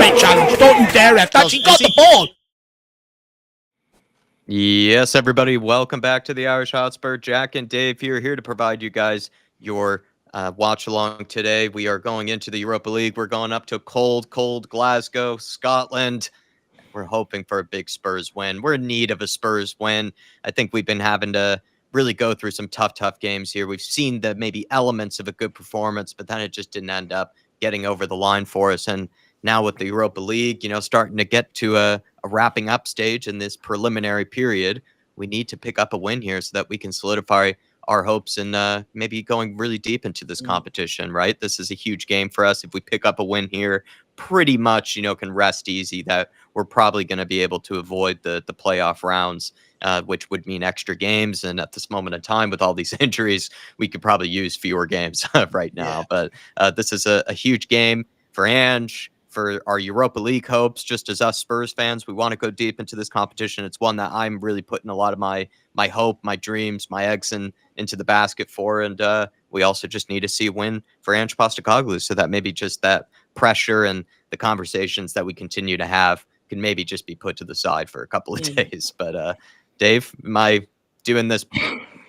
great challenge. Don't you dare, ref. That's, he got the ball. Yes, everybody, welcome back to the Irish Hotspur. Jack and Dave here to provide you guys your watch along today. We are going into the Europa League. We're going up to cold Glasgow, Scotland. We're hoping for a big Spurs win. We're in need of a Spurs win. I think we've been having to really go through some tough games here. We've seen the maybe elements of a good performance, but then it just didn't end up getting over the line for us. And now with the Europa League, starting to get to a wrapping up stage in this preliminary period, we need to pick up a win here so that we can solidify our hopes and maybe going really deep into this competition, right? This is a huge game for us. If we pick up a win here, pretty much, can rest easy that we're probably going to be able to avoid the playoff rounds, which would mean extra games. And at this moment in time, with all these injuries, we could probably use fewer games right now. Yeah. But this is a huge game for Ange, for our Europa League hopes. Just as us Spurs fans, we want to go deep into this competition. It's one that I'm really putting a lot of my hope, my dreams, my eggs into the basket for. And we also just need to see a win for Ange Postecoglou, so that maybe just that pressure and the conversations that we continue to have can maybe just be put to the side for a couple of days. But Dave, am I doing this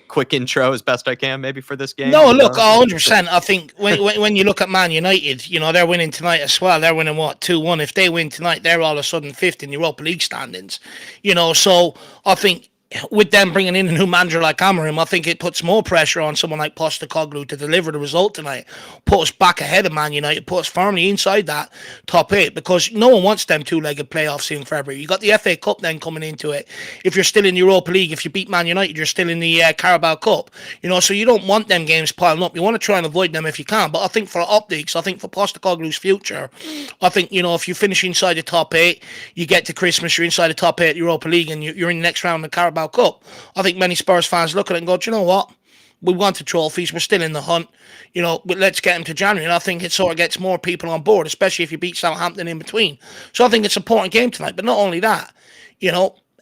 quick intro as best I can maybe for this game? No, look, 100%. I think when you look at Man United, they're winning tonight as well. They're winning, 2-1. If they win tonight, they're all of a sudden fifth in Europa League standings. So I think with them bringing in a new manager like Amorim, I think it puts more pressure on someone like Postecoglou to deliver the result tonight, put us back ahead of Man United, put us firmly inside that top 8, because no one wants them two-legged playoffs in February. You got the FA Cup then coming into it. If you're still in the Europa League, if you beat Man United, you're still in the Carabao Cup. So you don't want them games piling up. You want to try and avoid them if you can. But I think for optics, I think for Postecoglou's future, I think, if you finish inside the top 8, you get to Christmas, you're inside the top 8 Europa League, and you're in the next round of the Carabao Cup. I think many Spurs fans look at it and go, do you know what? We want the trophies. We're still in the hunt. But let's get them to January. And I think it sort of gets more people on board, especially if you beat Southampton in between. So I think it's an important game tonight. But not only that,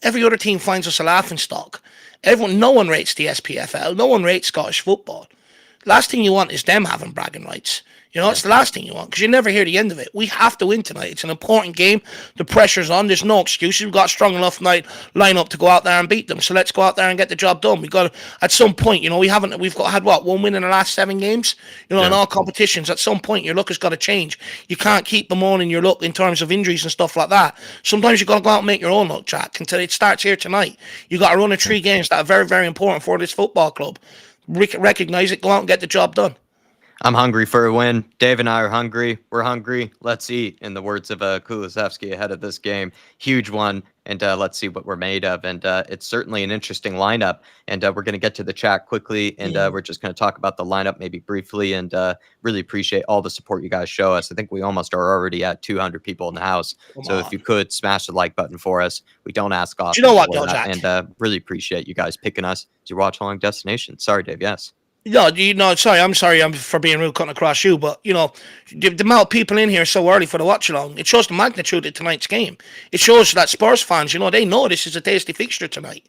every other team finds us a laughing stock. No one rates the SPFL. No one rates Scottish football. Last thing you want is them having bragging rights. It's the last thing you want, because you never hear the end of it. We have to win tonight. It's an important game. The pressure's on. There's no excuses. We've got a strong enough line up to go out there and beat them. So let's go out there and get the job done. We've got to, at some point, we've had 1 win in the last 7 games, in all competitions. At some point, your luck has got to change. You can't keep them on in your luck in terms of injuries and stuff like that. Sometimes you've got to go out and make your own luck, Jack. Until it starts here tonight. You've got to run 3 games that are very, very important for this football club. Recognize it, go out and get the job done. I'm hungry for a win. Dave and I are hungry. We're hungry. Let's eat, in the words of Kulusevski ahead of this game. Huge one, and let's see what we're made of. And it's certainly an interesting lineup. And we're going to get to the chat quickly, and we're just going to talk about the lineup maybe briefly, and really appreciate all the support you guys show us. I think we almost are already at 200 people in the house. So if you could smash the like button for us. We don't ask often. Do you know what, though, Jack? And really appreciate you guys picking us as your watch-along destination. Sorry, Dave. Yes. No, I'm sorry I'm for being rude cutting across you, but, the amount of people in here so early for the watch-along, it shows the magnitude of tonight's game. It shows that Spurs fans, they know this is a tasty fixture tonight.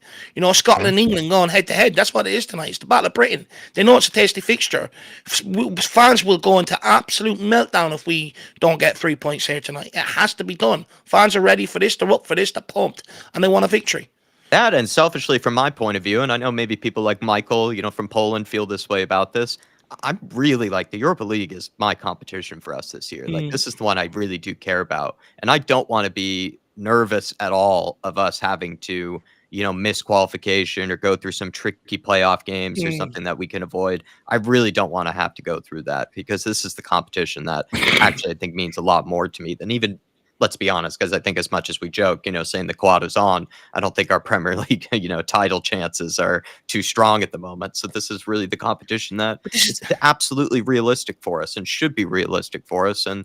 Scotland and England going head-to-head, that's what it is tonight. It's the Battle of Britain. They know it's a tasty fixture. Fans will go into absolute meltdown if we don't get 3 points here tonight. It has to be done. Fans are ready for this, they're up for this, they're pumped, and they want a victory. That, and selfishly from my point of view, and I know maybe people like Michael, from Poland feel this way about this. I'm really the Europa League is my competition for us this year. This is the one I really do care about. And I don't want to be nervous at all of us having to, miss qualification or go through some tricky playoff games or something that we can avoid. I really don't want to have to go through that, because this is the competition that actually I think means a lot more to me than even, let's be honest, because I think as much as we joke, saying the quad is on, I don't think our Premier League, title chances are too strong at the moment. So this is really the competition that is absolutely realistic for us and should be realistic for us. And,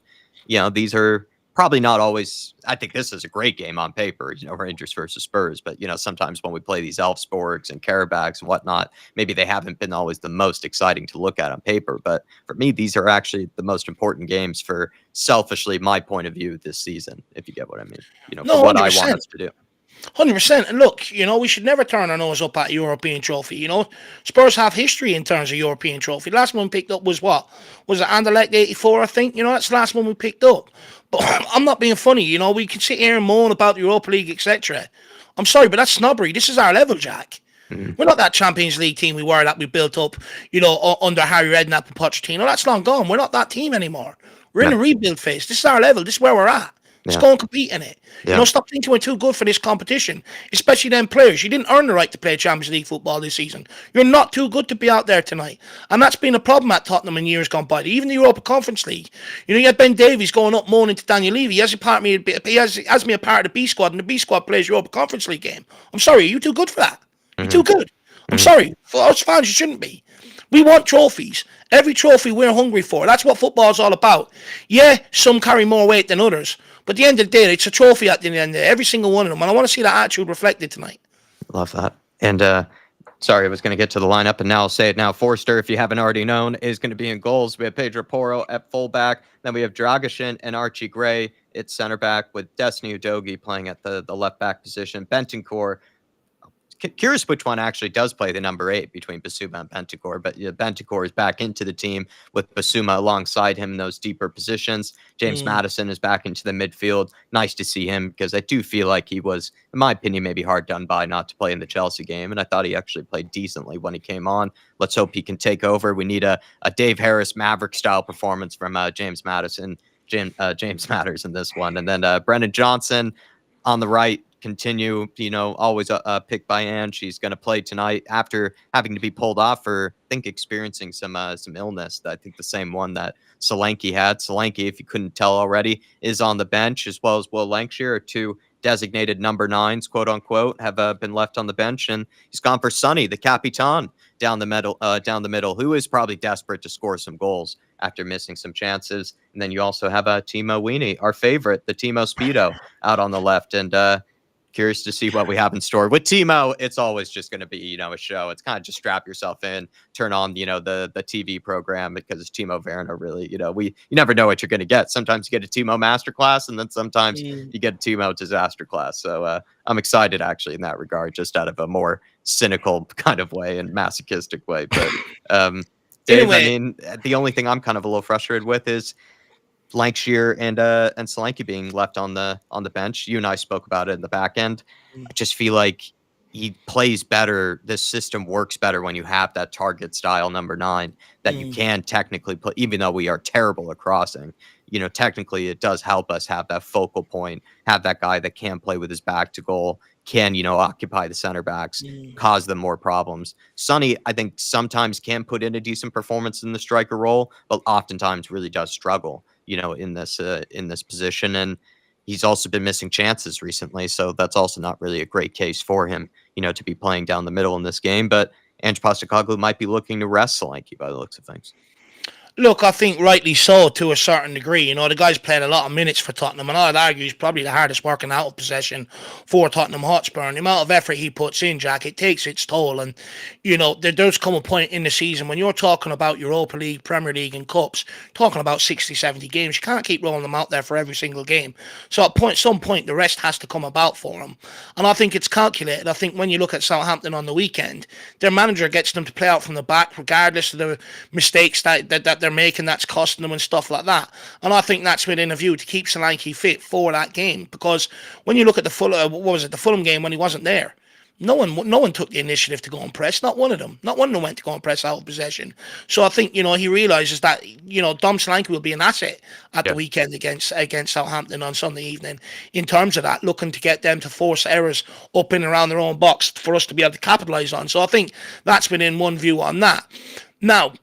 these are probably not always, I think this is a great game on paper, Rangers versus Spurs. But, sometimes when we play these Elfsborgs and Karabakhs and whatnot, maybe they haven't been always the most exciting to look at on paper. But for me, these are actually the most important games for, selfishly, my point of view this season, if you get what I mean, for what 100%. I want us to do. 100%. And look, we should never turn our nose up at a European trophy. Spurs have history in terms of European trophy. The last one we picked up was what? Was it Anderlecht 84, I think? That's the last one we picked up. But I'm not being funny, we can sit here and moan about the Europa League, etc. I'm sorry, but that's snobbery. This is our level, Jack. We're not that Champions League team we were that we built up, under Harry Redknapp and Pochettino. That's long gone. We're not that team anymore. We're in a rebuild phase. This is our level. This is where we're at. Let's go and compete in it. Stop thinking we're too good for this competition, especially them players. You didn't earn the right to play Champions League football this season. You're not too good to be out there tonight. And that's been a problem at Tottenham in years gone by. Even the Europa Conference League. You had Ben Davies going up moaning to Daniel Levy. He has me a part of the B squad, and the B squad plays Europa Conference League game. I'm sorry, are you too good for that? You're too good. I'm sorry. For us fans, you shouldn't be. We want trophies. Every trophy we're hungry for. That's what football's all about. Yeah, some carry more weight than others. But at the end of the day, it's a trophy at the end of the day. Every single one of them. And I want to see that attitude reflected tonight. Love that. And sorry, I was going to get to the lineup, and now I'll say it now. Forster, if you haven't already known, is going to be in goals. We have Pedro Porro at fullback. Then we have Dragashin and Archie Gray at center back, with Destiny Udogie playing at the left back position. Bentancur. Curious which one actually does play the number 8 between Basuma and Bentancur, but Bentancur is back into the team with Basuma alongside him in those deeper positions. James Maddison is back into the midfield. Nice to see him, because I do feel like he was, in my opinion, maybe hard done by not to play in the Chelsea game, and I thought he actually played decently when he came on. Let's hope he can take over. We need a Dave Harris Maverick-style performance from James Maddison. James Matters in this one. And then Brendan Johnson on the right. Continue, always picked by Anne. She's going to play tonight after having to be pulled off for, I think, experiencing some illness. I think the same one that Solanke had. Solanke, if you couldn't tell already, is on the bench, as well as Will Lancashire, 2 designated number 9s, quote unquote, have been left on the bench, and he's gone for Sonny, the Capitan, down the middle, who is probably desperate to score some goals after missing some chances. And then you also have Timo Weenie, our favorite, the Timo Speedo, out on the left, and curious to see what we have in store. With Timo, it's always just going to be, a show. It's kind of just strap yourself in, turn on, the TV program, because it's Timo Werner, really. You never know what you're going to get. Sometimes you get a Timo masterclass, and then sometimes you get a Timo disaster class. So I'm excited, actually, in that regard, just out of a more cynical kind of way and masochistic way. But Dave, anyway, I mean, the only thing I'm kind of a little frustrated with is Lancashire and Solanke being left on the bench. You and I spoke about it in the back end. I just feel like he plays better. This system works better when you have that target style number 9 that you can technically play, even though we are terrible at crossing. Technically it does help us have that focal point, have that guy that can play with his back to goal, can, occupy the center backs, cause them more problems. Sonny, I think, sometimes can put in a decent performance in the striker role, but oftentimes really does struggle, in this position. And he's also been missing chances recently, so that's also not really a great case for him, to be playing down the middle in this game. But Ange Postecoglou might be looking to rest Solanke by the looks of things. Look, I think rightly so to a certain degree. The guy's played a lot of minutes for Tottenham, and I'd argue he's probably the hardest working out of possession for Tottenham Hotspur. And the amount of effort he puts in, Jack, it takes its toll. And, there does come a point in the season when you're talking about Europa League, Premier League, and Cups, talking about 60, 70 games. You can't keep rolling them out there for every single game. So at some point, the rest has to come about for him. And I think it's calculated. I think when you look at Southampton on the weekend, their manager gets them to play out from the back, regardless of the mistakes that they're making, that's costing them and stuff like that. And I think that's within a view to keep Solanke fit for that game, because when you look at the Fulham game when he wasn't there, no one took the initiative to go and press. Not one of them. Not one of them went to go and press out of possession. So I think, he realises that, Dom Solanke will be an asset at the weekend against Southampton on Sunday evening, in terms of that, looking to get them to force errors up in and around their own box for us to be able to capitalise on. So I think that's within one view on that. Now,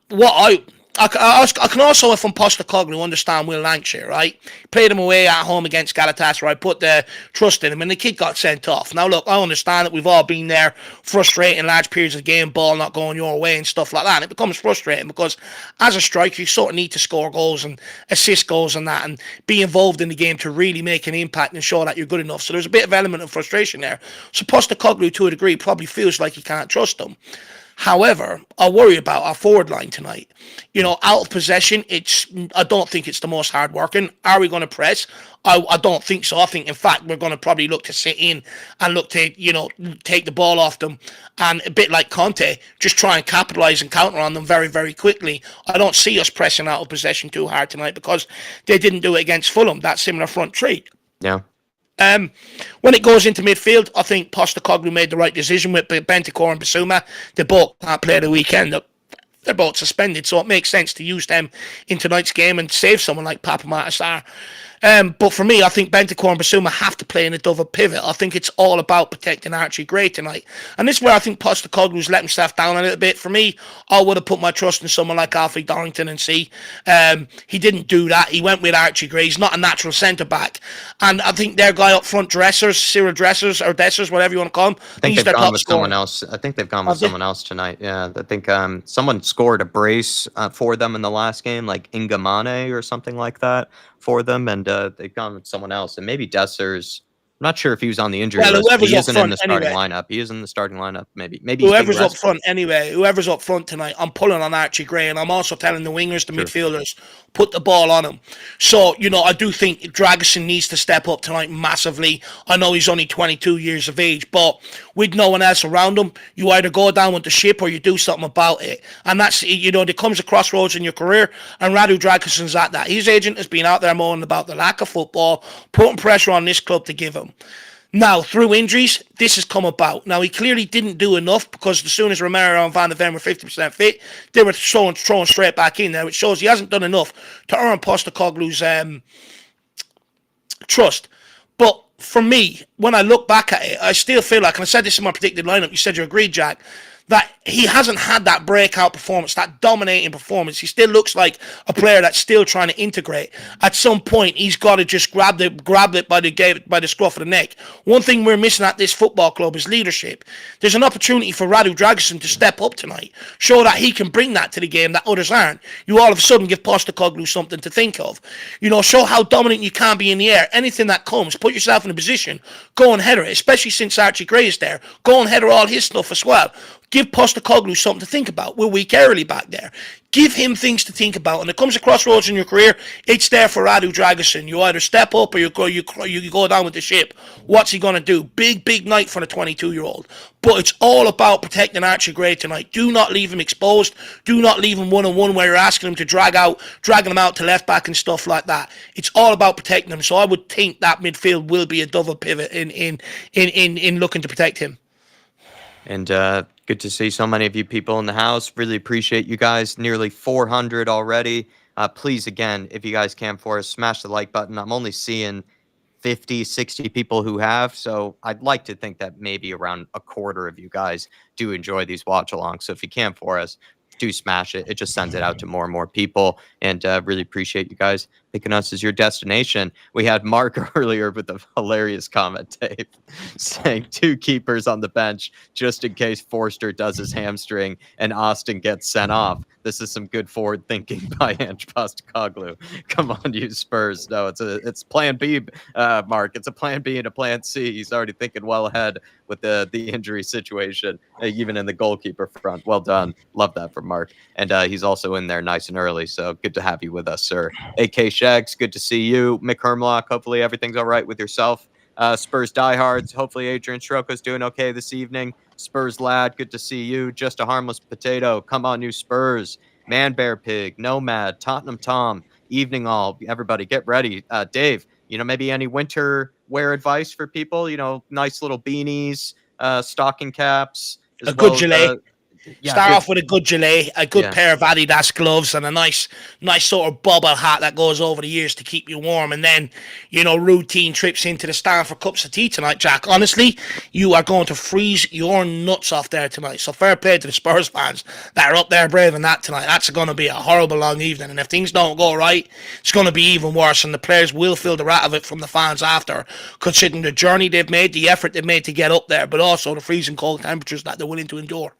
I can also, if I'm Postecoglou, understand Will Lancashire, right? Played him away at home against Galatasaray, put the trust in him, and the kid got sent off. Now, look, I understand that we've all been there, frustrating large periods of the game, ball not going your way and stuff like that, and it becomes frustrating because as a striker, you sort of need to score goals and assist goals and that, and be involved in the game to really make an impact and show that you're good enough. So there's a bit of element of frustration there. So Postecoglou, to a degree, probably feels like he can't trust him. However, I worry about our forward line tonight. Out of possession, I don't think it's the most hard working. Are we going to press? I don't think so. I think, in fact, we're going to probably look to sit in and look to, take the ball off them, and a bit like Conte, just try and capitalise and counter on them very, very quickly. I don't see us pressing out of possession too hard tonight because they didn't do it against Fulham, that similar front three. Yeah. When it goes into midfield, I think Postecoglou made the right decision with Bentancur and Bissouma. They both can't play the weekend. They're both suspended, so it makes sense to use them in tonight's game and save someone like Papa Matasar. But for me, I think Bentancur and Bissouma have to play in a double pivot. I think it's all about protecting Archie Gray tonight. And this is where I think Postecoglou's let himself down a little bit. For me, I would have put my trust in someone like Alfie Dorrington and see. He didn't do that. He went with Archie Gray. He's not a natural centre-back. And I think their guy up front, Cyril Dressers, or Dessers, whatever you want to call him, I think he's they've their gone top with scorer. someone else. I think they've gone with someone else tonight. Yeah, I think someone scored a brace for them in the last game, like Ingamane or something like that for them, and they've gone with someone else. And maybe Dessers. I'm not sure if he was on the injury list, but he isn't in the starting lineup. He is in the starting lineup. Maybe whoever's up front anyway. Whoever's up front tonight, I'm pulling on Archie Gray, and I'm also telling the wingers, the midfielders, put the ball on him. So I do think Dragusin needs to step up tonight massively. I know he's only 22 years of age, but with no one else around him, you either go down with the ship or you do something about it. And that's there comes a crossroads in your career, and Radu Dragusin's at that. His agent has been out there moaning about the lack of football, putting pressure on this club to give him. Now, through injuries, this has come about. Now, he clearly didn't do enough because as soon as Romero and Van de Ven were 50% fit, they were thrown straight back in there, which shows he hasn't done enough to earn Postecoglou's trust. But for me, when I look back at it, I still feel like, and I said this in my predicted lineup, you said you agreed, Jack, that he hasn't had that breakout performance, that dominating performance. He still looks like a player that's still trying to integrate. At some point, he's got to just grab it by the scruff of the neck. One thing we're missing at this football club is leadership. There's an opportunity for Radu Dragusin to step up tonight, show that he can bring that to the game that others aren't. You all of a sudden give Postecoglou something to think of. Show how dominant you can be in the air. Anything that comes, put yourself in a position, go and header it, especially since Archie Gray is there. Go and header all his stuff as well. Give Postecoglou something to think about. We're weak early back there. Give him things to think about. And it comes to crossroads in your career, it's there for Radu Dragusin. You either step up or you go down with the ship. What's he going to do? Big night for the 22-year-old. But it's all about protecting Archie Gray tonight. Do not leave him exposed. Do not leave him one-on-one where you're asking him to dragging him out to left back and stuff like that. It's all about protecting him. So I would think that midfield will be a double pivot in looking to protect him. And good to see so many of you people in the house. Really appreciate you guys. Nearly 400 already. Please, again, if you guys can for us, smash the like button. I'm only seeing 50, 60 people who have. So I'd like to think that maybe around a quarter of you guys do enjoy these watch-alongs. So if you can for us, do smash it. It just sends it out to more and more people. And really appreciate you guys picking us as your destination. We had Mark earlier with a hilarious comment, Dave, saying 2 keepers on the bench just in case Forster does his hamstring and Austin gets sent off. This is some good forward thinking by Ange Postecoglou. Come on, you Spurs. No, it's plan B, Mark. It's a plan B and a plan C. He's already thinking well ahead with the injury situation, even in the goalkeeper front. Well done. Love that from Mark. And he's also in there nice and early. So good to have you with us, sir. AK Shags, good to see you. Mick Hermlock, hopefully everything's all right with yourself. Spurs diehards, hopefully Adrian Stroko's doing okay this evening. Spurs lad, good to see you. Just a harmless potato, come on, you Spurs. Man Bear Pig, Nomad, Tottenham Tom, evening all. Everybody get ready. Dave, maybe any winter wear advice for people? Nice little beanies, stocking caps. A good gilet. Start off with a good gilet, a good pair of Adidas gloves, and a nice sort of bobble hat that goes over the ears to keep you warm. And then, routine trips into the stand for cups of tea tonight, Jack. Honestly, you are going to freeze your nuts off there tonight. So fair play to the Spurs fans that are up there braving that tonight. That's going to be a horrible long evening. And if things don't go right, it's going to be even worse. And the players will feel the rat of it from the fans after, considering the journey they've made, the effort they've made to get up there, but also the freezing cold temperatures that they're willing to endure.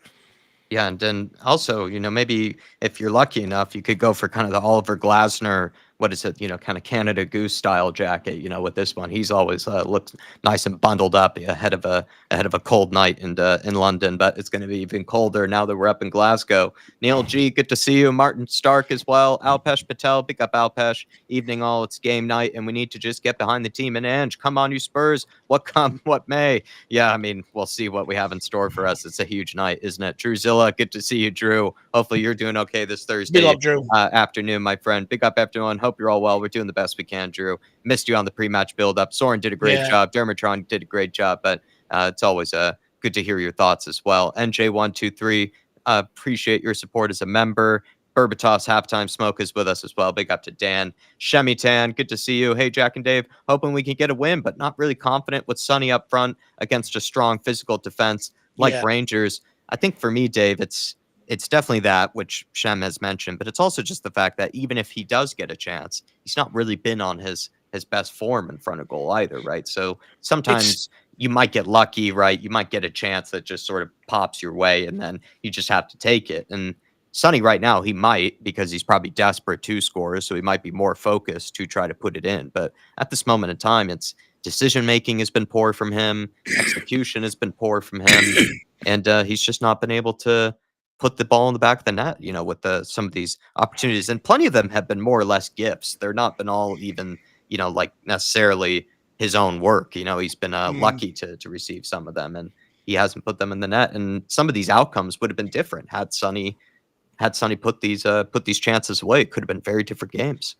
Yeah, and then also, maybe if you're lucky enough, you could go for kind of the Oliver Glasner what is it, kind of Canada Goose style jacket, with this one. He's always looked nice and bundled up ahead of a cold night in London, but it's going to be even colder now that we're up in Glasgow. Neil G, good to see you. Martin Stark as well. Alpesh Patel, pick up Alpesh. Evening all, it's game night, and we need to just get behind the team. And Ange, come on, you Spurs. What come, what may. Yeah, I mean, we'll see what we have in store for us. It's a huge night, isn't it? Drewzilla, good to see you, Drew. Hopefully you're doing okay this Thursday Big up, Drew. Afternoon, my friend. Big up, everyone. Hope you're all well. We're doing the best we can, Drew. Missed you on the pre-match build-up. Soren did a great job. Dermatron did a great job, but it's always good to hear your thoughts as well. NJ123, appreciate your support as a member. Berbatos Halftime Smoke is with us as well. Big up to Dan. Shemitan, good to see you. Hey, Jack and Dave, hoping we can get a win, but not really confident with Sonny up front against a strong physical defense like Rangers. I think for me, Dave, it's definitely that, which Shem has mentioned, but it's also just the fact that even if he does get a chance, he's not really been on his best form in front of goal either, right? So sometimes you might get lucky, right? You might get a chance that just sort of pops your way, and then you just have to take it. And Sonny right now, he might, because he's probably desperate to score, so he might be more focused to try to put it in. But at this moment in time, it's decision-making has been poor from him, execution has been poor from him, and he's just not been able to put the ball in the back of the net, with some of these opportunities. And plenty of them have been more or less gifts. They're not been all even, like necessarily his own work. He's been lucky to receive some of them, and he hasn't put them in the net. And some of these outcomes would have been different had Sonny put these chances away. It could have been very different games.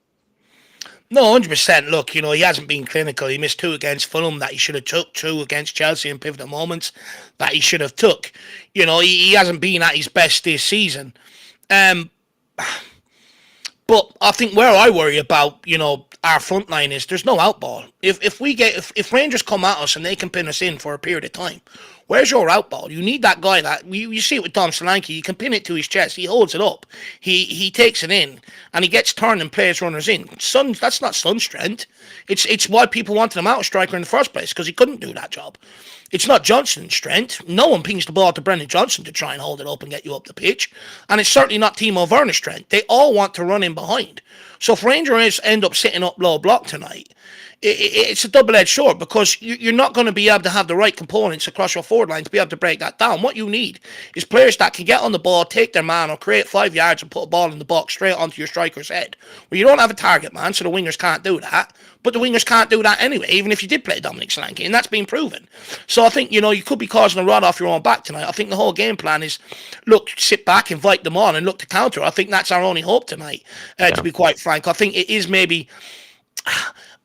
No, 100%. Look, he hasn't been clinical. He missed 2 against Fulham that he should have took, 2 against Chelsea in pivotal moments that he should have took. He hasn't been at his best this season. But I think where I worry about, our front line is there's no outball. If Rangers come at us and they can pin us in for a period of time, where's your outball? You need that guy that you see it with Tom Solanke. You can pin it to his chest. He holds it up. He takes it in and he gets turned and plays runners in. That's not Son's strength. It's why people wanted him out of striker in the first place, because he couldn't do that job. It's not Johnson's strength. No one pings the ball to Brendan Johnson to try and hold it up and get you up the pitch. And it's certainly not Timo Werner's strength. They all want to run in behind. So if Rangers end up sitting up low block tonight, it's a double-edged sword, because you're not going to be able to have the right components across your forward line to be able to break that down. What you need is players that can get on the ball, take their man, or create 5 yards and put a ball in the box straight onto your striker's head. Well, you don't have a target man, so the wingers can't do that. But the wingers can't do that anyway, even if you did play Dominic Solanke, and that's been proven. So I think, you could be causing a rod off your own back tonight. I think the whole game plan is, look, sit back, invite them on, and look to counter. I think that's our only hope tonight, to be quite frank. I think it is maybe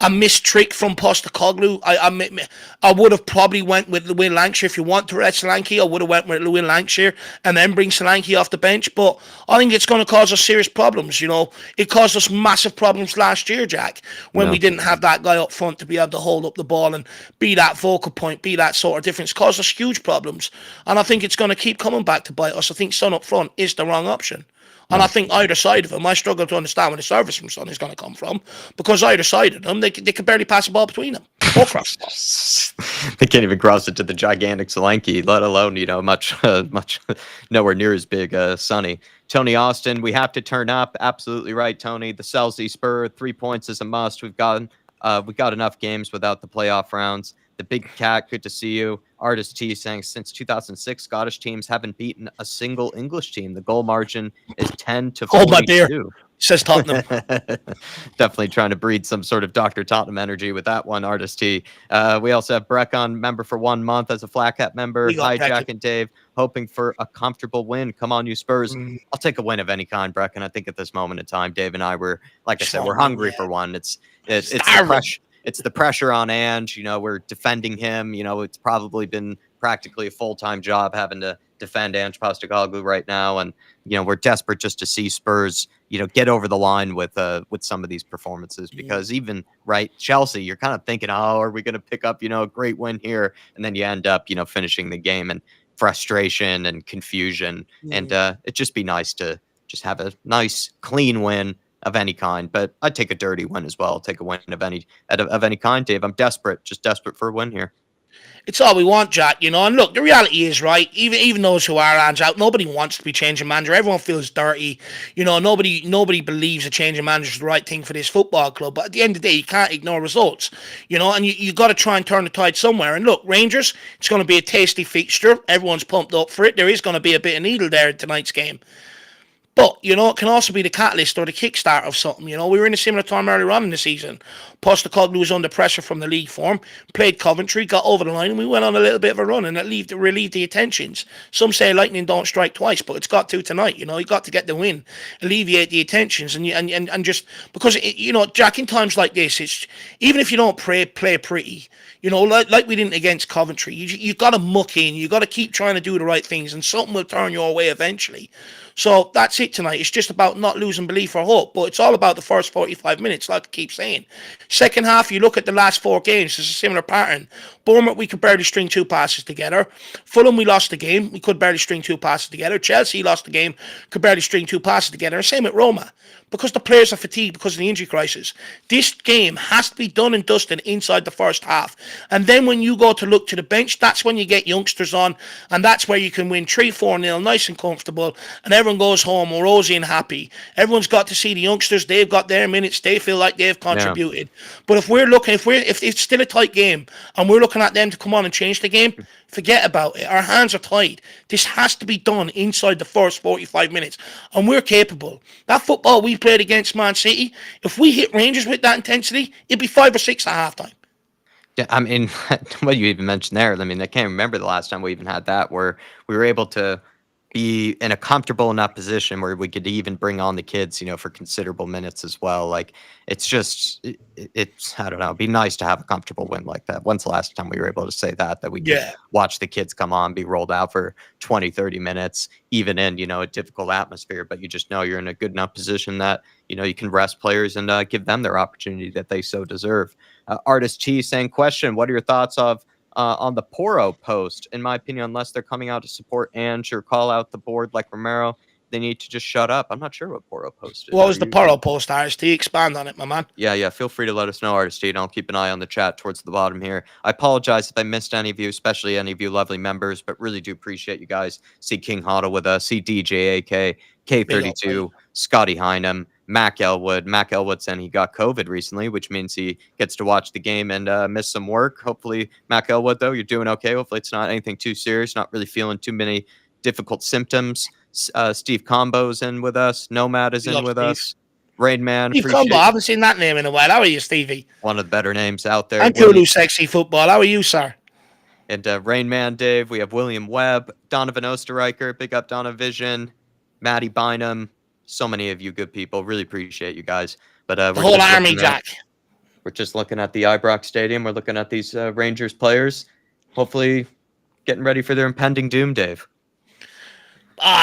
a missed trick from Postecoglou. I would have probably went with Llewellyn Lancashire. If you want to rest Solanke, I would have went with Llewellyn Lancashire and then bring Solanke off the bench. But I think it's going to cause us serious problems. It caused us massive problems last year, Jack, when we didn't have that guy up front to be able to hold up the ball and be that focal point, be that sort of difference. It caused us huge problems, and I think it's going to keep coming back to bite us. I think Son up front is the wrong option. And I think either side of them, I struggle to understand where the service from Son is going to come from, because either side of them, they can barely pass the ball between them. Or cross. They can't even cross it to the gigantic Solanke, let alone, much nowhere near as big Sonny. Tony Austin, we have to turn up. Absolutely right, Tony. The Chelsea Spur, 3 points is a must. We've got enough games without the playoff rounds. The Big Cat, good to see you. Artist T saying, since 2006, Scottish teams haven't beaten a single English team. The goal margin is 10 to 42. Hold my beer, says Tottenham. Definitely trying to breed some sort of Dr. Tottenham energy with that one, Artist T. We also have Breck member for 1 month as a Flat Cat member. Hi, Jack and Dave. Hoping for a comfortable win. Come on, you Spurs. I'll take a win of any kind, Breck. And I think at this moment in time, Dave and I were, like I said, we're hungry for one. It's the pressure. It's the pressure on Ange. We're defending him. It's probably been practically a full-time job having to defend Ange Postecoglou right now. And, we're desperate just to see Spurs, get over the line with some of these performances, because even, right, Chelsea, you're kind of thinking, oh, are we going to pick up, a great win here? And then you end up, finishing the game and frustration and confusion. And it'd just be nice to just have a nice, clean win of any kind, but I'd take a dirty win as well. I'll take a win of any kind, Dave. I'm desperate, just desperate for a win here. It's all we want, Jack, And look, the reality is, right, even those who are hands out, nobody wants to be changing manager. Everyone feels dirty. Nobody believes a changing manager is the right thing for this football club. But at the end of the day, you can't ignore results, and you got to try and turn the tide somewhere. And look, Rangers, it's going to be a tasty fixture. Everyone's pumped up for it. There is going to be a bit of needle there in tonight's game. But, it can also be the catalyst or the kickstart of something. We were in a similar time earlier on in the season. Postecoglou was under pressure from the league form, played Coventry, got over the line, and we went on a little bit of a run, and it relieved the attentions. Some say lightning don't strike twice, but it's got to tonight. You got to get the win, alleviate the attentions, and just because, Jack, in times like this, it's even if you don't play pretty, like we didn't against Coventry, you got to muck in, you got to keep trying to do the right things, and something will turn your way eventually. So that's it tonight. It's just about not losing belief or hope, but it's all about the first 45 minutes, like I keep saying. Second half, you look at the last 4 games, there's a similar pattern. Bournemouth, we could barely string 2 passes together. Fulham, we lost the game. We could barely string 2 passes together. Chelsea lost the game, could barely string 2 passes together. And same with Roma, because the players are fatigued because of the injury crisis. This game has to be done and dusted inside the first half. And then when you go to look to the bench, that's when you get youngsters on, and that's where you can win 3-4-0, nice and comfortable, and everyone goes home rosy and happy. Everyone's got to see the youngsters. They've got their minutes. They feel like they've contributed. Yeah. But if it's still a tight game and we're looking at them to come on and change the game, forget about it. Our hands are tied. This has to be done inside the first 45 minutes, and we're capable. That football we played against Man City, if we hit Rangers with that intensity, it'd be 5 or 6 at halftime. Yeah, I mean, what you even mentioned there, I mean, I can't remember the last time we even had that where we were able to be in a comfortable enough position where we could even bring on the kids, for considerable minutes as well. Like, it's just, it's, I don't know, it'd be nice to have a comfortable win like that. When's the last time we were able to say that we could watch the kids come on, be rolled out for 20, 30 minutes, even in, a difficult atmosphere, but you just know you're in a good enough position that, you can rest players and give them their opportunity that they so deserve. Artist T saying, question, what are your thoughts on the Porro post? In my opinion, unless they're coming out to support Ange or call out the board like Romero, they need to just shut up. I'm not sure what Porro post is. What was the Porro post, Artist T? Expand on it, my man. Yeah. Feel free to let us know, Artist T, and I'll keep an eye on the chat towards the bottom here. I apologize if I missed any of you, especially any of you lovely members, but really do appreciate you guys. See King Hoddle with us, see DJ AK, K32, Scotty Hynum, Mac Elwood. Mac Elwood saying he got COVID recently, which means he gets to watch the game and miss some work. Hopefully, Mac Elwood, though, you're doing okay. Hopefully it's not anything too serious, not really feeling too many difficult symptoms. Steve Combo's in with us. Nomad is in with us. Rain Man. Steve Combo, I haven't seen that name in a while. How are you, Stevie? One of the better names out there. And Kulu Sexy Football. How are you, sir? And Rain Man Dave. We have William Webb, Donovan Osterreicher, big up Donovision, Maddie Bynum. So many of you good people. Really appreciate you guys. But the whole army, Jack. We're just looking at the Ibrox Stadium. We're looking at these Rangers players. Hopefully getting ready for their impending doom, Dave.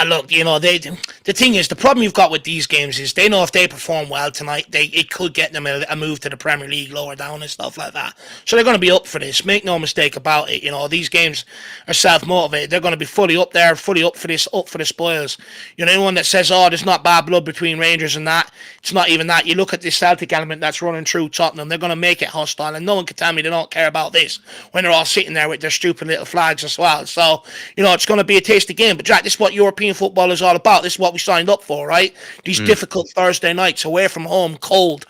Look, the thing is, the problem you've got with these games is they know if they perform well tonight, it could get them a move to the Premier League lower down and stuff like that. So they're going to be up for this. Make no mistake about it. These games are self-motivated. They're going to be fully up there, fully up for this, up for the spoils. Anyone that says, there's not bad blood between Rangers and that, it's not even that. You look at the Celtic element that's running through Tottenham, they're going to make it hostile, and no one can tell me they don't care about this when they're all sitting there with their stupid little flags as well. So, it's going to be a tasty game. But, Jack, this is what European football is all about. This is what we signed up for, right? These difficult Thursday nights away from home, cold,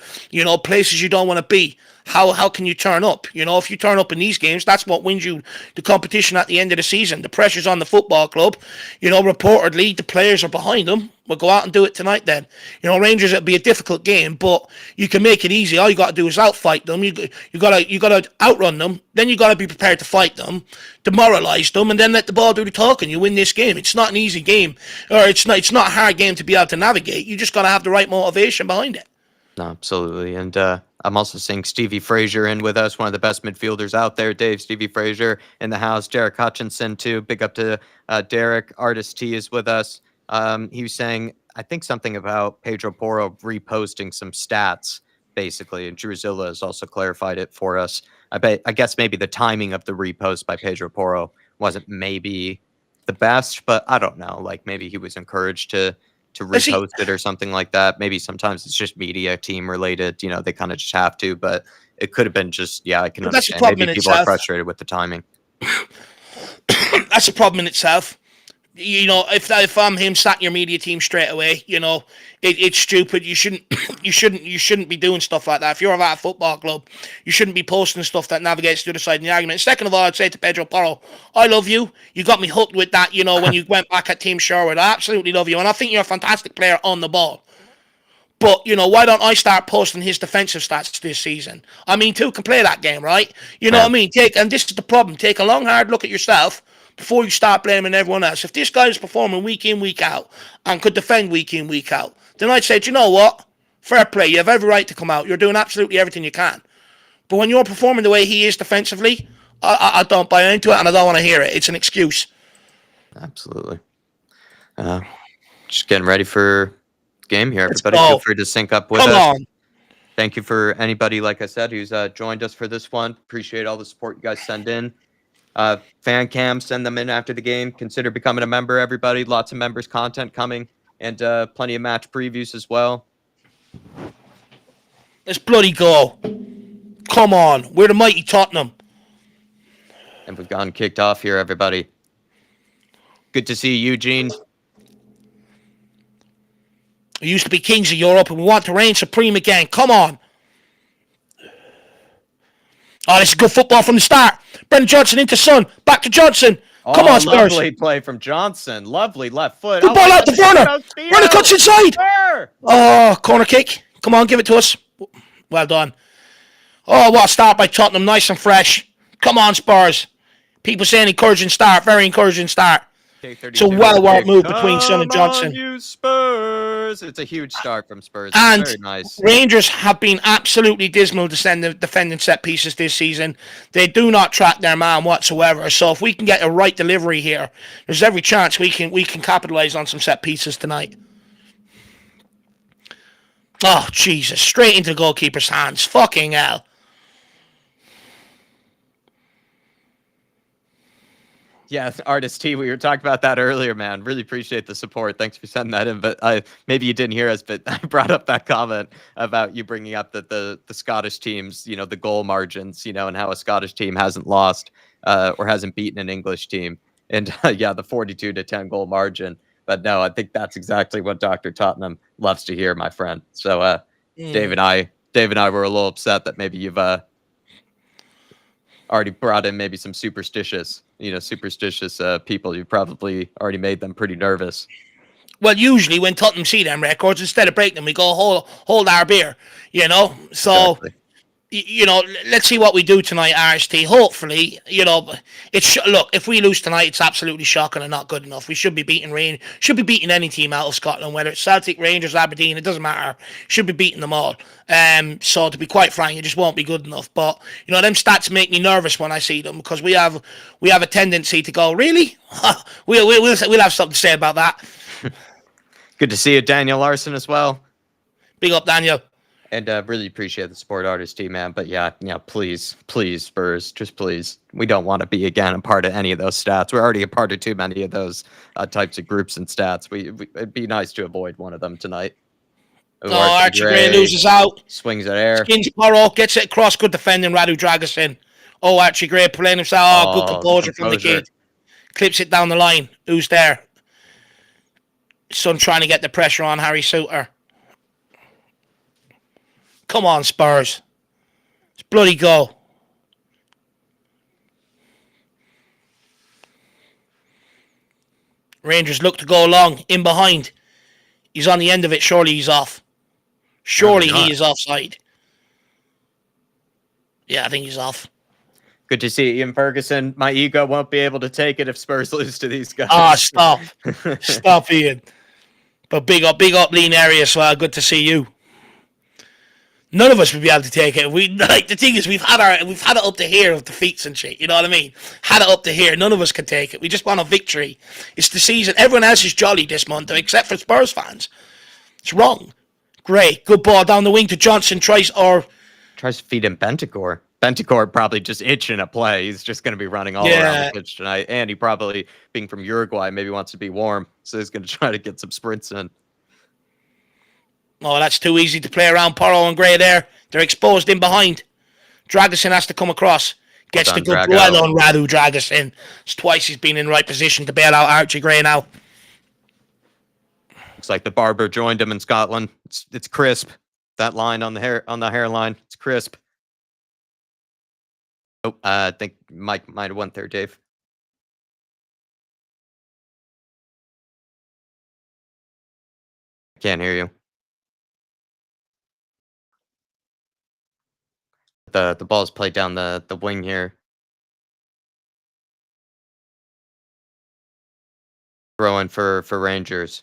places you don't want to be. How can you turn up? If you turn up in these games, that's what wins you the competition at the end of the season. The pressure's on the football club. Reportedly, the players are behind them. We'll go out and do it tonight then. Rangers, it'll be a difficult game, but you can make it easy. All you got to do is outfight them. You got to outrun them. Then you got to be prepared to fight them, demoralize them, and then let the ball do the talking. You win this game. It's not an easy game, or it's not a hard game to be able to navigate. You just got to have the right motivation behind it. No, absolutely. And I'm also seeing Stevie Frazier in with us, one of the best midfielders out there. Dave, Stevie Frazier in the house. Derek Hutchinson, too. Big up to Derek. Artist T is with us. He was saying, I think something about Pedro Porro reposting some stats, basically. And Drew Zilla has also clarified it for us. I guess maybe the timing of the repost by Pedro Porro wasn't maybe the best, but I don't know. Like, maybe he was encouraged to repost it or something like that. Maybe sometimes it's just media team related, they kind of just have to, but it could have been just, I can But that's a understand. problem Maybe in people are itself. frustrated with the timing. That's a problem in itself. If I'm him, sack your media team straight away. It's stupid. You shouldn't be doing stuff like that. If you're at a football club, you shouldn't be posting stuff that navigates to the other side of the argument. Second of all, I'd say to Pedro Porro, I love you. You got me hooked with that. When you went back at Team Sherwood, I absolutely love you, and I think you're a fantastic player on the ball. But, why don't I start posting his defensive stats this season? I mean, two can play that game, right? You know what I mean? And this is the problem. Take a long, hard look at yourself before you start blaming everyone else. If this guy is performing week in, week out, and could defend week in, week out, then I'd say, do you know what? Fair play. You have every right to come out. You're doing absolutely everything you can. But when you're performing the way he is defensively, I don't buy into it, and I don't want to hear it. It's an excuse. Absolutely. Just getting ready for game here, everybody. Feel free to sync up with us. Come on. Thank you for anybody, like I said, who's joined us for this one. Appreciate all the support you guys send in. Fan cams, send them in after the game. Consider becoming a member, everybody. Lots of members content coming, and plenty of match previews as well. Let's bloody go. Come on. We're the mighty Tottenham. And we've gotten kicked off here, everybody. Good to see you, Eugene. We used to be kings of Europe, and we want to reign supreme again. Come on. Oh, this is good football from the start. Brendan Johnson into Son. Back to Johnson. Come on, Spurs. Lovely play from Johnson. Lovely left foot. Good ball out to Werner. Werner cuts inside. Oh, corner kick. Come on, give it to us. Well done. Oh, what a start by Tottenham. Nice and fresh. Come on, Spurs. People saying encouraging start. Very encouraging start. It's a well-worked move between Son and Johnson. You Spurs. It's a huge start from Spurs. And very nice. Rangers have been absolutely dismal defending set pieces this season. They do not track their man whatsoever. So if we can get a right delivery here, there's every chance we can capitalise on some set pieces tonight. Oh, Jesus. Straight into the goalkeeper's hands. Fucking hell. Yeah, Artist T, we were talking about that earlier, man. Really appreciate the support. Thanks for sending that in. But maybe you didn't hear us, but I brought up that comment about you bringing up that the Scottish teams, the goal margins, and how a Scottish team hasn't lost or hasn't beaten an English team. And the 42-10 goal margin. But no, I think that's exactly what Dr. Tottenham loves to hear, my friend. So Dave and I were a little upset that maybe you've already brought in maybe some superstitious people. You probably already made them pretty nervous. Well, usually when Tottenham see them records, instead of breaking them, we go hold our beer, So, Exactly. Let's see what we do tonight, RST. Hopefully, look, if we lose tonight, it's absolutely shocking and not good enough. We should be beating any team out of Scotland, whether it's Celtic, Rangers, Aberdeen, it doesn't matter. Should be beating them all. So to be quite frank, it just won't be good enough. But them stats make me nervous when I see them, because we have a tendency to go, really? we'll have something to say about that. Good to see you, Daniel Larson, as well. Big up, Daniel. And really appreciate the support, Artist T, man. But please, Spurs, just please. We don't want to be again a part of any of those stats. We're already a part of too many of those types of groups and stats. It'd be nice to avoid one of them tonight. Archie Gray loses out. Swings at air. Skins Porro, gets it across. Good defending. Radu Dragusin. Oh, Archie Gray playing himself. Good composure from the kid. Clips it down the line. Who's there? Son trying to get the pressure on Harry Suter. Come on, Spurs. Let's bloody go. Rangers look to go long. In behind. He's on the end of it. Surely he's off. Surely he is offside. Yeah, I think he's off. Good to see Ian Ferguson. My ego won't be able to take it if Spurs lose to these guys. Ah, stop. Stop, Ian. But big up Lean Area as well. Good to see you. None of us would be able to take it. The thing is, we've had it up to here of defeats and shit. You know what I mean? Had it up to here. None of us can take it. We just want a victory. It's the season. Everyone else is jolly this month, except for Spurs fans. It's wrong. Great. Good ball down the wing to Johnson. Tries to feed him Bentancur. Bentancur probably just itching a play. He's just going to be running all around the pitch tonight. And he probably, being from Uruguay, maybe wants to be warm. So he's going to try to get some sprints in. Oh, that's too easy to play around Porro and Gray there. They're exposed in behind. Dragusin has to come across. Gets the good. Well done, Radu Dragusin. It's twice he's been in right position to bail out Archie Gray now. Looks like the barber joined him in Scotland. It's crisp. That line on the hairline. It's crisp. Oh, I think Mike might have went there, Dave. Can't hear you. The ball's played down the wing here. Throwing for Rangers.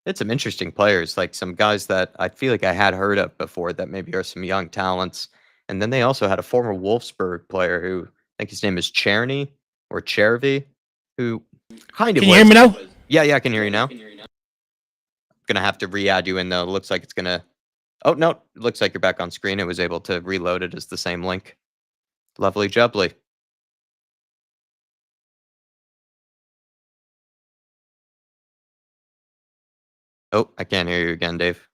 It's some interesting players, like some guys that I feel like I had heard of before that maybe are some young talents. And then they also had a former Wolfsburg player who I think his name is Cherny or Chervy, who kind of Can you hear me now? Yeah, I can hear you now. Gonna have to re-add you in though. It looks like it's gonna. Oh no, it looks like you're back on screen. It was able to reload it as the same link. Lovely jubbly. Oh, I can't hear you again, Dave.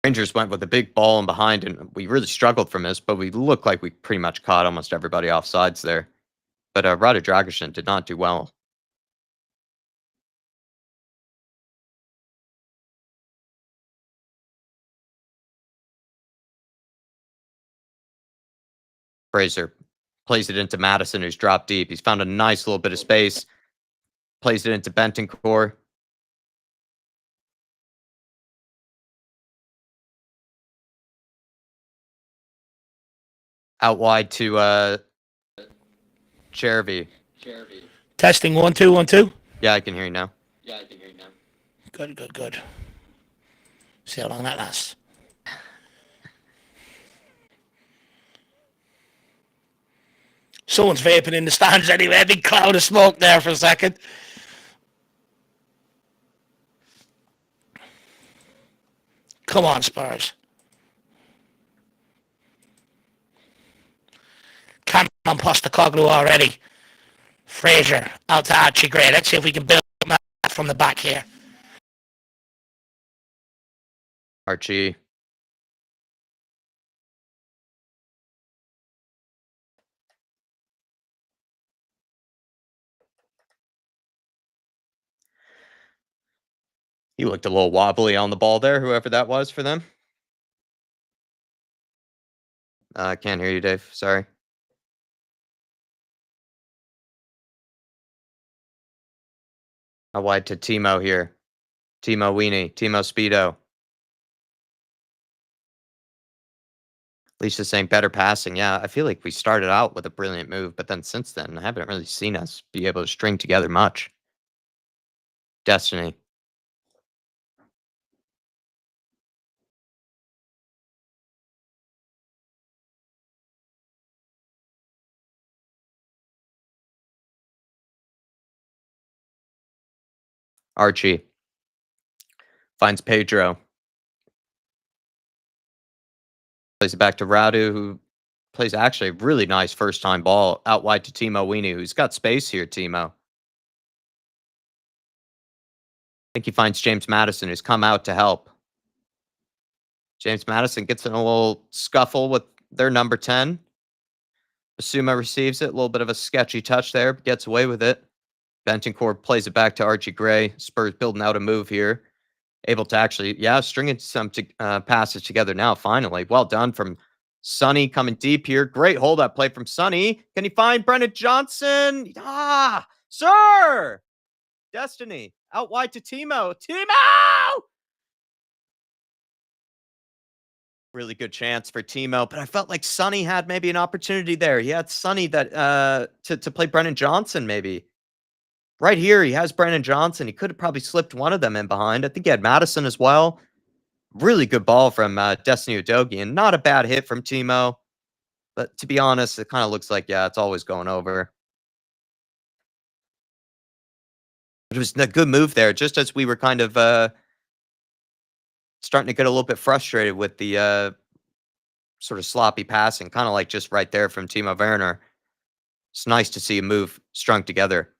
Rangers went with a big ball in behind, and we really struggled from this, but we looked like we pretty much caught almost everybody off sides there. But Radu Dragusin did not do well. Fraser plays it into Madison, who's dropped deep. He's found a nice little bit of space. Plays it into Bentancur. Out wide to Chervy. Testing 1 2 1 2. Yeah, I can hear you now. Good. See how long that lasts. Someone's vaping in the stands anyway. A big cloud of smoke there for a second. Come on, Spurs. Can't on Postecoglou already. Fraser out to Archie Gray. Let's see if we can build that from the back here. Archie. He looked a little wobbly on the ball there, whoever that was for them. I can't hear you, Dave. Sorry. Out wide to Timo here. Timo Weenie. Timo Speedo. At least saying better passing. Yeah, I feel like we started out with a brilliant move, but then since then, I haven't really seen us be able to string together much. Destiny. Archie. Finds Pedro. Plays it back to Radu, who plays actually a really nice first-time ball out wide to Timo Weenie, who's got space here, Timo. I think he finds James Madison, who's come out to help. James Madison gets in a little scuffle with their number 10. Basuma receives it. A little bit of a sketchy touch there, but gets away with it. Bentancur plays it back to Archie Gray. Spurs building out a move here. Able to actually, stringing some passes together now, finally. Well done from Sonny coming deep here. Great hold-up play from Sonny. Can he find Brennan Johnson? Sir! Destiny. Out wide to Timo. Timo! Really good chance for Timo, but I felt like Sonny had maybe an opportunity there. He had Sonny that to play Brennan Johnson, maybe. Right here, he has Brennan Johnson. He could have probably slipped one of them in behind. I think he had Madison as well. Really good ball from Destiny Udogian. Not a bad hit from Timo. But to be honest, it kind of looks like, it's always going over. But it was a good move there, just as we were kind of starting to get a little bit frustrated with the sort of sloppy passing, kind of like just right there from Timo Werner. It's nice to see a move strung together.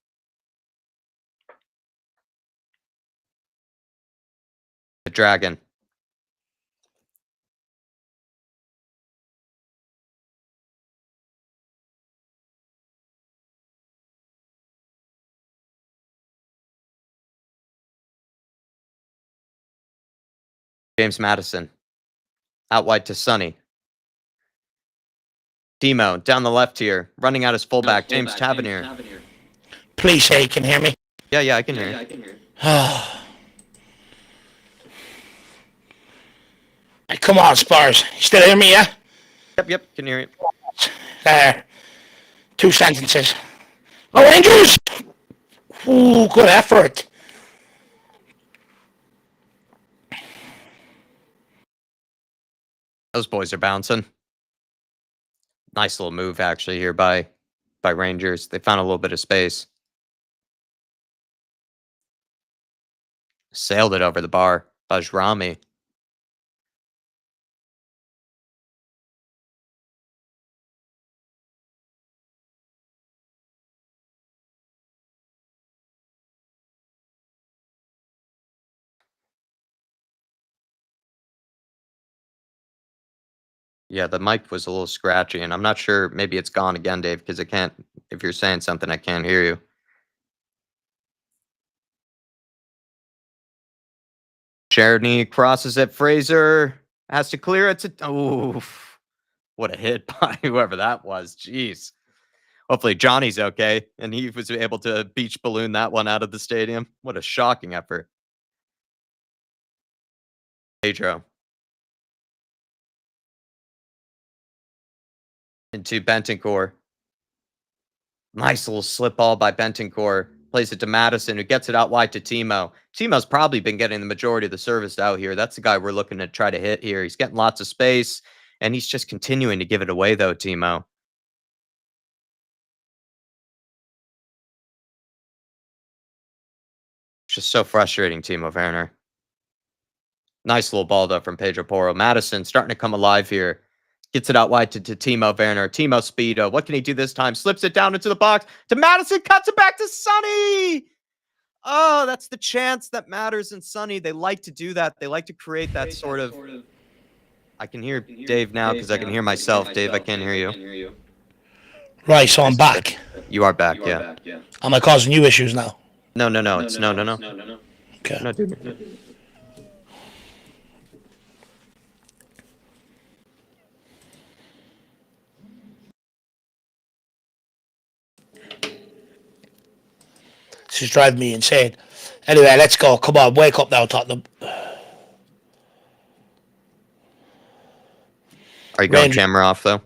Dragon. James Madison. Out wide to Sonny. Timo down the left here, running out as fullback. James Tavernier. Please say you can hear me. Yeah, I can hear you. Come on, Spurs. You still hear me, yeah? Yep, can hear you. There. 2 sentences. Oh, Rangers! Ooh, good effort. Those boys are bouncing. Nice little move, actually, here by Rangers. They found a little bit of space. Sailed it over the bar. Bajrami. Yeah, the mic was a little scratchy, and I'm not sure. Maybe it's gone again, Dave, because I can't. If you're saying something, I can't hear you. Cherny crosses it. Fraser has to clear it. Oh, what a hit by whoever that was. Jeez. Hopefully Johnny's okay, and he was able to beach balloon that one out of the stadium. What a shocking effort. Pedro. Into Bentancur. Nice little slip ball by Bentancur. Plays it to Madison, who gets it out wide to Timo. Timo's probably been getting the majority of the service out here. That's the guy we're looking to try to hit here. He's getting lots of space, and he's just continuing to give it away, though, Timo. It's just so frustrating, Timo Werner. Nice little ball, though, from Pedro Porro. Madison starting to come alive here. Gets it out wide to Timo Werner. Timo Speedo. What can he do this time? Slips it down into the box to Madison. Cuts it back to Sonny. Oh, that's the chance that matters in Sonny. They like to do that. They like to create that sort of... I can hear Dave now because I can hear myself. Dave, I can't hear you. Right, so I'm back. You are back, yeah. Am I causing you issues now? No. It's no. Okay. No, dude. This is driving me insane. Anyway, let's go. Come on, wake up now, Tottenham. Are you going camera off, though?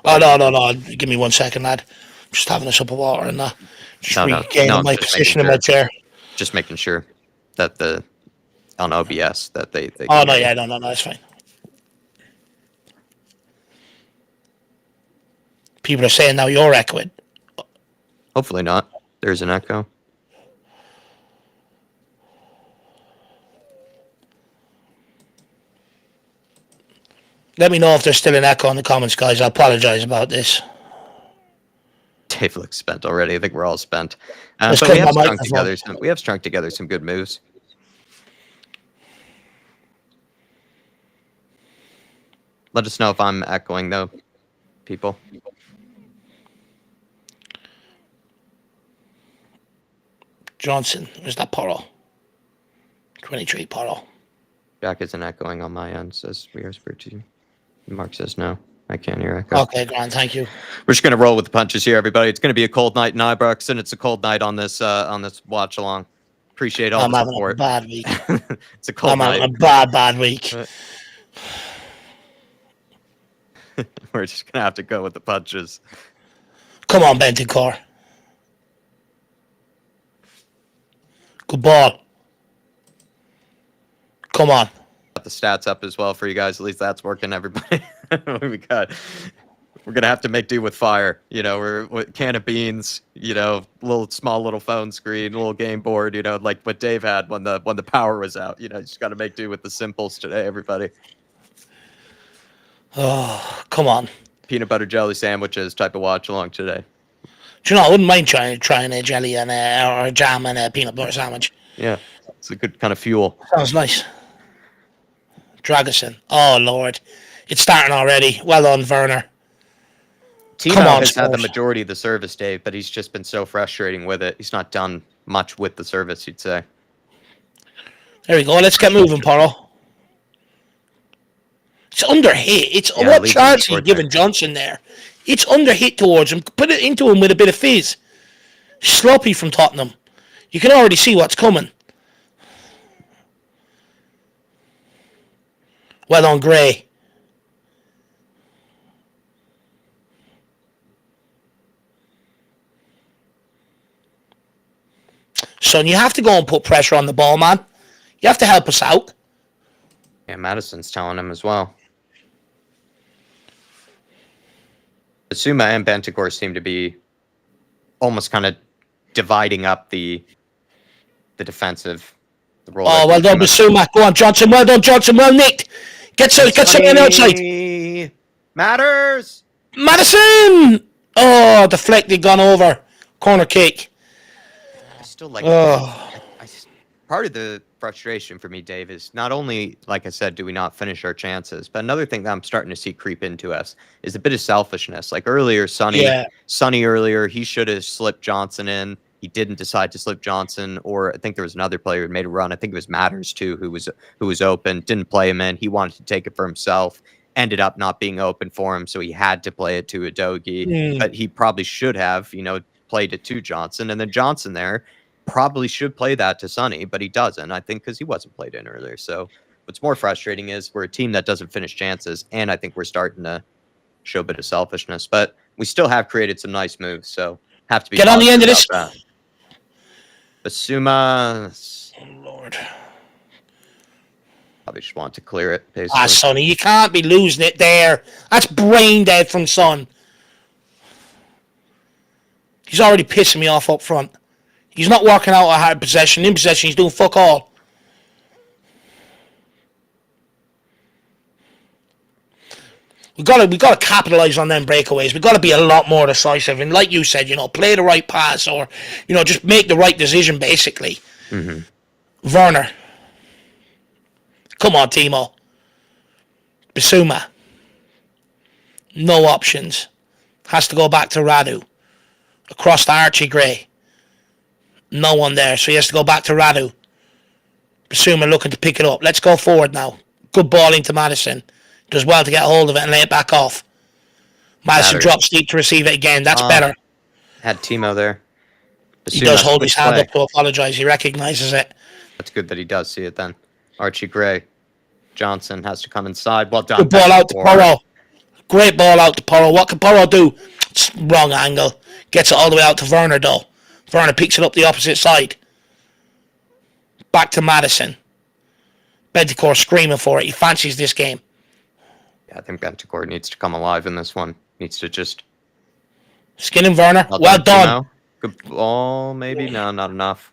Oh, no. Give me 1 second, lad. Just having a sip of water and that. Just regaining my position in my chair. Just making sure that on OBS that they oh, no, yeah, no, it's fine. People are saying now you're echoing. Hopefully not. There's an echo. Let me know if there's still an echo in the comments, guys. I apologize about this. Dave looks spent already. I think we're all spent. But we have strung together some good moves. Let us know if I'm echoing, though, people. Johnson, where's that Porro? 23 Porro. Jack isn't echoing on my end, says we are Spurs to you. Mark says no. I can't hear echo. Okay, Grant, thank you. We're just gonna roll with the punches here, everybody. It's gonna be a cold night in Ibrox, and it's a cold night on this watch along. Appreciate all the support. I'm having a bad week. It's a cold night. I'm having a bad week. We're just gonna have to go with the punches. Come on, Bentancur. Good ball. Come on. Got the stats up as well for you guys. At least that's working, everybody. We're gonna have to make do with fire. You know, we're with can of beans. You know, small little phone screen, little game board. You know, like what Dave had when the power was out. You know, just got to make do with the simples today, everybody. Oh, come on. Peanut butter jelly sandwiches type of watch along today. Do you know, I wouldn't mind trying a jelly and or a jam and a peanut butter sandwich. Yeah, it's a good kind of fuel. Sounds nice. Dragusin. Oh, Lord. It's starting already. Well done, Werner. Come Timo on, has had the Spurs. majority of the service, Dave, but he's just been so frustrating with it. He's not done much with the service, you'd say. There we go. Let's get moving, Porro. It's under hit. It's Yeah, what leaves him chance are you short there. giving Johnson there? It's under hit towards him. Put it into him with a bit of fizz. Sloppy from Tottenham. You can already see what's coming. Well on Gray. Son, you have to go and put pressure on the ball, man. You have to help us out. Yeah, Madison's telling him as well. Basuma and Bentancur seem to be almost kind of dividing up the defensive role. Oh, well done, Basuma. Go on, Johnson. Well done, Johnson. Well nicked. Get something on the outside. Matters. Madison! Oh, deflected, gone over. Corner kick. I still like. Oh. Part of the frustration for me, Dave, is not only, like I said, do we not finish our chances, but another thing that I'm starting to see creep into us is a bit of selfishness. Like earlier, Sonny earlier, he should have slipped Johnson in. He didn't decide to slip Johnson, or I think there was another player who made a run. I think it was Matters too, who was open, didn't play him in. He wanted to take it for himself, ended up not being open for him, so he had to play it to Udogie. But he probably should have, played it to Johnson, and then Johnson there probably should play that to Sonny, but he doesn't, I think, because he wasn't played in earlier. So what's more frustrating is we're a team that doesn't finish chances, and I think we're starting to show a bit of selfishness, but we still have created some nice moves, so have to be get on the end of this. Basuma. Oh, Lord. Probably just want to clear it, basically. Ah, Sonny, you can't be losing it there. That's brain dead from Son. He's already pissing me off up front. He's not working out a hard possession. In possession, he's doing fuck all. We got to capitalize on them breakaways. We got to be a lot more decisive. And like you said, play the right pass or, just make the right decision, basically. Mm-hmm. Werner. Come on, Timo. Basuma. No options. Has to go back to Radu. Across to Archie Gray. No one there, so he has to go back to Radu. Basuma looking to pick it up. Let's go forward now. Good ball into Madison. Does well to get a hold of it and lay it back off. Madison drops deep to receive it again. That's better. Had Timo there. Basuma, he does hold his hand up to apologise. He recognises it. That's good that he does see it then. Archie Gray. Johnson has to come inside. Well done. Good ball out to Porro. Great ball out to Porro. What can Porro do? It's wrong angle. Gets it all the way out to Werner though. Werner picks it up the opposite side. Back to Madison. Bentancur screaming for it. He fancies this game. Yeah, I think Bentancur needs to come alive in this one. Needs to just... Skin him, Werner. Well done. Good ball, maybe? No, not enough.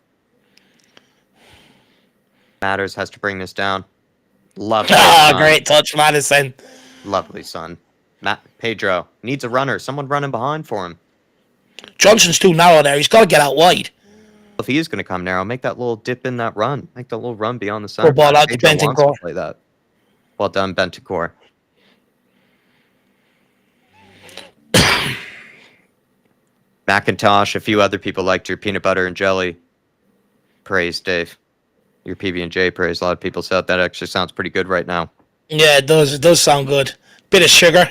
Matters has to bring this down. Lovely. Great touch, Madison. Lovely, son. Pedro needs a runner. Someone running behind for him. Johnson's too narrow there. He's got to get out wide. If he is going to come narrow, make that little dip in that run. Make that little run beyond the center. Good ball out to Bentancur. Play that. Well done, Bentancur. McIntosh, a few other people liked your peanut butter and jelly praise, Dave. Your PB&J praise. A lot of people said that actually sounds pretty good right now. Yeah, it does. It does sound good. Bit of sugar.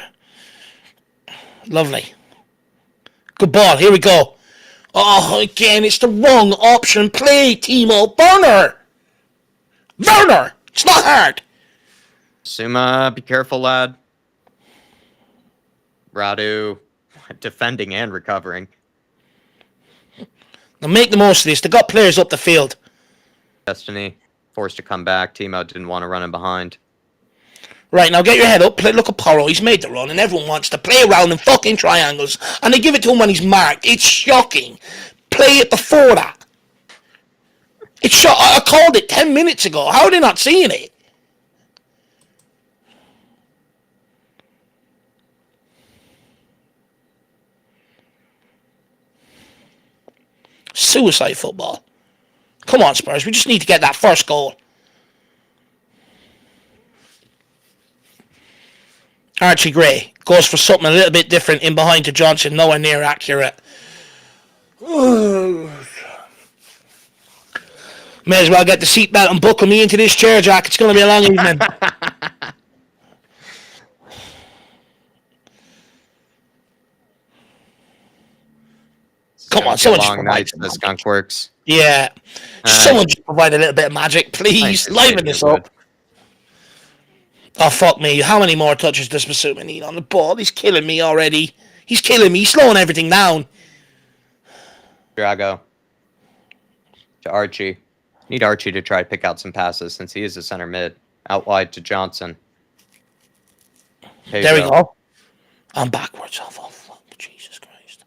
Lovely. Good ball. Here we go. Oh, again, it's the wrong option. Play, Timo. Werner. It's not hard. Suma, be careful, lad. Radu, defending and recovering. Now make the most of this. They got players up the field. Destiny, forced to come back. Timo didn't want to run in behind. Right, now get your head up. Look at Porro. He's made the run, and everyone wants to play around in fucking triangles, and they give it to him when he's marked. It's shocking. Play it before that. It's I called it 10 minutes ago. How are they not seeing it? Suicide football. Come on, Spurs. We just need to get that first goal. Archie Gray goes for something a little bit different in behind to Johnson, nowhere near accurate. May as well get the seatbelt and buckle me into this chair, Jack. It's going to be a long evening. Come on, someone just provide the skunk works. Yeah. Someone just provide a little bit of magic, please. Liven this up. Oh, fuck me. How many more touches does Basuma need on the ball? He's killing me already. He's killing me. He's slowing everything down. Drago. To Archie. Need Archie to try to pick out some passes since he is a center mid. Out wide to Johnson. There we go. I'm backwards. Oh, fuck. Jesus Christ.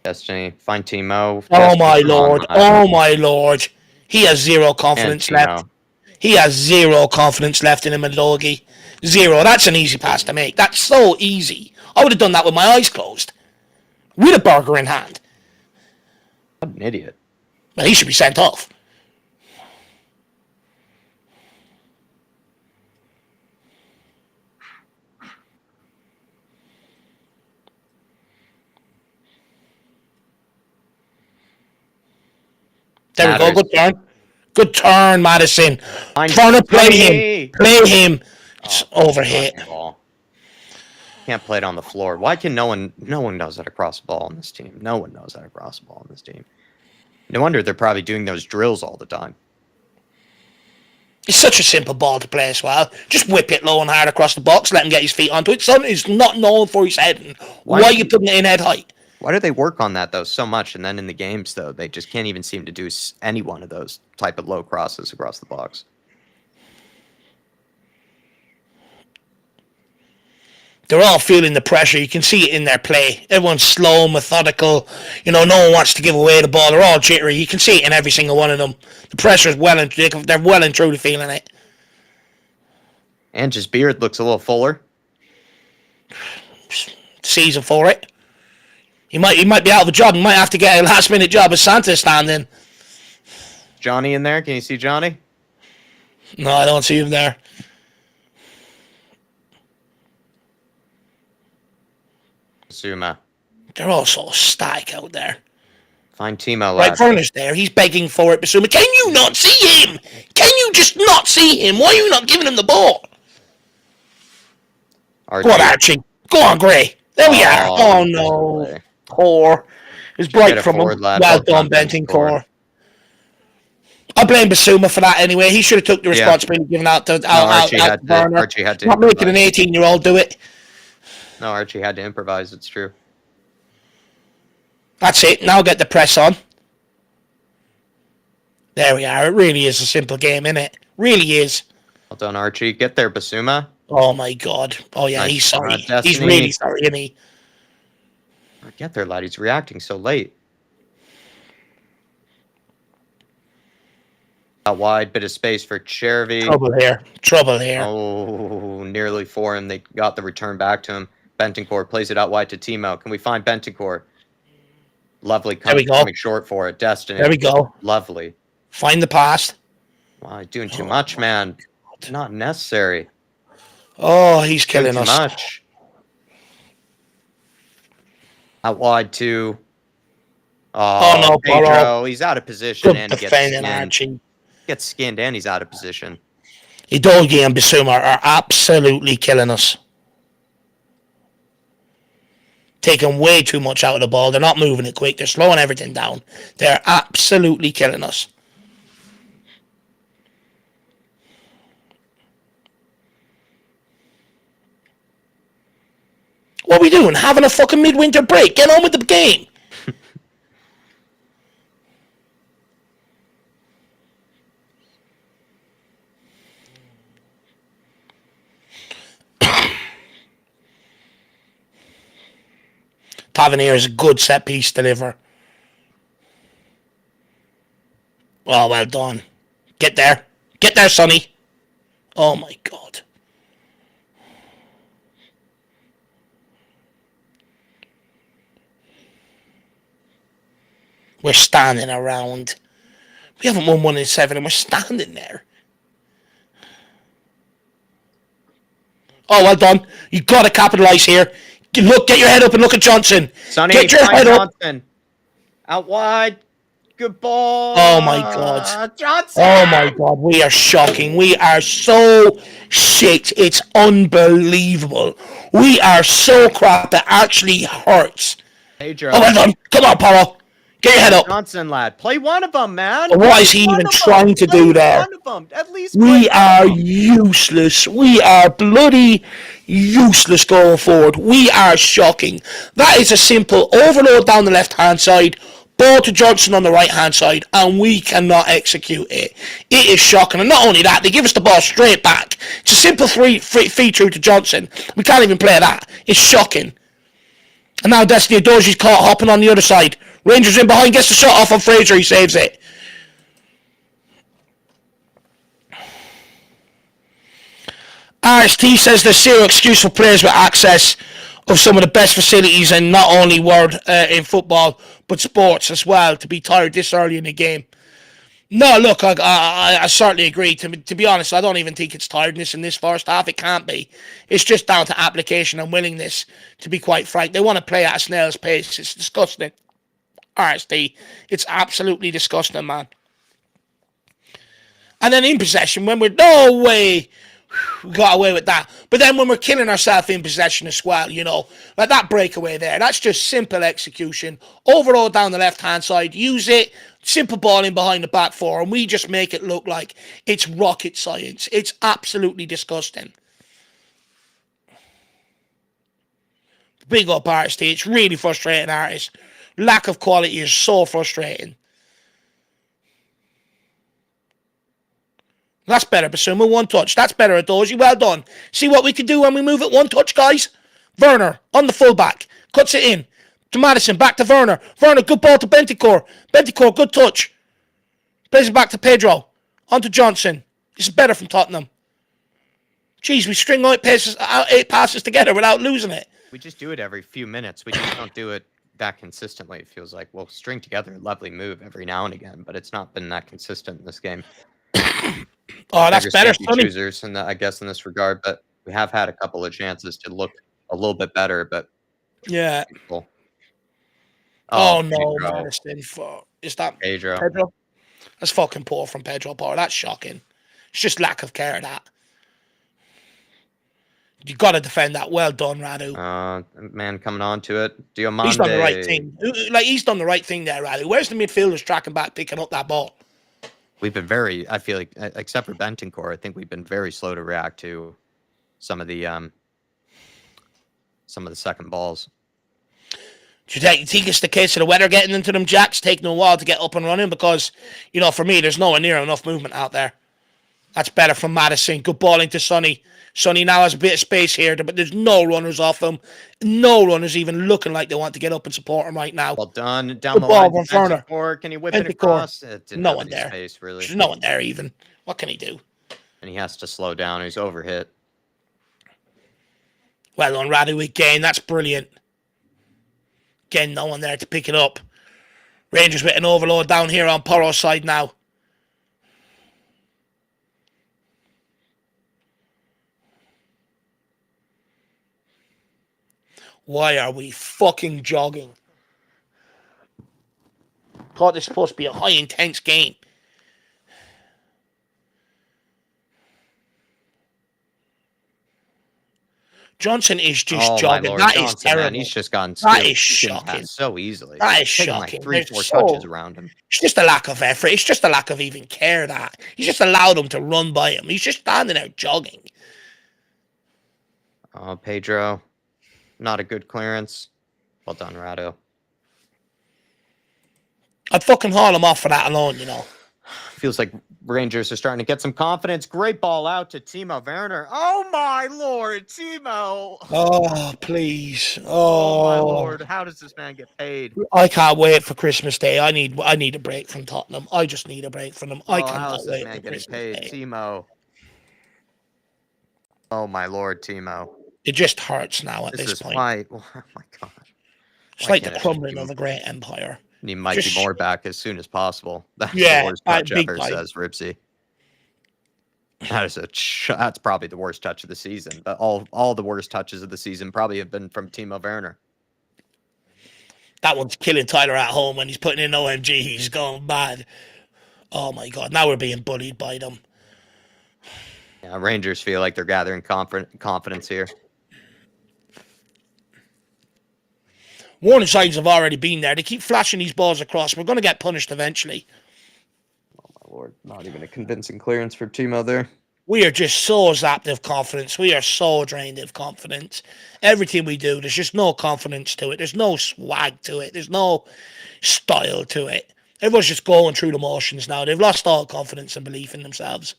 Destiny. Find Timo. Oh, my Lord. Oh, my Lord. He has zero confidence left. He has zero confidence left in him, Madogi. Zero. That's an easy pass to make. That's so easy. I would have done that with my eyes closed. With a burger in hand. What an idiot. Well, he should be sent off. There we go. Good turn. Good turn, Madison. Trying to play him. Play him. It's overhit. Can't play it on the floor. Why can no one knows how to cross the ball on this team? No one knows how to cross the ball on this team. No wonder they're probably doing those drills all the time. It's such a simple ball to play as well. Just whip it low and hard across the box, let him get his feet onto it. Something he's not known for his head. Why are you putting it in head height? Why do they work on that, though, so much? And then in the games, though, they just can't even seem to do any one of those type of low crosses across the box. They're all feeling the pressure. You can see it in their play. Everyone's slow, methodical. You know, no one wants to give away the ball. They're all jittery. You can see it in every single one of them. The pressure is they're well and truly feeling it. And his beard looks a little fuller. Season for it. He might be out of a job. He might have to get a last-minute job as Santa stand-in. Johnny in there? Can you see Johnny? No, I don't see him there. Basuma. They're all so static out there. Find Timo. Right, Furnace there. He's begging for it, Basuma. Can you not see him? Can you just not see him? Why are you not giving him the ball? Archie. Go on, Archie. Go on, Gray. There we are. Oh, no. Core. It was bright from him. Well done, Bentancur. I blame Basuma for that anyway. He should have took the responsibility given out to Archie had to not making an 18-year-old do it. No, Archie had to improvise. It's true. That's it. Now get the press on. There we are. It really is a simple game, isn't it? Really is. Well done, Archie. Get there, Basuma. Oh, my God. Oh, yeah, nice. He's sorry. He's really sorry, isn't he? Get there, lad. He's reacting so late. A wide bit of space for Chervy. Trouble here. Oh, nearly for him. They got the return back to him. Bentancur plays it out wide to Timo. Can we find Bentancur? Lovely. Coming short for it. Destiny. There we go. Lovely. Find the pass. Wow, doing too much, man. It's not necessary. Oh, he's killing us. Too much. Out wide to... Oh, no, Pedro. He's out of position. Good defending, Archie. Gets skinned and he's out of position. Udogie and Basuma are absolutely killing us. Taking way too much out of the ball. They're not moving it quick. They're slowing everything down. They're absolutely killing us. What are we doing? Having a fucking midwinter break. Get on with the game. Tavernier is a good set piece deliver. Oh, well done. Get there. Get there, Sonny. Oh, my God. We're standing around. We haven't won 1 in 7 and we're standing there. Oh, well done. You got to capitalise here. Look, get your head up and look at Johnson. Sonny, Get your head up. Johnson. Out wide. Good ball. Oh, my God. Johnson. Oh, my God. We are shocking. We are so shit. It's unbelievable. We are so crap. It actually hurts. Pedro. Oh, well done. Come on, Paro. Get your head up. Johnson, lad. Play one of them, man. What is he even trying to do there? One of them. At least we are useless. We are bloody useless going forward. We are shocking. That is a simple overload down the left-hand side, ball to Johnson on the right-hand side, and we cannot execute it. It is shocking. And not only that, they give us the ball straight back. It's a simple feed through to Johnson. We can't even play that. It's shocking. And now Destiny Adorji's caught hopping on the other side. Rangers in behind, gets the shot off on Fraser, he saves it. RST says there's zero excuse for players with access of some of the best facilities in not only world in football, but sports as well, to be tired this early in the game. No, look, I certainly agree. To be honest, I don't even think it's tiredness in this first half. It can't be. It's just down to application and willingness, to be quite frank. They want to play at a snail's pace. It's disgusting. RSD, it's absolutely disgusting, man. And then in possession, when we're, no way, we got away with that. But then when we're killing ourselves in possession as well, you know, like that breakaway there, that's just simple execution. Overload down the left-hand side, use it, simple ball in behind the back four, and we just make it look like it's rocket science. It's absolutely disgusting. Big up, RSD. It's really frustrating, artists. Lack of quality is so frustrating. That's better, Basuma. One touch. That's better, Adorji. Well done. See what we can do when we move it one touch, guys? Werner on the fullback. Cuts it in. To Madison. Back to Werner. Werner, good ball to Bentancur. Bentancur, good touch. Plays it back to Pedro. On to Johnson. This is better from Tottenham. Jeez, we string out 8 passes together without losing it. We just do it every few minutes. We just don't do it that consistently. It feels like we'll string together a lovely move every now and again, but it's not been that consistent in this game. Oh, that's better, Sonny. Choosers, and I guess in this regard, but we have had a couple of chances to look a little bit better. But yeah. Oh no, Madison. Is that Pedro? That's fucking poor from Pedro Porro. That's shocking. It's just lack of care. That you got to defend that. Well done, Radu. Man, coming on to it. Diomande. He's done the right thing. Like he's done the right thing there, Radu. Where's the midfielders tracking back, picking up that ball? We've been I feel like, except for Bentancur, I think we've been very slow to react to some of the second balls. Do you think it's the case of the weather getting into them jacks, taking a while to get up and running? Because, you know, for me, there's nowhere near enough movement out there. That's better from Madison. Good ball into Sonny. Sonny now has a bit of space here, but there's no runners off him. No runners even looking like they want to get up and support him right now. Well done. Down the line. Can he whip it across? No one there. Space, really. There's no one there even. What can he do? And he has to slow down. He's overhit. Well done, Radu again. That's brilliant. Again, no one there to pick it up. Rangers with an overload down here on Porro's side now. Why are we fucking jogging? Thought this was supposed to be a high intense game. Johnson is just jogging. That Johnson, is terrible. Man, he's just gone. That is shocking. So easily. That is shocking. Like 3-4 touches around him. It's just a lack of effort. It's just a lack of even care. That he's just allowed him to run by him. He's just standing there jogging. Oh, Pedro. Not a good clearance. Well done, Rado. I'd fucking haul him off for that alone, you know. Feels like Rangers are starting to get some confidence. Great ball out to Timo Werner. Oh, my Lord, Timo. Oh, please. Oh, my Lord. How does this man get paid? I can't wait for Christmas Day. I need a break from Tottenham. I just need a break from them. I cannot wait for Christmas Day. Timo. Oh, my Lord, Timo. It just hurts now at this point. Oh, my God. It's like the crumbling of a great empire. Need Mikey Moore back as soon as possible. That's the worst touch ever, says Ripsy. That's probably the worst touch of the season. But all the worst touches of the season probably have been from Timo Werner. That one's killing Tyler at home when he's putting in OMG. He's going mad. Oh my God! Now we're being bullied by them. Yeah, Rangers feel like they're gathering confidence here. Warning signs have already been there. They keep flashing these balls across. We're going to get punished eventually. Oh my Lord! Not even a convincing clearance for Timo there. We are just so zapped of confidence. We are so drained of confidence. Everything we do, there's just no confidence to it. There's no swag to it. There's no style to it. Everyone's just going through the motions now. They've lost all confidence and belief in themselves.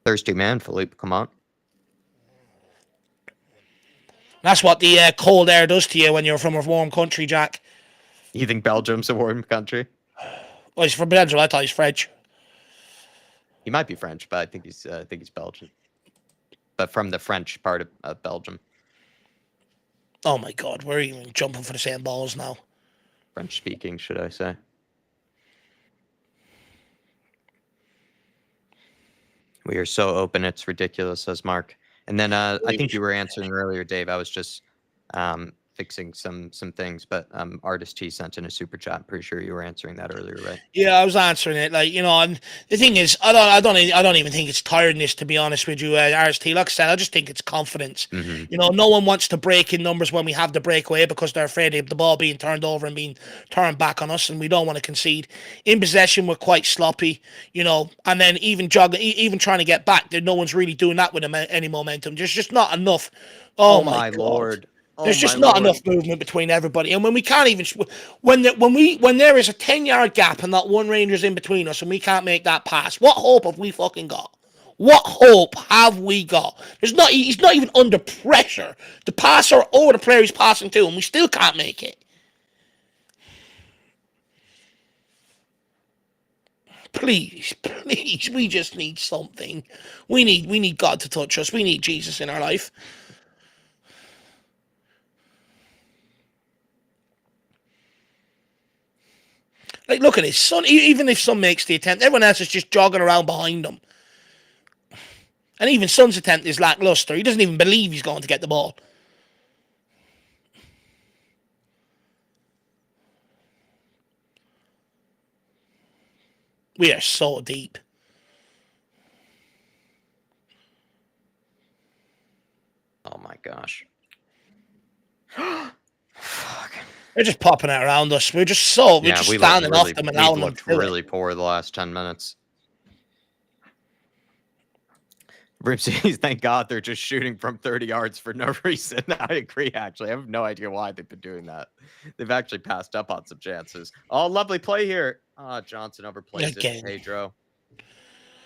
Thirsty man, Philippe. Come on. That's what the cold air does to you when you're from a warm country, Jack. You think Belgium's a warm country? Well, he's from Belgium. I thought he's French. He might be French, but I think he's Belgian. But from the French part of Belgium. Oh my God, we're even jumping for the same balls now. French speaking, should I say? We are so open, it's ridiculous, says Mark. And then I think you were answering earlier, Dave. I was just fixing some things, but Artist T sent in a super chat. I'm pretty sure you were answering that earlier, right? Yeah, I was answering it. Like, you know, and the thing is, I don't even think it's tiredness, to be honest with you, Artist T. Like I said, I just think it's confidence. Mm-hmm. You know, no one wants to break in numbers when we have the breakaway because they're afraid of the ball being turned over and being turned back on us, and we don't want to concede. In possession, we're quite sloppy, you know, and then even trying to get back, no one's really doing that with any momentum. There's just not enough. Oh my God. Lord. There's just not enough movement between everybody, and when we can't even when there is a 10-yard gap and that one Ranger's in between us, and we can't make that pass, what hope have we fucking got? What hope have we got? He's not even under pressure to pass or the player he's passing to, and we still can't make it. Please, we just need something. We need God to touch us. We need Jesus in our life. Like, look at this. Son, even if Son makes the attempt, everyone else is just jogging around behind him. And even Son's attempt is lackluster. He doesn't even believe he's going to get the ball. We are so deep. Oh my gosh. Fuck. They're just popping it around us. We're just standing off them and allowing them to do it. We looked really poor the last 10 minutes. Ripsies, thank God they're just shooting from 30 yards for no reason. I agree, actually. I have no idea why they've been doing that. They've actually passed up on some chances. Oh, lovely play here. Johnson overplays it. Pedro.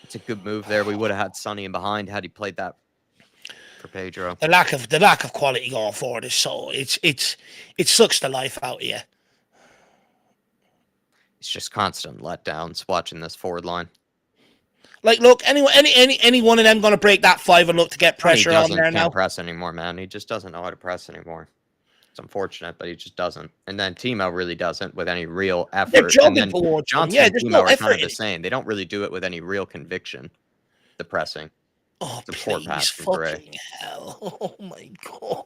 It's a good move there. We would have had Sonny in behind had he played that for Pedro. The lack of quality going forward is so it sucks the life out of you. It's just constant letdowns watching this forward line. Like, look, any one of them going to break that 5 and look to get pressure on there now? He can't press anymore, man. He just doesn't know how to press anymore. It's unfortunate, but he just doesn't. And then Timo really doesn't with any real effort. They're jogging and then towards Johnson and Timo are kind of the same. They don't really do it with any real conviction, the pressing. Oh, it's a poor pass from Gray. Hell. Oh, my God.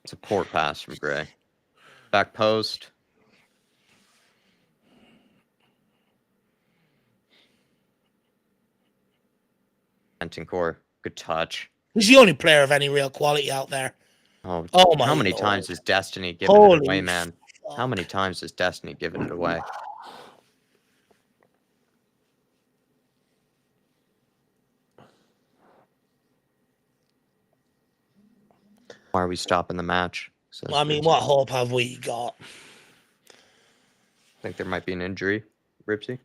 It's a poor pass from Gray. Back post. Bentancur, good touch. He's the only player of any real quality out there. Oh my! How many times has Destiny given it away, man? Fuck. How many times has Destiny given it away? Why are we stopping the match? Well, I mean, what hope have we got? I think there might be an injury, Ripsy.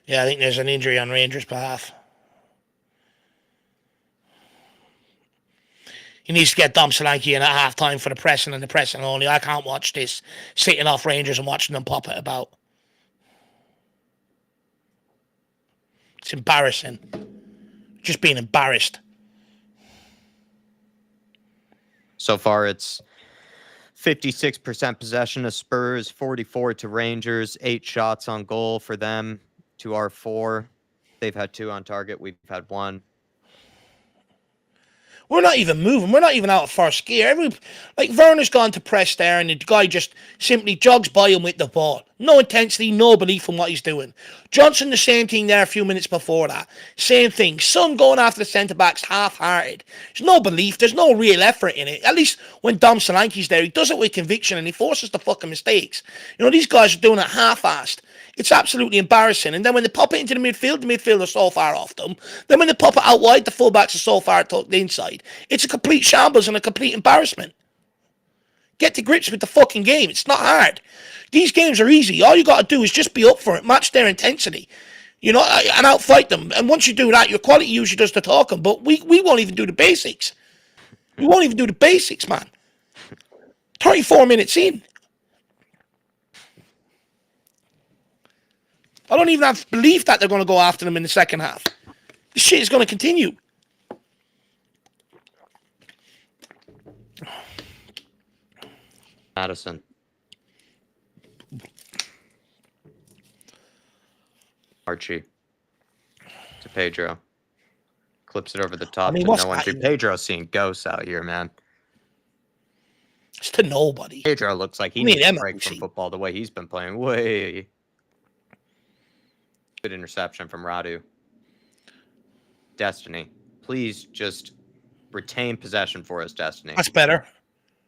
Yeah, I think there's an injury on Rangers' behalf. He needs to get Dom Solanke in at half-time for the pressing and the pressing only. I can't watch this sitting off Rangers and watching them pop it about. It's embarrassing. Just being embarrassed. So far, it's 56% possession of Spurs, 44 to Rangers, 8 shots on goal for them to our 4. They've had 2 on target. We've had 1. We're not even moving. We're not even out of first gear. Werner's gone to press there, and the guy just simply jogs by him with the ball. No intensity, no belief in what he's doing. Johnson, the same thing there a few minutes before that. Same thing. Son going after the centre-backs half-hearted. There's no belief. There's no real effort in it. At least when Dom Solanke's there, he does it with conviction, and he forces the fucking mistakes. You know, these guys are doing it half-assed. It's absolutely embarrassing. And then when they pop it into the midfield are so far off them. Then when they pop it out wide, the fullbacks are so far tucked inside. It's a complete shambles and a complete embarrassment. Get to grips with the fucking game. It's not hard. These games are easy. All you got to do is just be up for it, match their intensity, you know, and outfight them. And once you do that, your quality usually does the talking. But we won't even do the basics. We won't even do the basics, man. 34 minutes in. I don't even have belief that they're going to go after them in the second half. This shit is going to continue. Madison. Archie. To Pedro. Clips it over the top to no entry. Pedro's seeing ghosts out here, man. It's to nobody. Pedro looks like he needs a break from football the way he's been playing. Way. Good interception from Radu. Destiny. Please just retain possession for us, Destiny. That's better.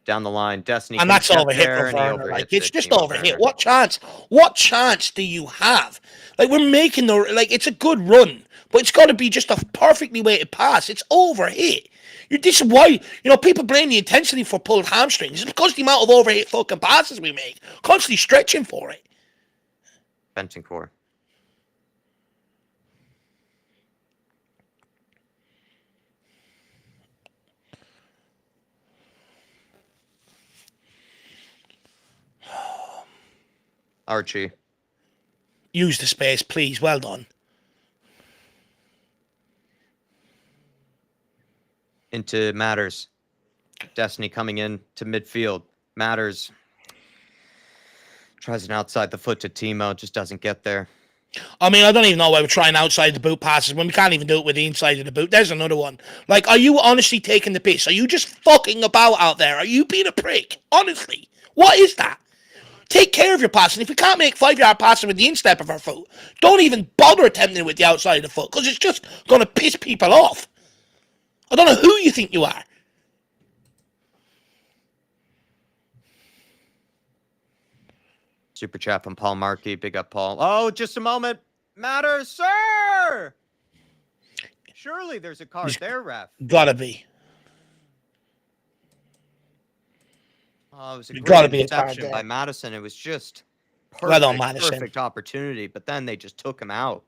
Down the line, Destiny. And that's overhit for Werner. Like, it's just overhit. What chance do you have? Like, we're making it's a good run, but it's got to be just a perfectly weighted pass. It's overhit. This is why, people blame the intensity for pulled hamstrings. It's because the amount of overhit fucking passes we make. Constantly stretching for it. Benching for. Archie. Use the space, please. Well done. Into Matters. Destiny coming in to midfield. Matters tries an outside the foot to Timo. Just doesn't get there. I mean, I don't even know why we're trying outside the boot passes when we can't even do it with the inside of the boot. There's another one. Like, are you honestly taking the piss? Are you just fucking about out there? Are you being a prick? Honestly. What is that? Take care of your passing. If we can't make 5-yard passing with the instep of our foot, don't even bother attempting it with the outside of the foot, because it's just going to piss people off. I don't know who you think you are. Super chat from Paul Markey. Big up, Paul. Oh, just a moment. Matters, sir! Surely there's a card there, ref. Gotta be. Oh, it was a great interception by Madison. It was just perfect opportunity, but then they just took him out.